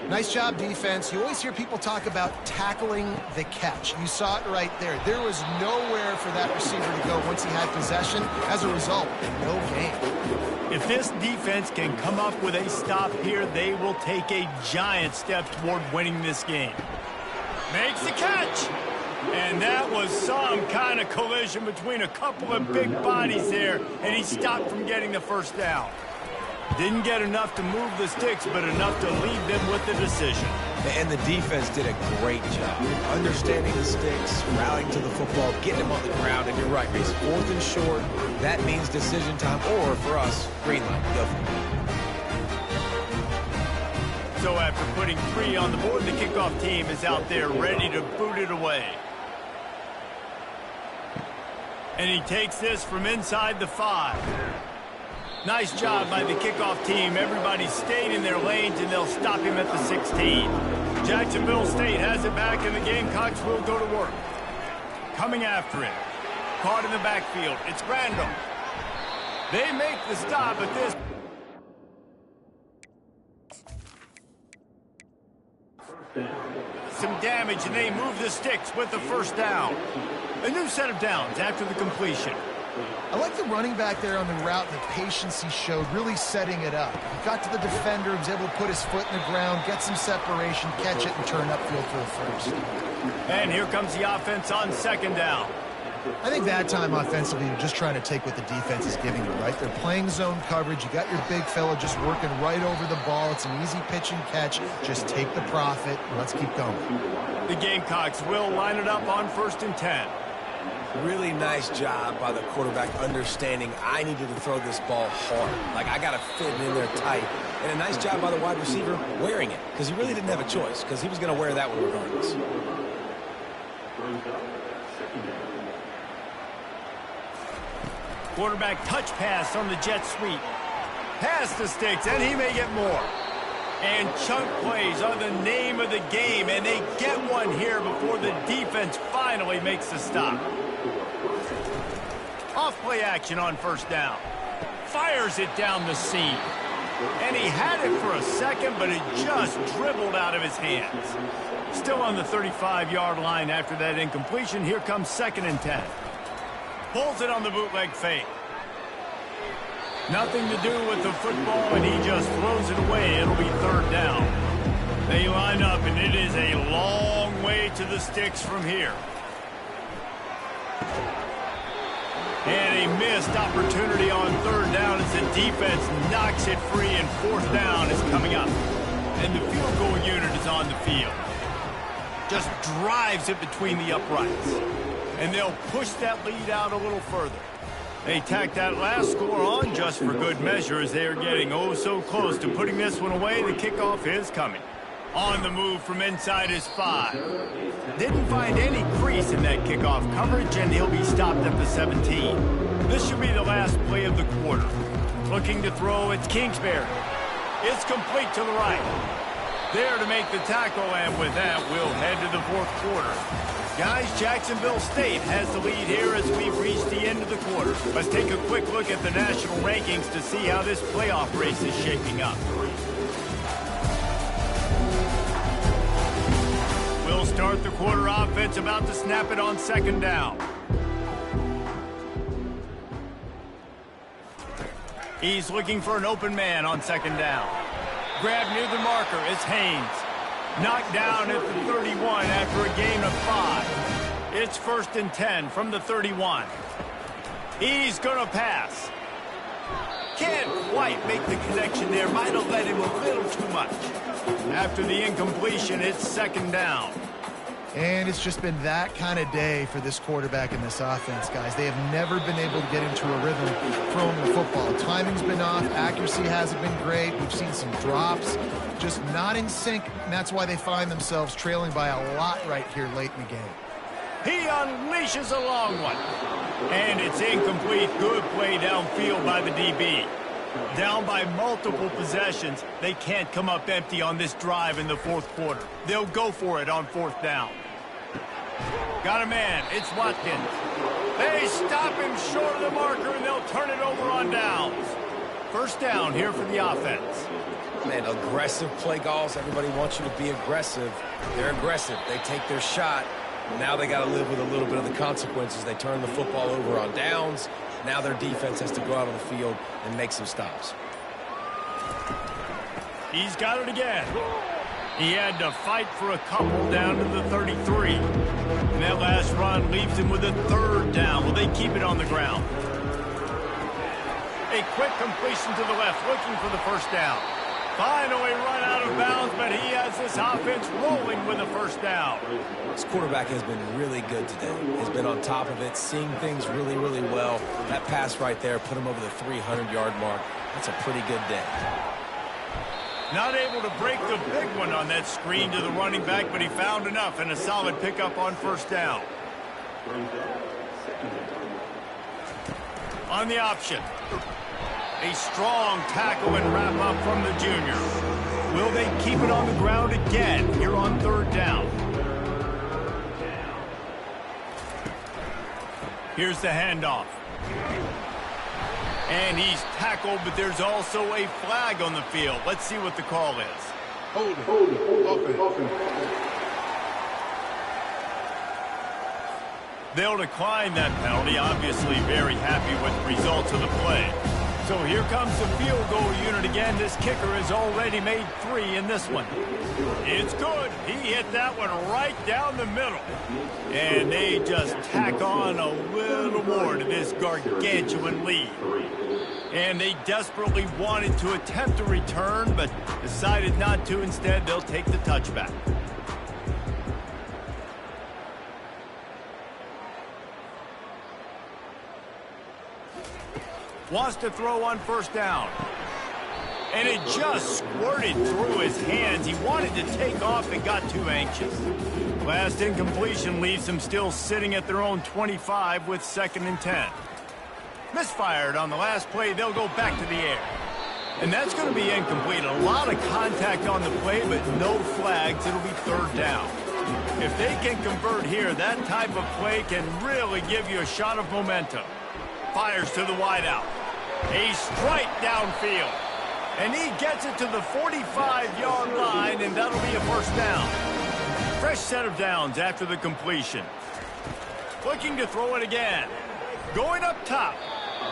Nice job, defense. You always hear people talk about tackling the catch. You saw it right there. There was nowhere for that receiver to go once he had possession. As a result, no gain. If this defense can come up with a stop here, they will take a giant step toward winning this game. Makes the catch. And that was some kind of collision between a couple of big bodies there, and he stopped from getting the first down. Didn't get enough to move the sticks, but enough to leave them with the decision. And the defense did a great job understanding the sticks, rallying to the football, getting him on the ground. And you're right, Reese, 4th and short, that means decision time, or for us, green light, go for it. So after putting 3 on the board, the kickoff team is out there ready to boot it away. And he takes this from inside the 5. Nice job by the kickoff team. Everybody stayed in their lanes, and they'll stop him at the 16. Jacksonville State has it back, and the Gamecocks will go to work. Coming after it. Caught in the backfield. It's Randall. They make the stop at this. Some damage, and they move the sticks with the first down. A new set of downs after the completion. I like the running back there on the route, the patience he showed, really setting it up. He got to the defender, was able to put his foot in the ground, get some separation, catch it, and turn upfield for the first. And here comes the offense on second down. I think that time offensively, you're just trying to take what the defense is giving you, right? They're playing zone coverage. You got your big fella just working right over the ball. It's an easy pitch and catch. Just take the profit, and let's keep going. The Gamecocks will line it up on 1st and 10. Really nice job by the quarterback understanding I needed to throw this ball hard. Like, I got to fit it in there tight. And a nice job by the wide receiver wearing it, because he really didn't have a choice, because he was going to wear that one regardless. Quarterback touch pass on the jet sweep. Pass the sticks, and he may get more. And chunk plays are the name of the game, and they get one here before the defense finally makes the stop. Off-play action on first down. Fires it down the seam. And he had it for a second, but it just dribbled out of his hands. Still on the 35-yard line after that incompletion. Here comes 2nd and 10. Pulls it on the bootleg fake. Nothing to do with the football, and he just throws it away. It'll be third down. They line up, and it is a long way to the sticks from here. And a missed opportunity on third down as the defense knocks it free, and fourth down is coming up. And the field goal unit is on the field. Just drives it between the uprights. And they'll push that lead out a little further. They tack that last score on just for good measure as they are getting oh so close to putting this one away. The kickoff is coming. On the move from inside his 5. Didn't find any crease in that kickoff coverage, and he'll be stopped at the 17. This should be the last play of the quarter. Looking to throw, it's Kingsbury. It's complete to the right. There to make the tackle, and with that, we'll head to the fourth quarter. Guys, Jacksonville State has the lead here as we've reached the end of the quarter. Let's take a quick look at the national rankings to see how this playoff race is shaping up. We'll start the quarter offense, about to snap it on second down. He's looking for an open man on second down. Grabbed near the marker, it's Haynes. Knocked down at the 31 after a gain of 5. It's 1st and 10 from the 31. He's going to pass. Can't quite make the connection there. Might have led him a little too much. After the incompletion, it's second down. And it's just been that kind of day for this quarterback in this offense, guys. They have never been able to get into a rhythm throwing the football. Timing's been off. Accuracy hasn't been great. We've seen some drops. Just not in sync, and that's why they find themselves trailing by a lot right here late in the game. He unleashes a long one. And it's incomplete. Good play downfield by the DB. Down by multiple possessions, they can't come up empty on this drive in the fourth quarter. They'll go for it on fourth down. Got a man. It's Watkins. They stop him short of the marker, and they'll turn it over on downs. First down here for the offense. Man, aggressive play calls. Everybody wants you to be aggressive. They're aggressive. They take their shot. Now they got to live with a little bit of the consequences. They turn the football over on downs. Now their defense has to go out on the field and make some stops. He's got it again. He had to fight for a couple down to the 33. And that last run leaves him with a third down. Will they keep it on the ground? A quick completion to the left, looking for the first down. Finally run out of bounds, but he has this offense rolling with a first down. This quarterback has been really good today. He's been on top of it, seeing things really, really well. That pass right there put him over the 300-yard mark. That's a pretty good day. Not able to break the big one on that screen to the running back, but he found enough and a solid pickup on first down. On the option. A strong tackle and wrap up from the junior. Will they keep it on the ground again here on third down? Here's the handoff. And he's tackled, but there's also a flag on the field. Let's see what the call is. Hold it. Offense. They'll decline that penalty, obviously very happy with the results of the play. So here comes the field goal unit again. This kicker has already made 3 in this one. It's good. He hit that one right down the middle. And they just tack on a little more to this gargantuan lead. And they desperately wanted to attempt a return, but decided not to. Instead, they'll take the touchback. Wants to throw on first down. And it just squirted through his hands. He wanted to take off and got too anxious. Last incompletion leaves them still sitting at their own 25 with 2nd and 10. Misfired on the last play. They'll go back to the air. And that's going to be incomplete. A lot of contact on the play, but no flags. It'll be third down. If they can convert here, that type of play can really give you a shot of momentum. Fires to the wideout. A strike downfield. And he gets it to the 45-yard line, and that'll be a first down. Fresh set of downs after the completion. Looking to throw it again. Going up top.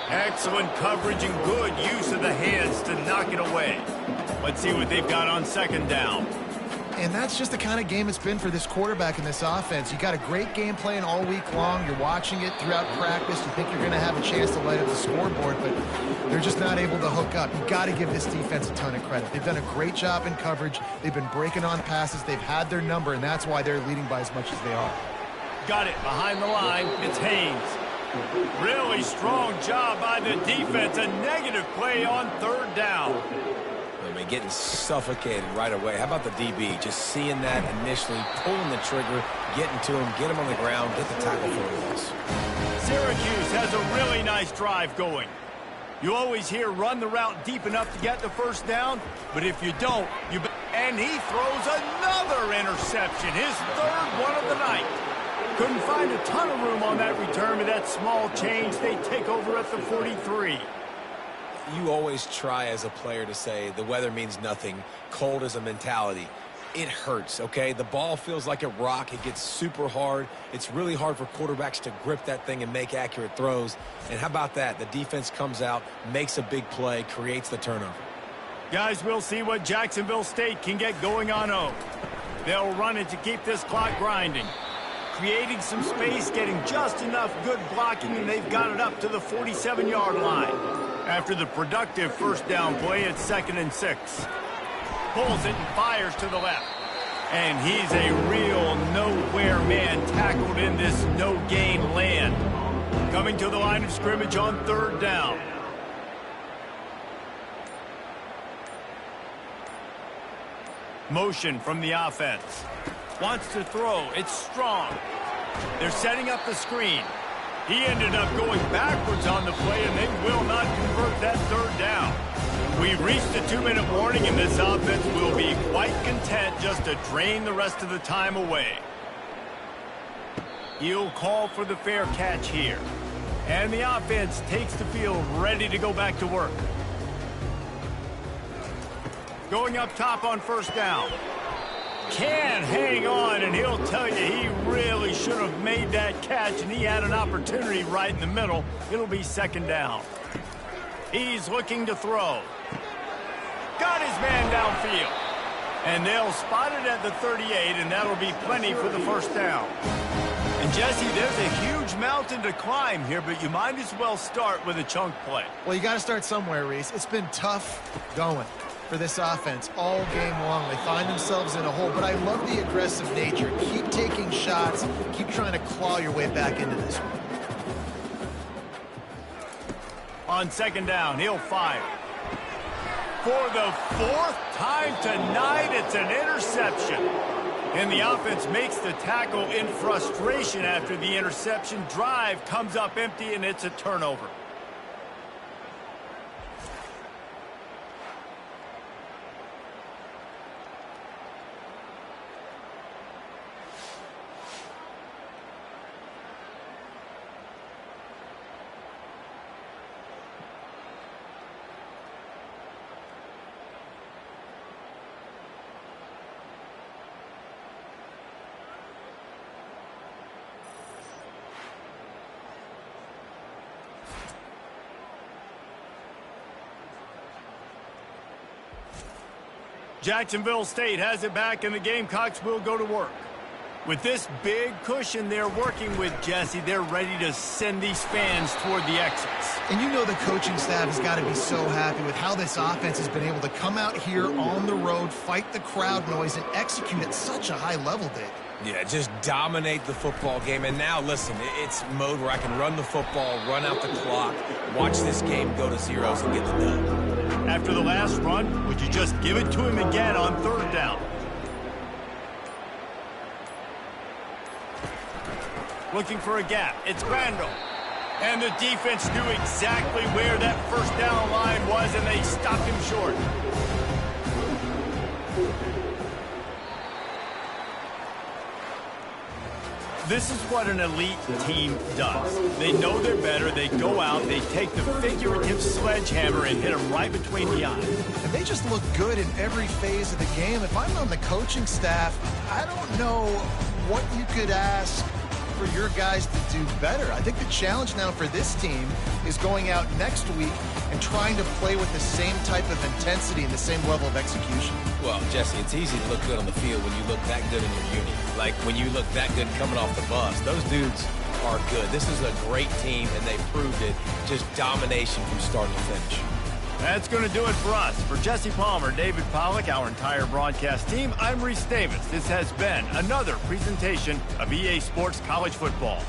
Excellent coverage and good use of the hands to knock it away. Let's see what they've got on second down. And that's just the kind of game it's been for this quarterback in this offense. You got a great game plan all week long. You're watching it throughout practice. You think you're going to have a chance to light up the scoreboard, but they're just not able to hook up. You got to give this defense a ton of credit. They've done a great job in coverage. They've been breaking on passes. They've had their number, and that's why they're leading by as much as they are. Got it behind the line. It's Haynes. Really strong job by the defense. A negative play on third down. I mean, getting suffocated right away. How about the DB? Just seeing that initially, pulling the trigger, getting to him, get him on the ground, get the tackle for a loss. Syracuse has a really nice drive going. You always hear run the route deep enough to get the first down, but if you don't, and he throws another interception, his third one of the night. Couldn't find a ton of room on that return, but that small change, they take over at the 43. You always try as a player to say the weather means nothing. Cold is a mentality. It hurts, okay? The ball feels like a rock. It gets super hard. It's really hard for quarterbacks to grip that thing and make accurate throws. And how about that? The defense comes out, makes a big play, creates the turnover. Guys, we'll see what Jacksonville State can get going on O. They'll run it to keep this clock grinding. Creating some space, getting just enough good blocking, and they've got it up to the 47-yard line. After the productive first down play, it's 2nd and 6. Pulls it and fires to the left. And he's a real nowhere man tackled in this no-gain land. Coming to the line of scrimmage on third down. Motion from the offense. Wants to throw. It's strong. They're setting up the screen. He ended up going backwards on the play, and they will not convert that third down. We've reached the 2-minute warning, and this offense will be quite content just to drain the rest of the time away. He'll call for the fair catch here. And the offense takes the field ready to go back to work. Going up top on first down. Can hang on, and he'll tell you he really should have made that catch, and he had an opportunity right in the middle. It'll be 2nd down. He's looking to throw. Got his man downfield. And they'll spot it at the 38, and that'll be plenty for the first down. And Jesse, there's a huge mountain to climb here, but you might as well start with a chunk play. Well, you got to start somewhere, Reese. It's been tough going for this offense all game long. They find themselves in a hole, but I love the aggressive nature. Keep taking shots. Keep trying to claw your way back into this one. On 2nd down, he'll fire. For the 4th time tonight, it's an interception. And the offense makes the tackle in frustration after the interception. Drive comes up empty, and it's a turnover. Jacksonville State has it back, and the Gamecocks will go to work. With this big cushion they're working with, Jesse, they're ready to send these fans toward the exits. And you know the coaching staff has got to be so happy with how this offense has been able to come out here on the road, fight the crowd noise, and execute at such a high level, Dave. Yeah, just dominate the football game. And now, listen, it's mode where I can run the football, run out the clock, watch this game go to zeros and get the dub. After the last run, would you just give it to him again on third down? Looking for a gap. It's Randall. And the defense knew exactly where that first down line was, and they stopped him short. This is what an elite team does. They know they're better. They go out. They take the figurative sledgehammer and hit them right between the eyes. And they just look good in every phase of the game. If I'm on the coaching staff, I don't know what you could ask for your guys to do better. I think the challenge now for this team is going out next week and trying to play with the same type of intensity and the same level of execution. Well, Jesse, it's easy to look good on the field when you look that good in your uni. Like when you look that good coming off the bus. Those dudes are good. This is a great team, and they proved it. Just domination from start to finish. That's going to do it for us. For Jesse Palmer, David Pollack, our entire broadcast team, I'm Reese Davis. This has been another presentation of EA Sports College Football.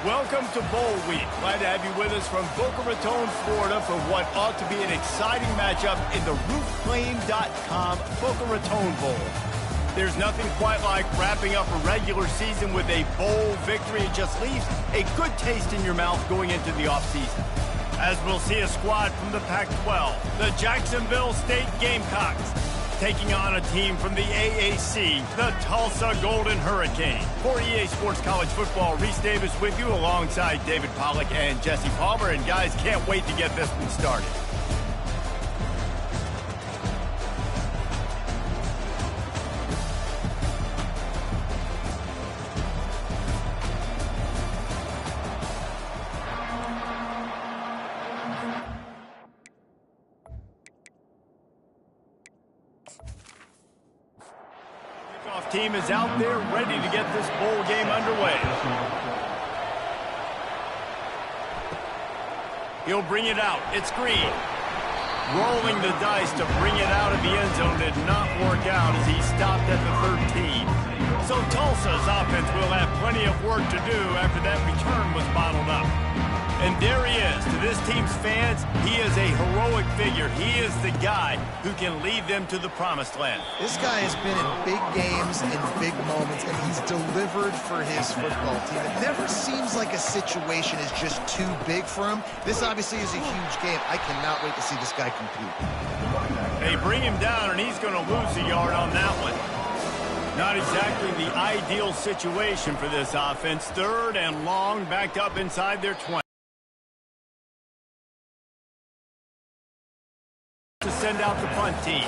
Welcome to Bowl Week. Glad to have you with us from Boca Raton, Florida for what ought to be an exciting matchup in the roofclaim.com Boca Raton Bowl. There's nothing quite like wrapping up a regular season with a bowl victory. It just leaves a good taste in your mouth going into the offseason. As we'll see a squad from the Pac-12, the Jacksonville State Gamecocks, taking on a team from the AAC, the Tulsa Golden Hurricane. For EA Sports College Football, Reese Davis with you alongside David Pollack and Jesse Palmer. And guys, can't wait to get this one started. Team is out there ready to get this bowl game underway. He'll bring it out. It's Green. Rolling the dice to bring it out of the end zone did not work out as he stopped at the 13. So Tulsa's offense will have plenty of work to do after that return was bottled up. And there he is. To this team's fans, he is a heroic figure. He is the guy who can lead them to the promised land. This guy has been in big games and big moments, and he's delivered for his football team. It never seems like a situation is just too big for him. This obviously is a huge game. I cannot wait to see this guy compete. They bring him down, and he's going to lose a yard on that one. Not exactly the ideal situation for this offense. 3rd and long, backed up inside their 20. To send out the punt team.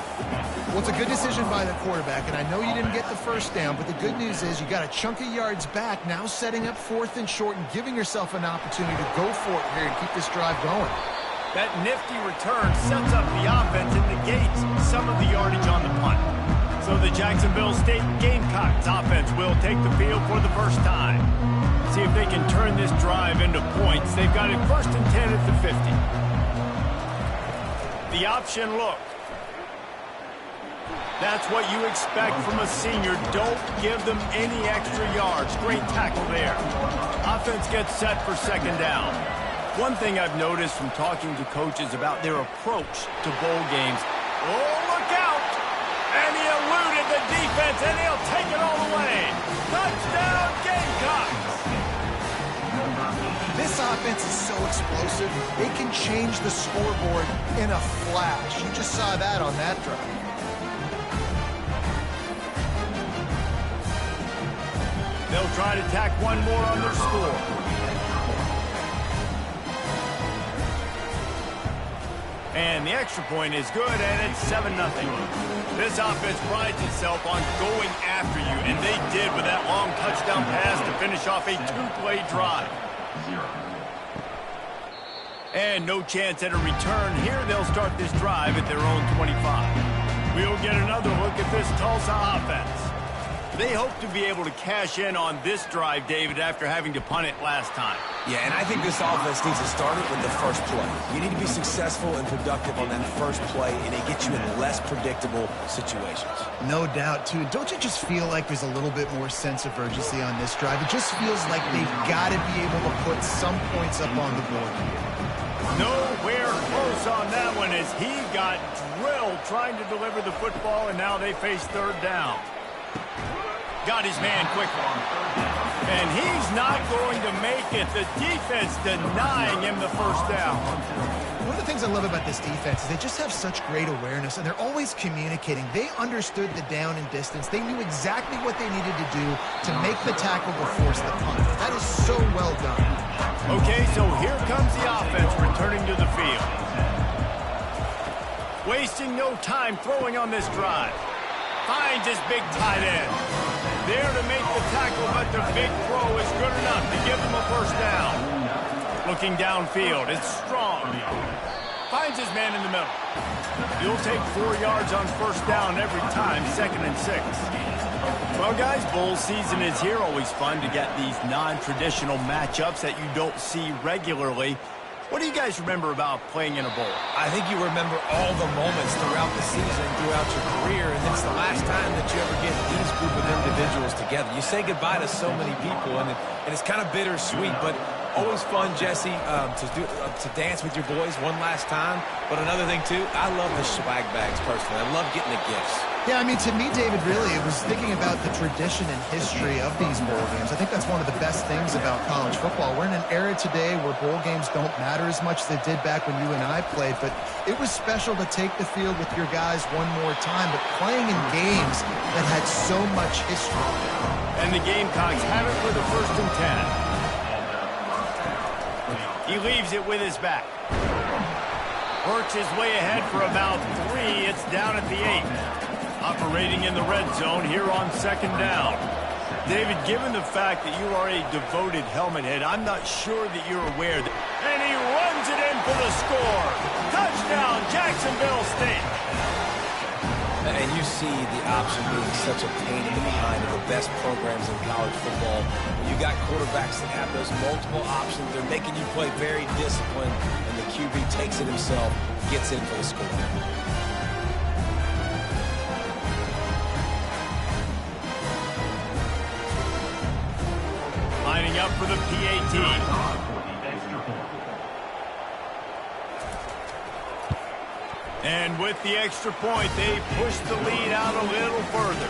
Well, it's a good decision by the quarterback, and I know you didn't get the first down, but the good news is you got a chunk of yards back, now setting up 4th and short and giving yourself an opportunity to go for it here and keep this drive going. That nifty return sets up the offense and negates some of the yardage on the punt. So the Jacksonville State Gamecocks offense will take the field for the first time. See if they can turn this drive into points. They've got it 1st and 10 at the 50. The option look. That's what you expect from a senior. Don't give them any extra yards. Great tackle there. Offense gets set for 2nd down. One thing I've noticed from talking to coaches about their approach to bowl games. Oh, look out! And he eluded the defense, and he'll take it all the way. Touchdown, Gamecocks! This offense is so explosive, it can change the scoreboard in a flash. You just saw that on that drive. They'll try to tack one more on their score. And the extra point is good, and it's 7-0. This offense prides itself on going after you, and they did with that long touchdown pass to finish off a 2-play drive. And no chance at a return. Here they'll start this drive at their own 25. We'll get another look at this Tulsa offense. They hope to be able to cash in on this drive, David, after having to punt it last time. Yeah, and I think this offense needs to start it with the first play. You need to be successful and productive on that first play, and it gets you in less predictable situations. No doubt, too. Don't you just feel like there's a little bit more sense of urgency on this drive? It just feels like they've got to be able to put some points up on the board here. Nowhere close on that one as he got drilled trying to deliver the football, and now they face 3rd down. Got his man quickly. And he's not going to make it. The defense denying him the 1st down. One of the things I love about this defense is they just have such great awareness, and they're always communicating. They understood the down and distance. They knew exactly what they needed to do to make the tackle to force the punt. That is so well done. Okay, so here comes the offense returning to the field. Wasting no time throwing on this drive. Finds his big tight end. There to make the tackle, but the big throw is good enough to give him a 1st down. Looking downfield, it's Strong. Finds his man in the middle. He'll take 4 yards on 1st down every time, 2nd and 6. Well, guys, bowl season is here. Always fun to get these non-traditional matchups that you don't see regularly. What do you guys remember about playing in a bowl? I think you remember all the moments throughout the season, throughout your career, and it's the last time that you ever get these group of individuals together. You say goodbye to so many people, and it's kind of bittersweet, but always fun, Jesse, to dance with your boys one last time. But another thing, too, I love the swag bags personally. I love getting the gifts. Yeah, I mean, to me, David, really, it was thinking about the tradition and history of these bowl games. I think that's one of the best things about college football. We're in an era today where bowl games don't matter as much as they did back when you and I played, but it was special to take the field with your guys one more time, but playing in games that had so much history. And the Gamecocks have it for the 1st and 10. He leaves it with his back. Works his way ahead for about 3. It's down at the 8. Operating in the red zone here on 2nd down. David, given the fact that you are a devoted helmet head, I'm not sure that you're aware that... And he runs it in for the score. Touchdown, Jacksonville State. And you see the option being such a pain in the behind of the best programs in college football. When you got quarterbacks that have those multiple options, they're making you play very disciplined, and the QB takes it himself, gets in for the score. Lining up for the PAT. And with the extra point, they push the lead out a little further.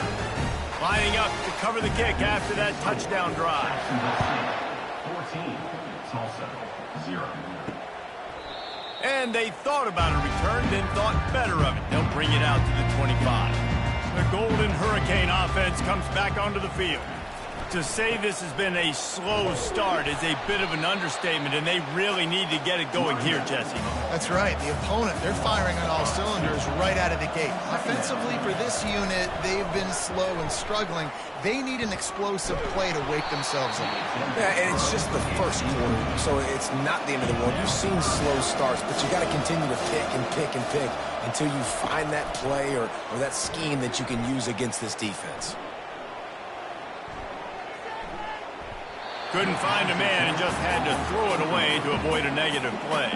Lining up to cover the kick after that touchdown drive. 14, Tulsa, 0. And they thought about a return, then thought better of it. They'll bring it out to the 25. The Golden Hurricane offense comes back onto the field. To say this has been a slow start is a bit of an understatement, and they really need to get it going here, Jesse. That's right. The opponent, they're firing on all cylinders right out of the gate. Offensively, for this unit, they've been slow and struggling. They need an explosive play to wake themselves up. Yeah, and it's just the first quarter, so it's not the end of the world. You've seen slow starts, but you got to continue to pick and pick and pick until you find that play or that scheme that you can use against this defense. Couldn't find a man and just had to throw it away to avoid a negative play.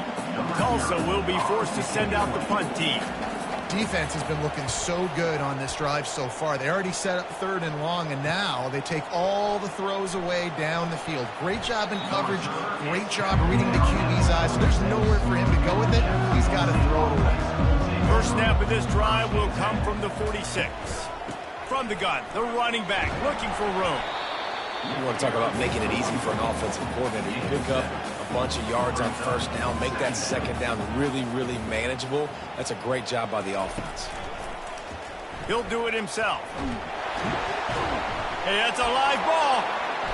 Tulsa will be forced to send out the punt team. Defense has been looking so good on this drive so far. They already set up 3rd and long, and now they take all the throws away down the field. Great job in coverage. Great job reading the QB's eyes. So there's nowhere for him to go with it. He's got to throw it away. First snap of this drive will come from the 46. From the gun, the running back looking for room. You want to talk about making it easy for an offensive coordinator. You pick up a bunch of yards on 1st down, make that 2nd down really, really manageable. That's a great job by the offense. He'll do it himself. Hey, that's a live ball.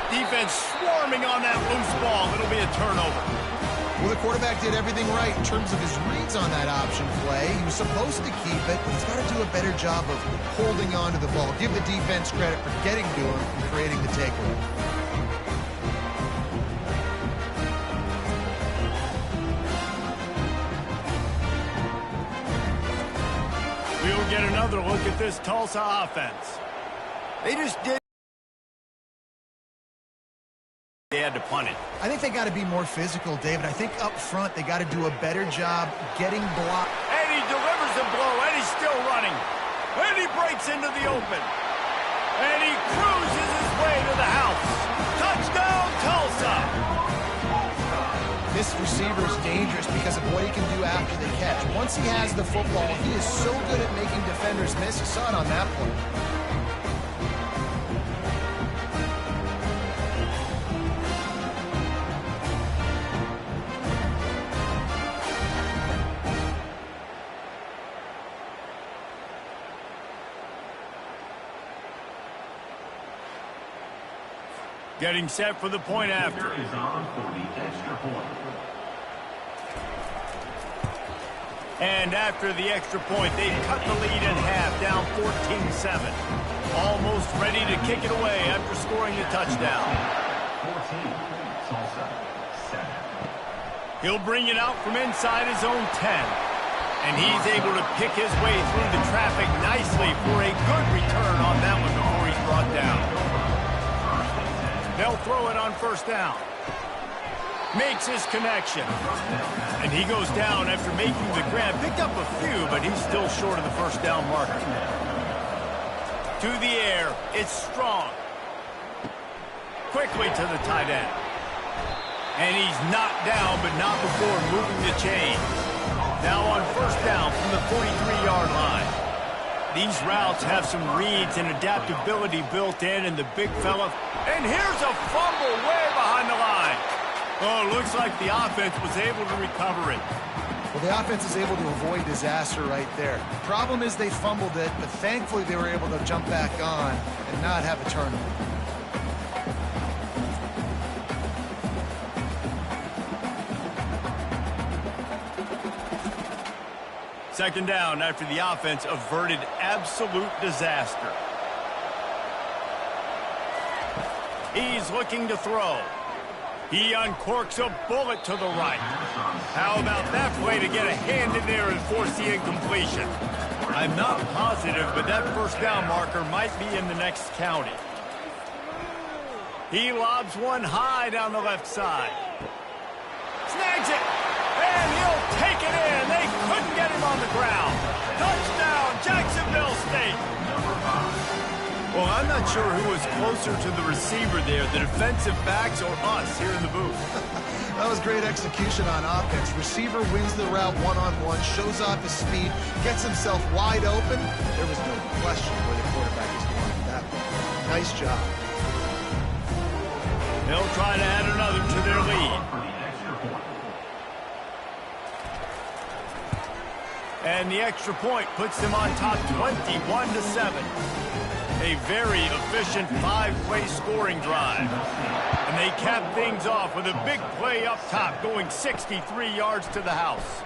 Defense swarming on that loose ball. It'll be a turnover. Well, the quarterback did everything right in terms of his reads on that option play. He was supposed to keep it, but he's got to do a better job of holding on to the ball. Give the defense credit for getting to him and creating the takeaway. We'll get another look at this Tulsa offense. They just did. They had to punt it. I think they got to be more physical, David. I think up front they got to do a better job getting blocked. And he delivers the blow, and he's still running. And he breaks into the open. And he cruises his way to the house. Touchdown, Tulsa! This receiver is dangerous because of what he can do after the catch. Once he has the football, he is so good at making defenders miss. You saw it on that play. Getting set for the point after. Is on for the extra point. And after the extra point, they cut the lead in half, down 14-7. Almost ready to kick it away after scoring the touchdown. 14, Tulsa, 7. He'll bring it out from inside his own 10. And he's able to pick his way through the traffic nicely for a good return on that one before he's brought down. They'll throw it on 1st down. Makes his connection. And he goes down after making the grab. Picked up a few, but he's still short of the first down marker. To the air, it's Strong. Quickly to the tight end. And he's knocked down, but not before moving the chain. Now on first down from the 43-yard line. These routes have some reads and adaptability built in, and the big fella. And here's a fumble way behind the line. Oh, looks like the offense was able to recover it. Well, the offense is able to avoid disaster right there. The problem is they fumbled it, but thankfully they were able to jump back on and not have a turnover. Second down after the offense averted absolute disaster. He's looking to throw. He uncorks a bullet to the right. How about that play to get a hand in there and force the incompletion? I'm not positive, but that first down marker might be in the next county. He lobs one high down the left side. Snags it, and he'll take it in. They couldn't get him on the ground. Touchdown, Jacksonville State. Well, I'm not sure who was closer to the receiver there, the defensive backs or us here in the booth. That was great execution on offense. Receiver wins the route one-on-one, shows off his speed, gets himself wide open. There was no question where the quarterback is going with that one. Nice job. They'll try to add another to their lead. And the extra point puts them on top 21-7. A very efficient 5-play scoring drive. And they cap things off with a big play up top, going 63 yards to the house.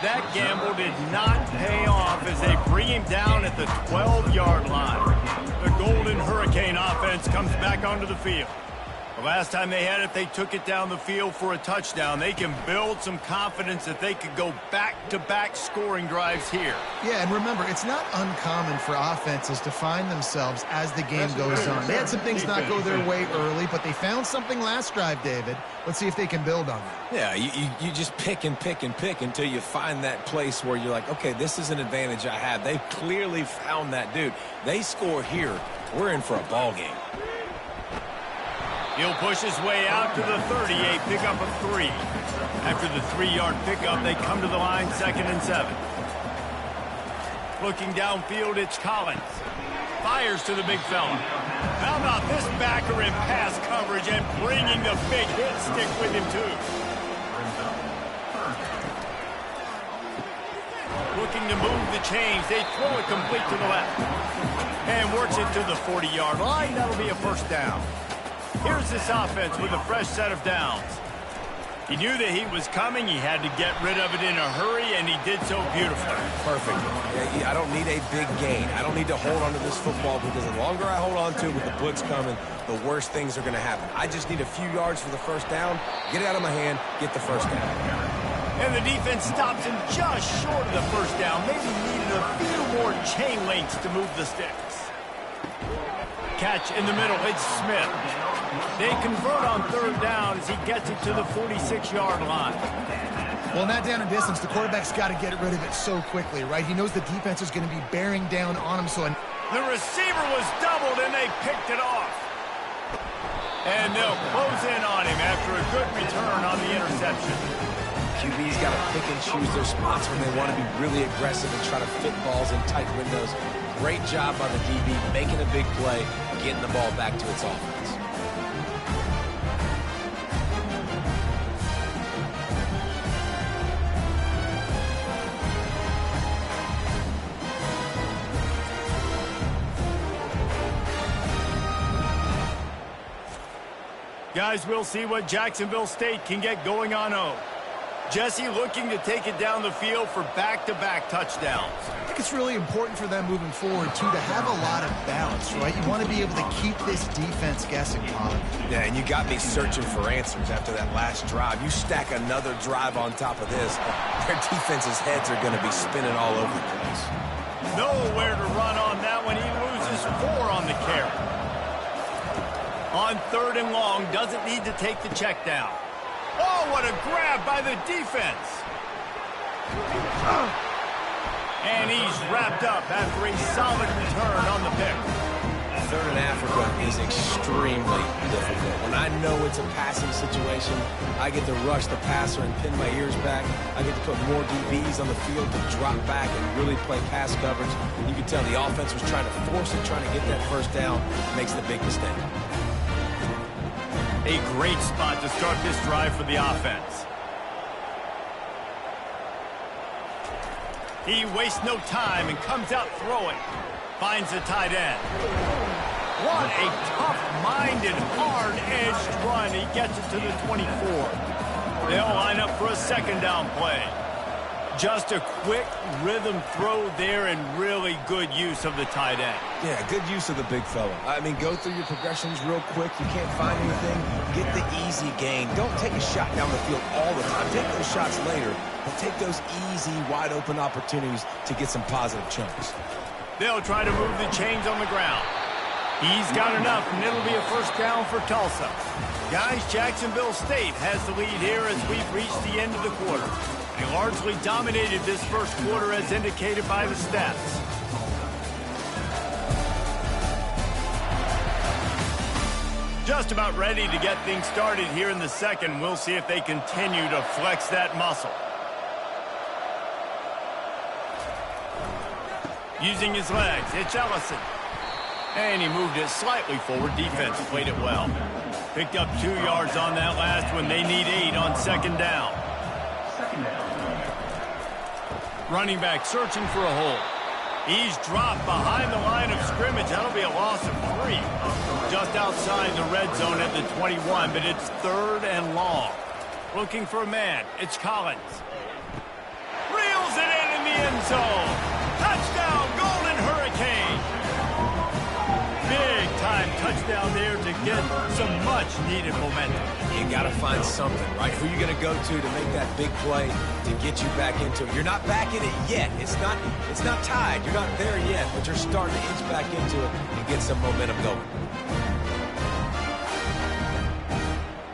That gamble did not pay off as they bring him down at the 12-yard line. The Golden Hurricane offense comes back onto the field. The last time they had it, they took it down the field for a touchdown. They can build some confidence that they could go back-to-back scoring drives here. Yeah, and remember, it's not uncommon for offenses to find themselves as the game goes on. They had some things not go their way early, but they found something last drive, David. Let's see if they can build on that. Yeah, you just pick and pick and pick until you find that place where you're like, okay, this is an advantage I have. They clearly found that dude. They score here. We're in for a ball game. He'll push his way out to the 38, pick up a 3. After the 3-yard pickup, they come to the line, 2nd and 7. Looking downfield, it's Collins. Fires to the big fella. How about this backer in pass coverage and bringing the big hit stick with him, too. Looking to move the chains. They throw it complete to the left. And works it to the 40-yard line. That'll be a first down. Here's this offense with a fresh set of downs. He knew that he was coming. He had to get rid of it in a hurry, and he did so beautifully. Perfect. I don't need a big gain. I don't need to hold on to this football because the longer I hold on to it with the blitz coming, the worse things are going to happen. I just need a few yards for the first down, get it out of my hand, get the first down. And the defense stops him just short of the first down. Maybe needed a few more chain links to move the sticks. Catch in the middle, it's Smith. They convert on 3rd down as he gets it to the 46-yard line. Well, in that down and distance, the quarterback's got to get rid of it so quickly, right? He knows the defense is going to be bearing down on him. The receiver was doubled, and they picked it off. And they'll close in on him after a good return on the interception. QB's got to pick and choose their spots when they want to be really aggressive and try to fit balls in tight windows. Great job by the DB, making a big play, getting the ball back to its offense. Guys, we'll see what Jacksonville State can get going on O. Jesse looking to take it down the field for back-to-back touchdowns. I think it's really important for them moving forward, too, to have a lot of balance, right? You want to be able to keep this defense guessing, Bob. Yeah, and you got me searching for answers after that last drive. You stack another drive on top of this, their defense's heads are going to be spinning all over the place. Nowhere to run on that one. He loses 4 on the carry. On 3rd and long, doesn't need to take the check down. Oh, what a grab by the defense. And he's wrapped up after a solid return on the pick. 3rd in Africa is extremely difficult. When I know it's a passing situation, I get to rush the passer and pin my ears back. I get to put more DBs on the field to drop back and really play pass coverage. You can tell the offense was trying to force it, trying to get that first down, makes the big mistake. A great spot to start this drive for the offense. He wastes no time and comes out throwing. Finds the tight end. What a tough-minded, hard-edged run. He gets it to the 24. They'll line up for a 2nd down play. Just a quick rhythm throw there and really good use of the tight end. Yeah, good use of the big fella. I mean, go through your progressions real quick. You can't find anything. Get the easy gain. Don't take a shot down the field all the time. Take those shots later, but take those easy, wide-open opportunities to get some positive chunks. They'll try to move the chains on the ground. He's got enough, and it'll be a 1st down for Tulsa. Guys, Jacksonville State has the lead here as we've reached the end of the quarter. They largely dominated this 1st quarter as indicated by the stats. Just about ready to get things started here in the 2nd. We'll see if they continue to flex that muscle. Using his legs, it's Ellison. And he moved it slightly forward. Defense played it well. Picked up 2 yards on that last one. They need 8 on 2nd down. Running back searching for a hole. He's dropped behind the line of scrimmage. That'll be a loss of 3. Just outside the red zone at the 21, but it's 3rd and long. Looking for a man. It's Collins. Reels it in the end zone. Touchdown, Golden Hurricane. Big-time touchdown there to get some much-needed momentum. You got to find something, right? Who are you going to go to make that big play to get you back into it? You're not back in it yet. It's not tied. You're not there yet, but you're starting to inch back into it and get some momentum going.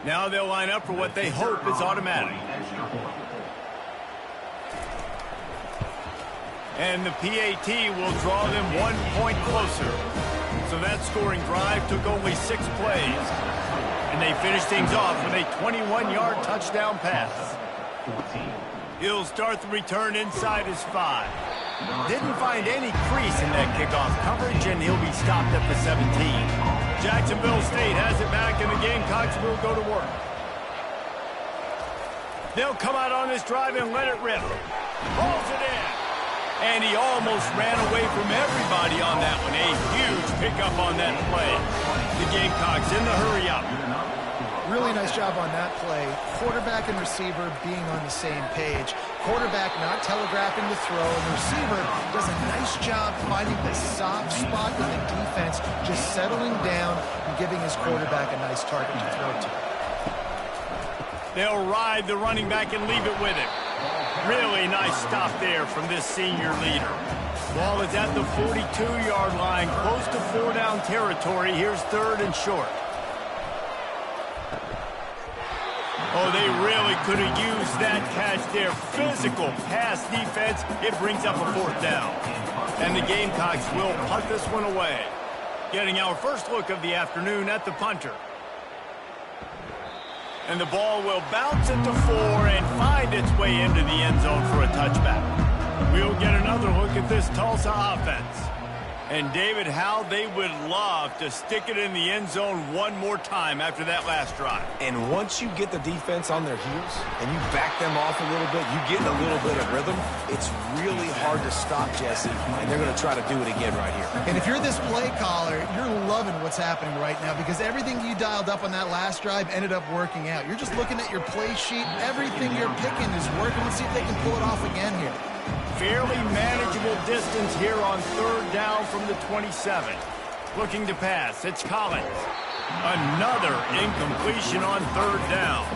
Now they'll line up for what they hope is automatic. And the PAT will draw them 1 point closer. So that scoring drive took only 6 plays. And they finished things off with a 21-yard touchdown pass. He'll start the return inside his 5. Didn't find any crease in that kickoff coverage, and he'll be stopped at the 17. Jacksonville State has it back, and the Gamecocks will go to work. They'll come out on this drive and let it rip. Pulls it in. And he almost ran away from everybody on that one. A huge pickup on that play. The Gamecocks in the hurry up. Really nice job on that play. Quarterback and receiver being on the same page. Quarterback not telegraphing the throw, and the receiver does a nice job finding the soft spot in the defense, just settling down and giving his quarterback a nice target to throw to. They'll ride the running back and leave it with him. Really nice stop there from this senior leader. Ball is at the 42-yard line, close to 4-down territory. Here's 3rd and short. Oh, they really could have used that catch there. Physical pass defense. It brings up a 4th down. And the Gamecocks will punt this one away. Getting our first look of the afternoon at the punter. And the ball will bounce into 4 and find its way into the end zone for a touchback. We'll get another look at this Tulsa offense. And, David, how they would love to stick it in the end zone one more time after that last drive. And once you get the defense on their heels and you back them off a little bit, you get a little bit of rhythm, it's really hard to stop, Jesse, and they're going to try to do it again right here. And if you're this play caller, you're loving what's happening right now because everything you dialed up on that last drive ended up working out. You're just looking at your play sheet. Everything you're picking is working. Let's see if they can pull it off again here. Fairly manageable distance here on 3rd down from the 27. Looking to pass. It's Collins. Another incompletion on 3rd down.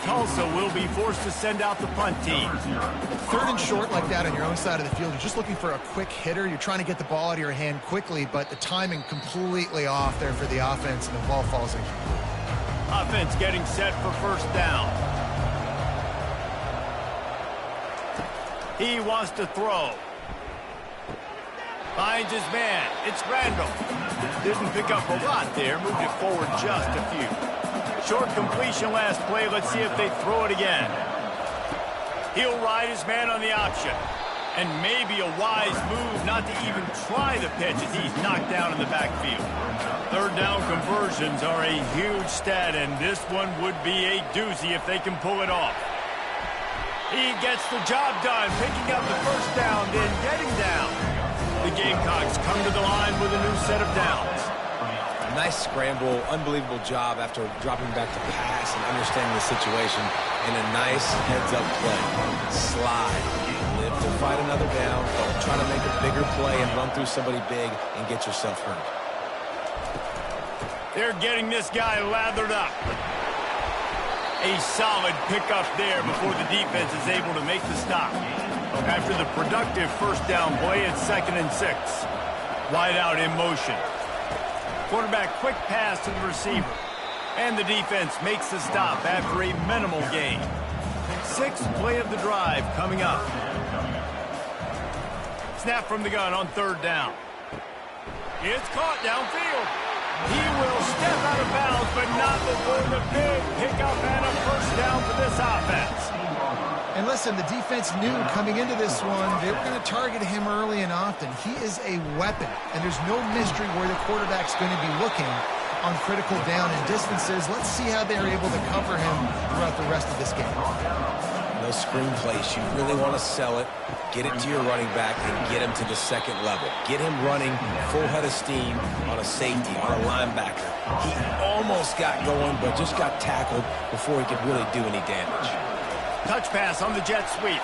Tulsa will be forced to send out the punt team. Third and short like that on your own side of the field, you're just looking for a quick hitter. You're trying to get the ball out of your hand quickly, but the timing completely off there for the offense, and the ball falls in. Offense getting set for first down. He wants to throw. Finds his man. It's Randall. Didn't pick up a lot there. Moved it forward just a few. Short completion last play. Let's see if they throw it again. He'll ride his man on the option. And maybe a wise move not to even try the pitch as he's knocked down in the backfield. Third down conversions are a huge stat, and this one would be a doozy if they can pull it off. He gets the job done, picking up the first down, then getting down. The Gamecocks come to the line with a new set of downs. Nice scramble, unbelievable job after dropping back to pass and understanding the situation, and a nice heads-up play. Slide, live to fight another down, don't try to make a bigger play and run through somebody big and get yourself hurt. They're getting this guy lathered up. A solid pickup there before the defense is able to make the stop. After the productive first down play, it's 2nd and 6. Wide out in motion. Quarterback quick pass to the receiver. And the defense makes the stop after a minimal gain. 6th play of the drive coming up. Snap from the gun on 3rd down. It's caught downfield. He will step out of bounds, but not before the big pickup and a first down for this offense. And listen, the defense knew coming into this one, they were going to target him early and often. He is a weapon, and there's no mystery where the quarterback's going to be looking on critical down and distances. Let's see how they're able to cover him throughout the rest of this game. Those screen plays, you really want to sell it, get it to your running back, and get him to the second level. Get him running full head of steam on a safety, on a linebacker. He almost got going, but just got tackled before he could really do any damage. Touch pass on the jet sweep.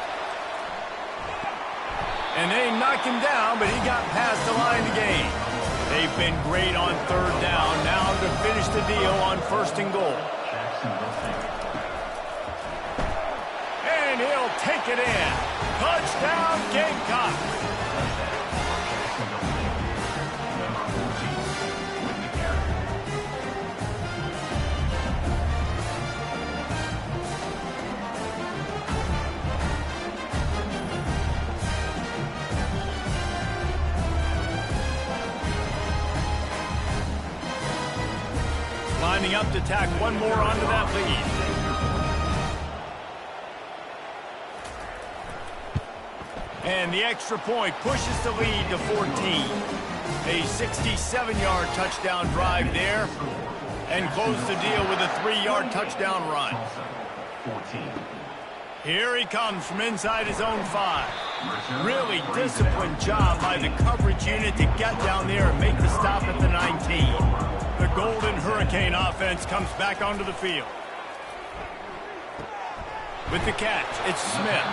And they knocked him down, but he got past the line to gain. They've been great on 3rd down. Now to finish the deal on 1st and goal. And he'll take it in. Touchdown, Gamecocks. Lining up to tack one more onto that lead. And the extra point pushes the lead to 14. A 67-yard touchdown drive there. And close the deal with a 3-yard touchdown run. 14. Here he comes from inside his own 5. Really disciplined job by the coverage unit to get down there and make the stop at the 19. The Golden Hurricane offense comes back onto the field. With the catch, it's Smith.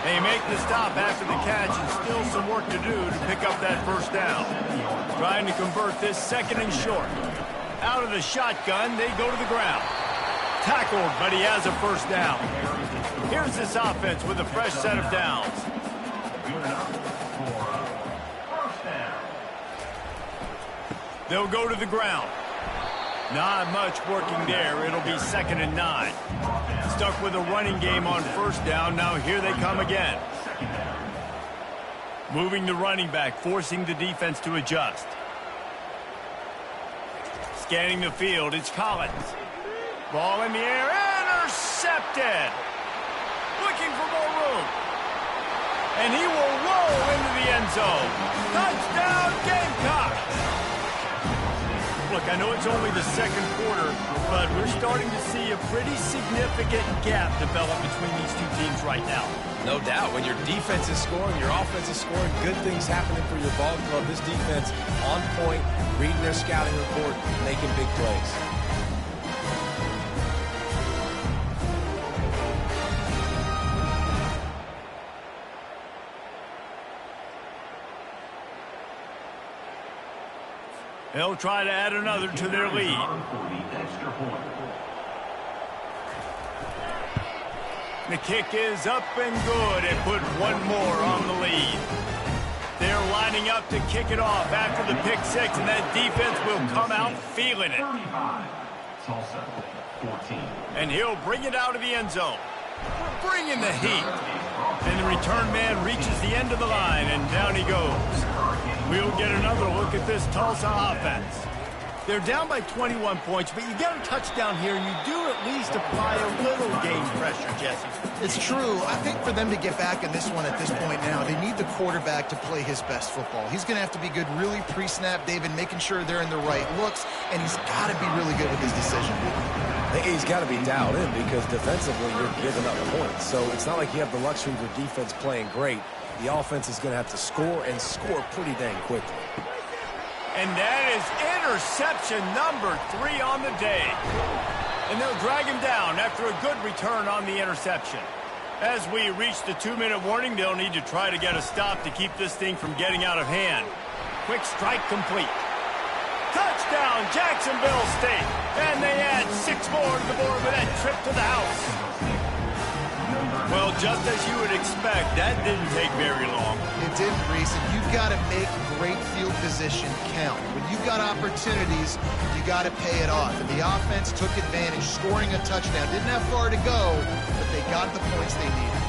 They make the stop after the catch, and still some work to do to pick up that first down. Trying to convert this 2nd and short. Out of the shotgun, they go to the ground. Tackled, but he has a first down. Here's this offense with a fresh set of downs. They'll go to the ground. Not much working there. It'll be 2nd and 9. Stuck with a running game on 1st down. Now here they come again. Moving the running back, forcing the defense to adjust. Scanning the field, it's Collins. Ball in the air, intercepted. Looking for more room. And he will roll into the end zone. Touchdown, Gamecocks! Look, I know it's only the 2nd quarter, but we're starting to see a pretty significant gap develop between these two teams right now. No doubt. When your defense is scoring, your offense is scoring, good things happening for your ball club. This defense on point, reading their scouting report, making big plays. They'll try to add another to their lead. The kick is up and good and put one more on the lead. They're lining up to kick it off after the pick six, and that defense will come out feeling it. 35. Tulsa, 14. And he'll bring it out of the end zone. Bringing the heat. And the return man reaches the end of the line, and down he goes. We'll get another look at this Tulsa offense. They're down by 21 points, but you get a touchdown here, and you do at least apply a little game pressure, Jesse. It's true. I think for them to get back in this one at this point now, they need the quarterback to play his best football. He's going to have to be good really pre-snap, David, making sure they're in the right looks, and he's got to be really good with his decision. He's got to be dialed in because defensively you're giving up points. So it's not like you have the luxury of your defense playing great. The offense is going to have to score and score pretty dang quickly. And that is interception number 3 on the day. And they'll drag him down after a good return on the interception. As we reach the 2-minute warning, they'll need to try to get a stop to keep this thing from getting out of hand. Quick strike complete. Touchdown, Jacksonville State. And they add 6 more to the board with that trip to the house. Well, just as you would expect, that didn't take very long. It didn't, Reese, and you've got to make great field position count. When you've got opportunities, you got to pay it off. And the offense took advantage, scoring a touchdown. Didn't have far to go, but they got the points they needed.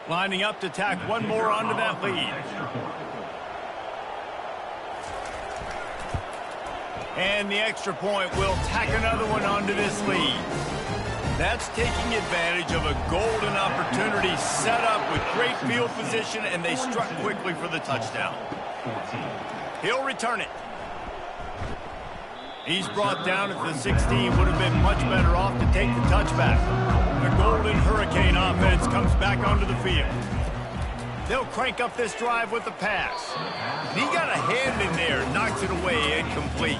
Lining up to tack one more onto that lead. And the extra point will tack another one onto this lead. That's taking advantage of a golden opportunity set up with great field position, and they struck quickly for the touchdown. He'll return it. He's brought down at the 16. Would have been much better off to take the touchback. The Golden Hurricane offense comes back onto the field. They'll crank up this drive with the pass. And he got a hand in there, knocks it away, incomplete.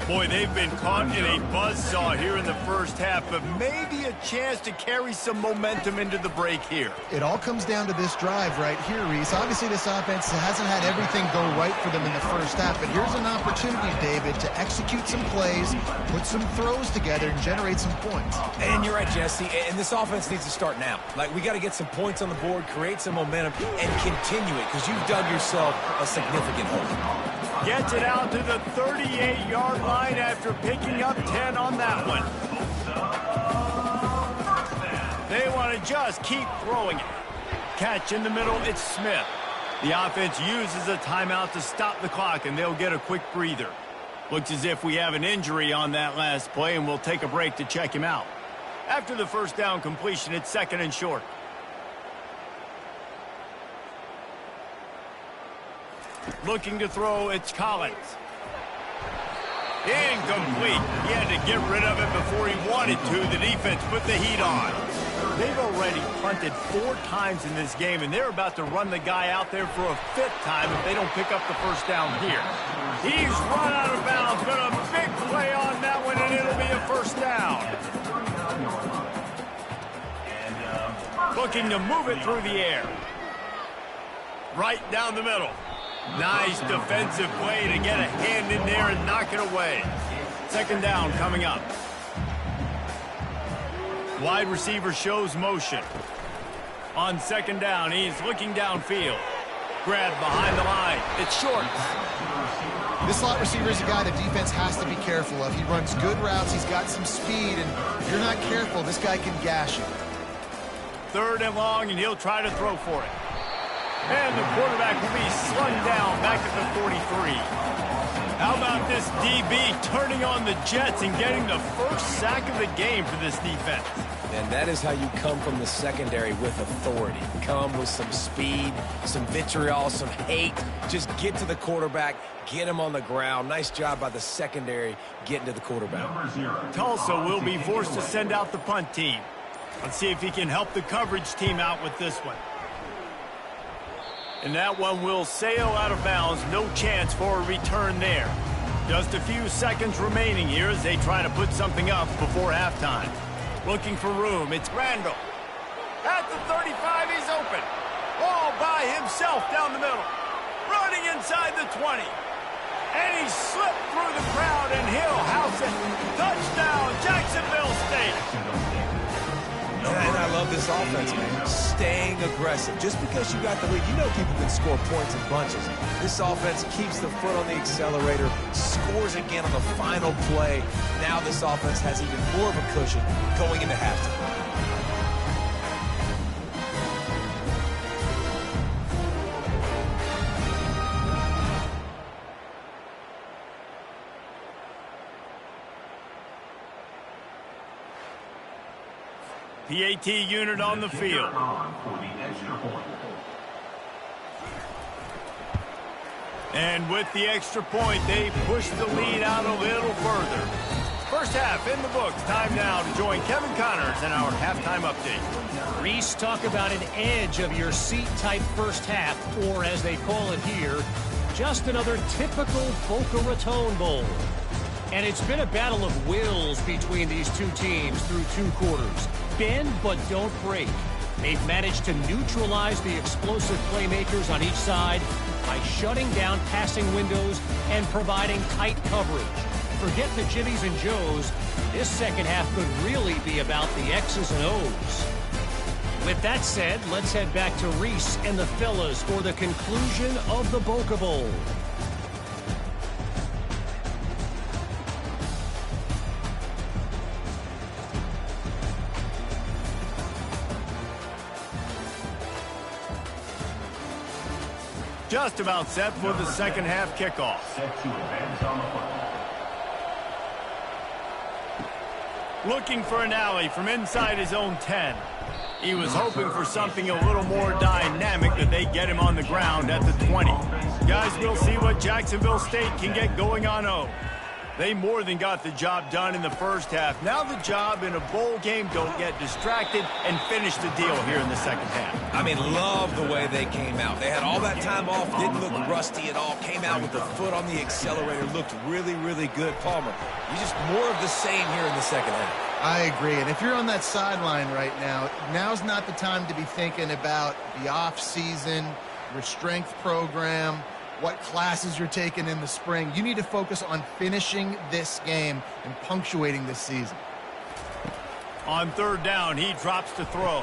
Boy, they've been caught in a buzzsaw here in the first half, but maybe a chance to carry some momentum into the break here. It all comes down to this drive right here, Reese. Obviously, this offense hasn't had everything go right for them in the first half, but here's an opportunity, David, to execute some plays, put some throws together, and generate some points. And you're right, Jesse, and this offense needs to start now. Like, we got to get some points on the board, create some momentum, and continue it, because you've dug yourself a significant hole. Gets it out to the 38-yard line after picking up 10 on that one. They want to just keep throwing it. Catch in the middle, it's Smith. The offense uses a timeout to stop the clock, and they'll get a quick breather. Looks as if we have an injury on that last play, and we'll take a break to check him out. After the first down completion, it's 2nd and short. Looking to throw, it's Collins. Incomplete. He had to get rid of it before he wanted to. The defense put the heat on. They've already punted 4 times in this game, and they're about to run the guy out there for a 5th time if they don't pick up the first down here. He's run out of bounds, but a big play on that one, and it'll be a first down. Looking to move it through the air. Right down the middle. Nice defensive play to get a hand in there and knock it away. 2nd down coming up. Wide receiver shows motion. On 2nd down, he's looking downfield. Grab behind the line. It's short. This slot receiver is a guy the defense has to be careful of. He runs good routes. He's got some speed, and if you're not careful, this guy can gash you. 3rd and long, and he'll try to throw for it. And the quarterback will be slung down back at the 43. How about this DB turning on the Jets and getting the first sack of the game for this defense? And that is how you come from the secondary with authority. Come with some speed, some vitriol, some hate. Just get to the quarterback, get him on the ground. Nice job by the secondary getting to the quarterback. Tulsa will be forced to send out the punt team. Let's see if he can help the coverage team out with this one. And that one will sail out of bounds. No chance for a return there. Just a few seconds remaining here as they try to put something up before halftime. Looking for room. It's Randall. At the 35, he's open. All by himself down the middle. Running inside the 20. And he slipped through the crowd, and he'll house it. Touchdown, Jacksonville State. And I love this offense, man. Staying aggressive. Just because you got the lead, you know people can score points in bunches. This offense keeps the foot on the accelerator, scores again on the final play. Now this offense has even more of a cushion going into halftime. PAT unit on the field. And with the extra point, they push the lead out a little further. First half in the books. Time now to join Kevin Connors in our halftime update. Reese, talk about an edge of your seat type first half, or as they call it here, just another typical Boca Raton Bowl. And it's been a battle of wills between these two teams through 2 quarters. Bend but don't break. They've managed to neutralize the explosive playmakers on each side by shutting down passing windows and providing tight coverage. Forget the Jimmies and Joes. This second half could really be about the X's and O's. With that said, let's head back to Reese and the fellas for the conclusion of the Boca Bowl. Just about set for the second half kickoff. Set to advance on the football. Looking for an alley from inside his own 10. He was hoping for something a little more dynamic, that they get him on the ground at the 20. Guys, we'll see what Jacksonville State can get going on O. They more than got the job done in the first half. Now the job in a bowl game, don't get distracted and finish the deal here in the second half. I mean, love the way they came out. They had all that time off, didn't look rusty at all, came out with the foot on the accelerator, looked really, really good. Palmer, you just more of the same here in the second half. I agree. And if you're on that sideline right now, now's not the time to be thinking about the off-season, your strength program, what classes you're taking in the spring. You need to focus on finishing this game and punctuating this season. On third down, he drops to throw.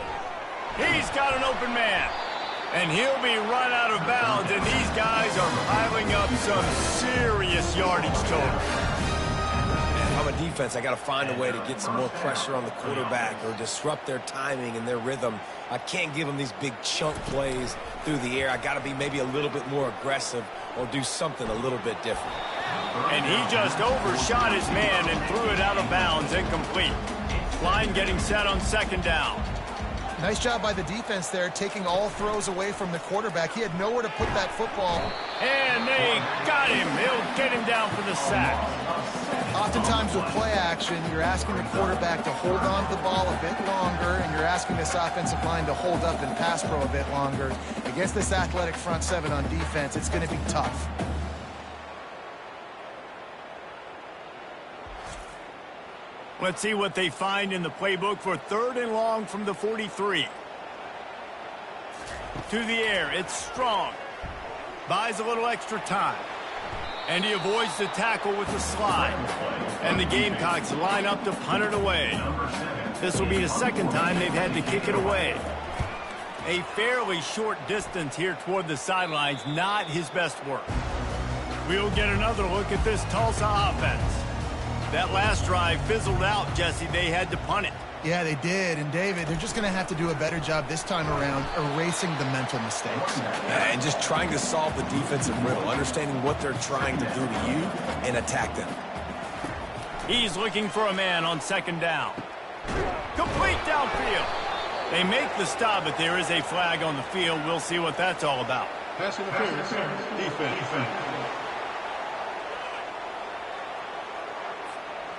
He's got an open man. And he'll be run out of bounds, and these guys are piling up some serious yardage total. I'm a defense. I got to find a way to get some more pressure on the quarterback or disrupt their timing and their rhythm. I can't give them these big chunk plays through the air. I got to be maybe a little bit more aggressive or do something a little bit different. And he just overshot his man and threw it out of bounds, incomplete. Line getting set on second down. Nice job by the defense there, taking all throws away from the quarterback. He had nowhere to put that football. And they got him. He'll get him down for the sack. Oftentimes with play action, you're asking the quarterback to hold on to the ball a bit longer, and you're asking this offensive line to hold up and pass pro a bit longer. Against this athletic front seven on defense, it's going to be tough. Let's see what they find in the playbook for third and long from the 43. To the air, it's Strong. Buys a little extra time. And he avoids the tackle with the slide. And the Gamecocks line up to punt it away. This will be the second time they've had to kick it away. A fairly short distance here toward the sidelines, not his best work. We'll get another look at this Tulsa offense. That last drive fizzled out, Jesse. They had to punt it. Yeah, they did. And, David, they're just going to have to do a better job this time around erasing the mental mistakes. And just trying to solve the defensive riddle, understanding what they're trying to do to you and attack them. He's looking for a man on second down. Complete downfield. They make the stop, but there is a flag on the field. We'll see what that's all about. Pass interference. Defense.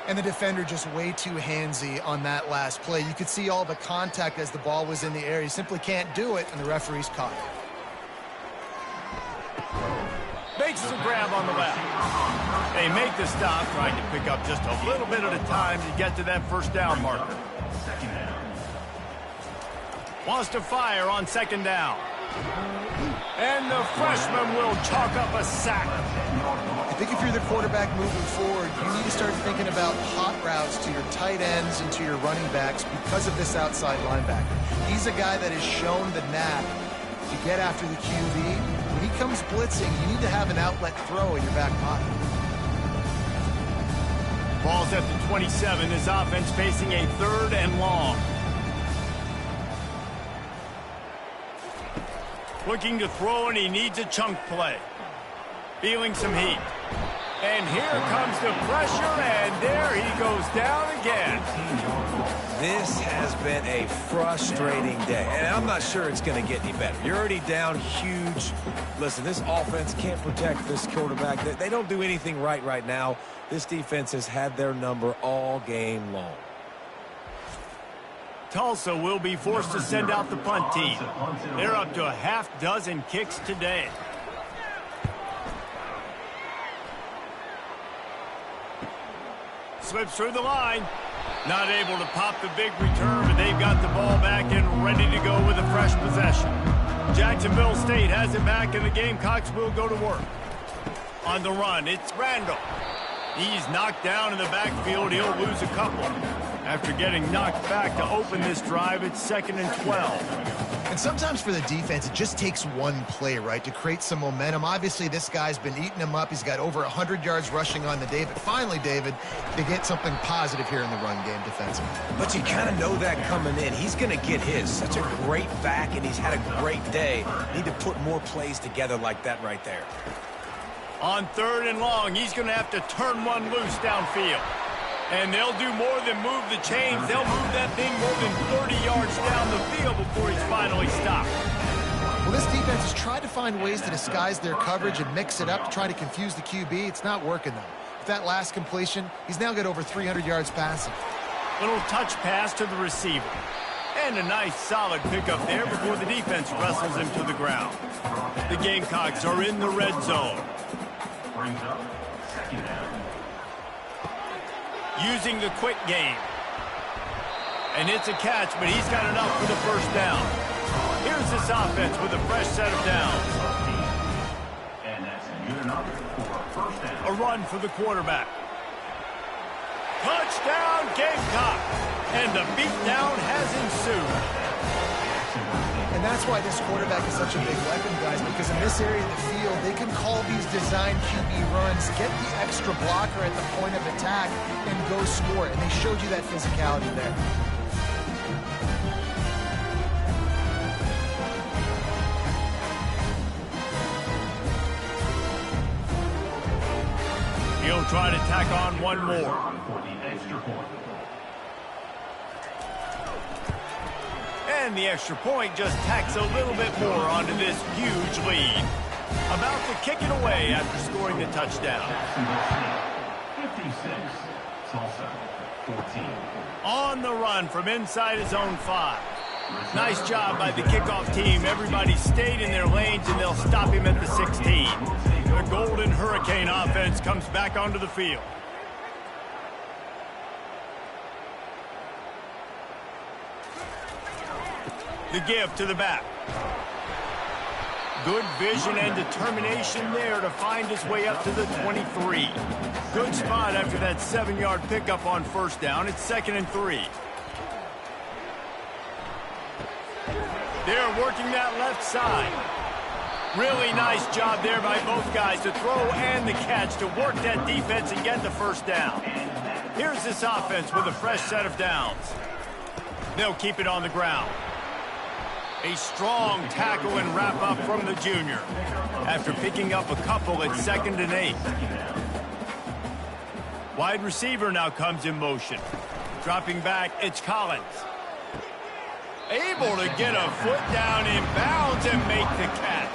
And the defender just way too handsy on that last play. You could see all the contact as the ball was in the air. He simply can't do it, and the referee's caught it. Makes the grab on the left. They make the stop, trying to pick up just a little bit at a time to get to that first down marker. Wants to fire on second down. And the freshman will chalk up a sack. I think if you're the quarterback moving forward, you need to start thinking about hot routes to your tight ends and to your running backs because of this outside linebacker. He's a guy that has shown the knack to get after the QB. When he comes blitzing, you need to have an outlet throw in your back pocket. Ball's at the 27. This offense facing a 3rd and long. Looking to throw, and he needs a chunk play. Feeling some heat. And here comes the pressure, and there he goes down again. This has been a frustrating day, and I'm not sure it's going to get any better. You're already down huge. Listen, this offense can't protect this quarterback. They don't do anything right now. This defense has had their number all game long. Tulsa will be forced to send out the punt team. They're up to a half-dozen kicks today. Slips through the line. Not able to pop the big return, but they've got the ball back and ready to go with a fresh possession. Jacksonville State has it back, and the Gamecocks will go to work. On the run, it's Randall. He's knocked down in the backfield. He'll lose a couple. After getting knocked back to open this drive, it's 2nd and 12. And sometimes for the defense, it just takes one play, right, to create some momentum. Obviously, this guy's been eating him up. He's got over 100 yards rushing on the day. But finally, David, they get something positive here in the run game defensively. But you kind of know that coming in. He's going to get his. Such a great back, and he's had a great day. Need to put more plays together like that right there. On 3rd and long, he's going to have to turn one loose downfield. And they'll do more than move the chains. They'll move that thing more than 30 yards down the field before he's finally stopped. Well, this defense has tried to find ways to disguise their coverage and mix it up to try to confuse the QB. It's not working, though. With that last completion, he's now got over 300 yards passing. Little touch pass to the receiver. And a nice solid pickup there before the defense wrestles him to the ground. The Gamecocks are in the red zone. Brings up 2nd down. Using the quick game. And it's a catch, but he's got enough for the first down. Here's this offense with a fresh set of downs. And that's good enough for a first down. A run for the quarterback. Touchdown, Gamecocks! And the beatdown has ensued. And that's why this quarterback is such a big weapon, guys, because in this area of the field, they can call these design QB runs, get the extra blocker at the point of attack, and go score. And they showed you that physicality there. He'll try to tack on one more. For the extra point. And the extra point just tacks a little bit more onto this huge lead. About to kick it away after scoring the touchdown. Jacksonville State, 56. Tulsa, 14. On the run from inside his own 5. Nice job by the kickoff team. Everybody stayed in their lanes, and they'll stop him at the 16. The Golden Hurricane offense comes back onto the field. The give to the back. Good vision and determination there to find his way up to the 23. Good spot after that 7-yard pickup on first down. It's 2nd and 3. They're working that left side. Really nice job there by both guys to throw and the catch to work that defense and get the first down. Here's this offense with a fresh set of downs. They'll keep it on the ground. A strong tackle and wrap-up from the junior. After picking up a couple, it's 2nd and 8. Wide receiver now comes in motion. Dropping back, it's Collins. Able to get a foot down in bounds and make the catch.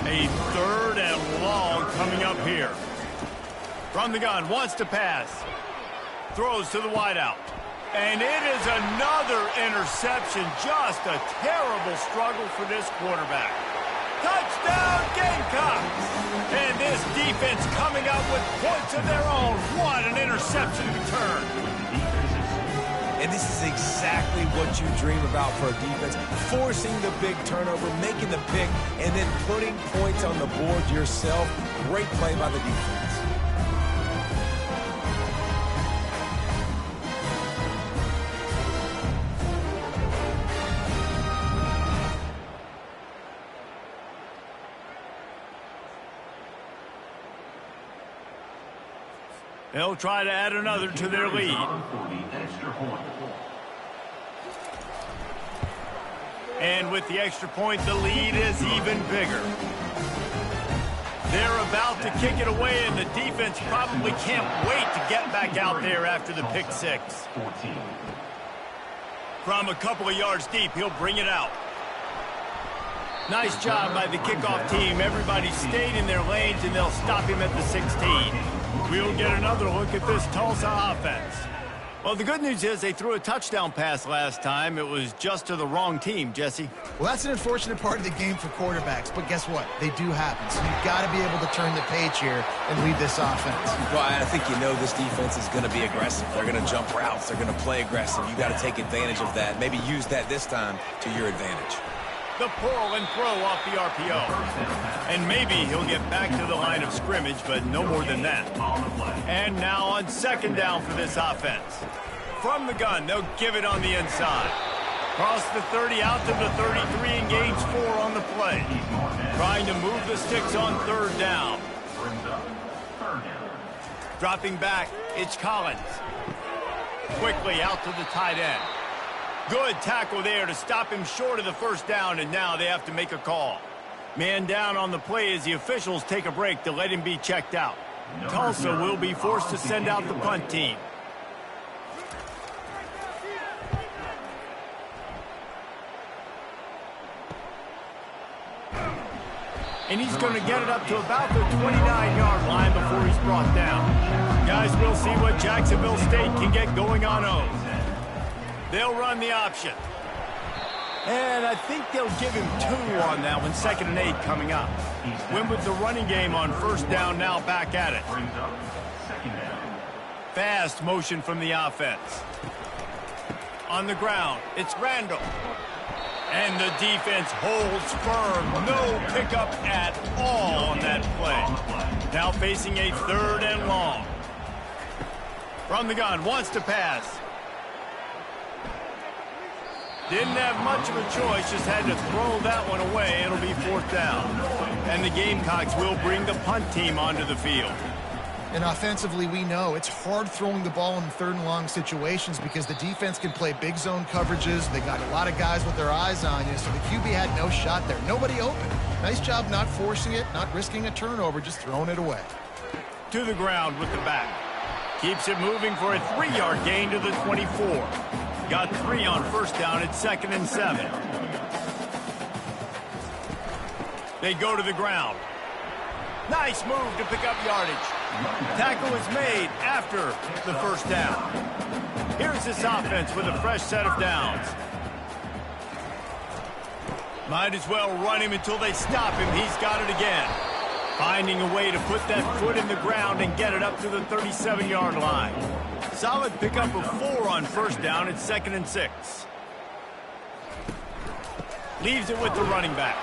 A 3rd and long coming up here. From the gun, wants to pass. Throws to the wideout. And it is another interception. Just a terrible struggle for this quarterback. Touchdown, Gamecocks! And this defense coming up with points of their own. What an interception return. And this is exactly what you dream about for a defense. Forcing the big turnover, making the pick, and then putting points on the board yourself. Great play by the defense. They'll try to add another to their lead. And with the extra point, the lead is even bigger. They're about to kick it away, and the defense probably can't wait to get back out there after the pick six. From a couple of yards deep, he'll bring it out. Nice job by the kickoff team. Everybody stayed in their lanes, and they'll stop him at the 16. We'll get another look at this Tulsa offense. Well, the good news is they threw a touchdown pass last time. It was just to the wrong team, Jesse. Well, that's an unfortunate part of the game for quarterbacks, but guess what? They do happen. So you've got to be able to turn the page here and lead this offense. Well, I think you know this defense is going to be aggressive. They're going to jump routes. They're going to play aggressive. You got to take advantage of that. Maybe use that this time to your advantage. The pull and throw off the RPO. And maybe he'll get back to the line of scrimmage, but no more than that. And now on second down for this offense. From the gun, they'll give it on the inside. Cross the 30 out to the 33 and gains 4 on the play. Trying to move the sticks on third down. Dropping back, it's Collins. Quickly out to the tight end. Good tackle there to stop him short of the first down, and now they have to make a call. Man down on the play as the officials take a break to let him be checked out. Tulsa will be forced to send out the punt team. And he's going to get it up to about the 29-yard line before he's brought down. Guys, we'll see what Jacksonville State can get going on O's. They'll run the option. And I think they'll give him 2 on that one, 2nd and 8 coming up. Win with the running game on first down, now back at it. Fast motion from the offense. On the ground, it's Randall. And the defense holds firm. No pickup at all on that play. Now facing a 3rd and long. From the gun, wants to pass. Didn't have much of a choice, just had to throw that one away. It'll be 4th down. And the Gamecocks will bring the punt team onto the field. And offensively, we know it's hard throwing the ball in 3rd and long situations because the defense can play big zone coverages. They got a lot of guys with their eyes on you, so the QB had no shot there. Nobody open. Nice job not forcing it, not risking a turnover, just throwing it away. To the ground with the back. Keeps it moving for a 3-yard gain to the 24. Got 3 on first down at 2nd and 7. They go to the ground. Nice move to pick up yardage. Tackle is made after the first down. Here's this offense with a fresh set of downs. Might as well run him until they stop him. He's got it again. Finding a way to put that foot in the ground and get it up to the 37-yard line. Solid pickup of 4 on first down at 2nd and 6. Leaves it with the running back.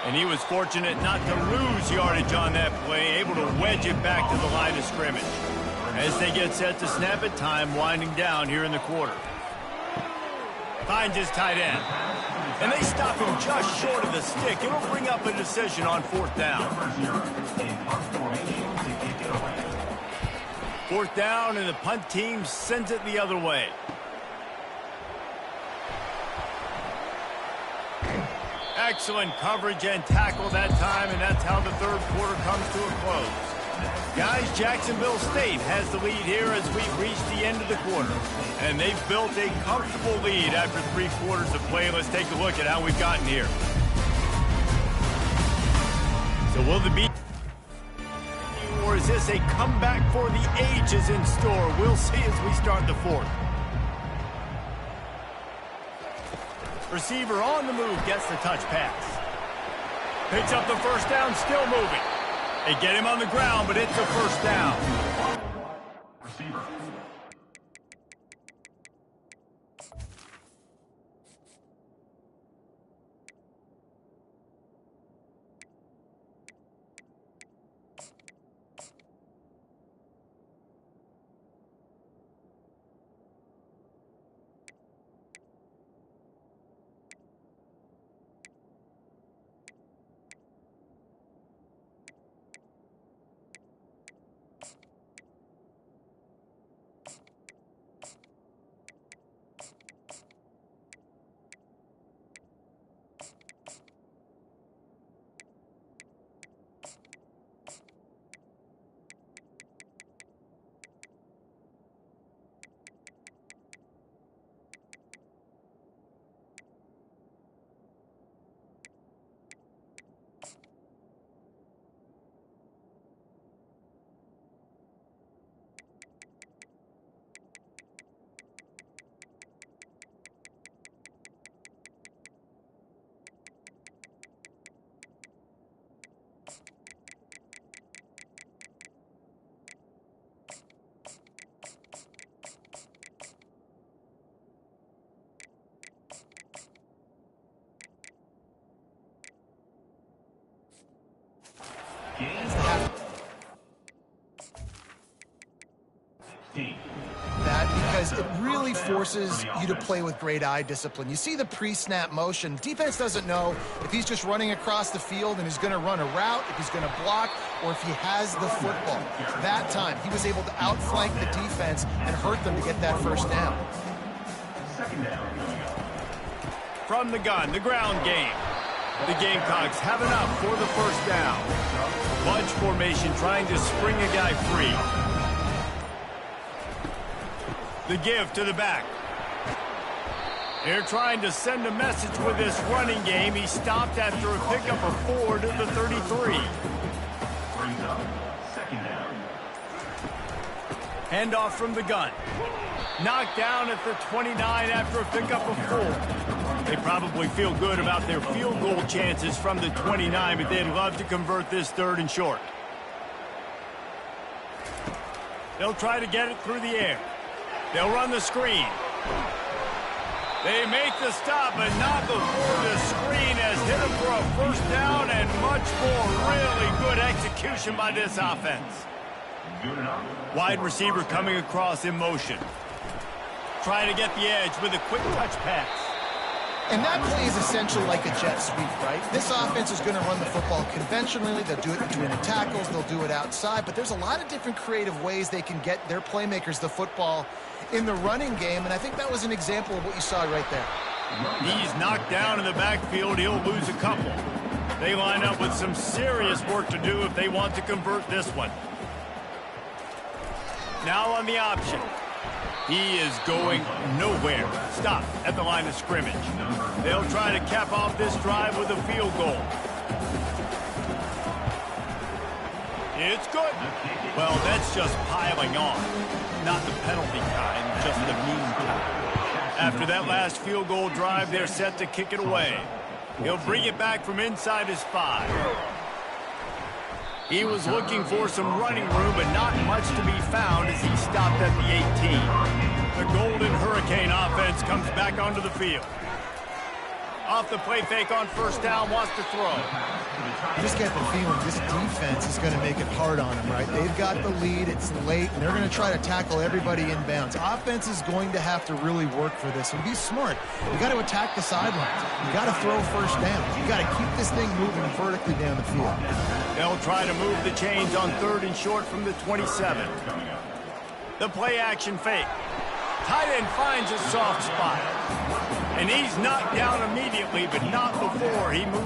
And he was fortunate not to lose yardage on that play, able to wedge it back to the line of scrimmage. As they get set to snap it, time winding down here in the quarter. Finds his tight end. And they stop him just short of the stick. It'll bring up a decision on 4th down. 4th down, and the punt team sends it the other way. Excellent coverage and tackle that time, and that's how the 3rd quarter comes to a close. Guys, Jacksonville State has the lead here as we reach the end of the quarter. And they've built a comfortable lead after 3 quarters of play. Let's take a look at how we've gotten here. So will the beat, or is this a comeback for the ages in store? We'll see as we start the 4th. Receiver on the move, gets the touch pass. Picks up the first down, still moving. They get him on the ground, but it's a 1st down. That because it really forces you to play with great eye discipline. You see the pre-snap motion. Defense doesn't know if he's just running across the field and he's going to run a route, if he's going to block, or if he has the football. That time, he was able to outflank the defense and hurt them to get that first down. From the gun, the ground game. The Gamecocks have enough for the first down. Bunch formation trying to spring a guy free. The give to the back. They're trying to send a message with this running game. He stopped after a pickup of 4 to the 33. Brings up second down. Handoff from the gun. Knocked down at the 29 after a pickup of 4. They probably feel good about their field goal chances from the 29, but they'd love to convert this 3rd and short. They'll try to get it through the air. They'll run the screen. They make the stop, but not before the screen has hit them for a first down and much more. Really good execution by this offense. Wide receiver coming across in motion. Trying to get the edge with a quick touch pass. And that play is essentially like a jet sweep, right? This offense is going to run the football conventionally. They'll do it between the tackles. They'll do it outside. But there's a lot of different creative ways they can get their playmakers the football in the running game. And I think that was an example of what you saw right there. He's knocked down in the backfield. He'll lose a couple. They line up with some serious work to do if they want to convert this one. Now on the option. He is going nowhere. Stop at the line of scrimmage. They'll try to cap off this drive with a field goal. It's good. Well, that's just piling on. Not the penalty kind, just the mean kind. After that last field goal drive, they're set to kick it away. He'll bring it back from inside his 5. He was looking for some running room, but not much to be found as he stopped at the 18. The Golden Hurricane offense comes back onto the field. Off the play fake on first down, wants to throw. You just get the feeling this defense is going to make it hard on them, right? They've got the lead, it's late, and they're going to try to tackle everybody inbounds. Offense is going to have to really work for this and be smart. You got to attack the sidelines. You got to throw first down. You got to keep this thing moving vertically down the field. They'll try to move the chains on 3rd and short from the 27. The play action fake. Tight end finds a soft spot. And he's knocked down immediately, but not before he moves.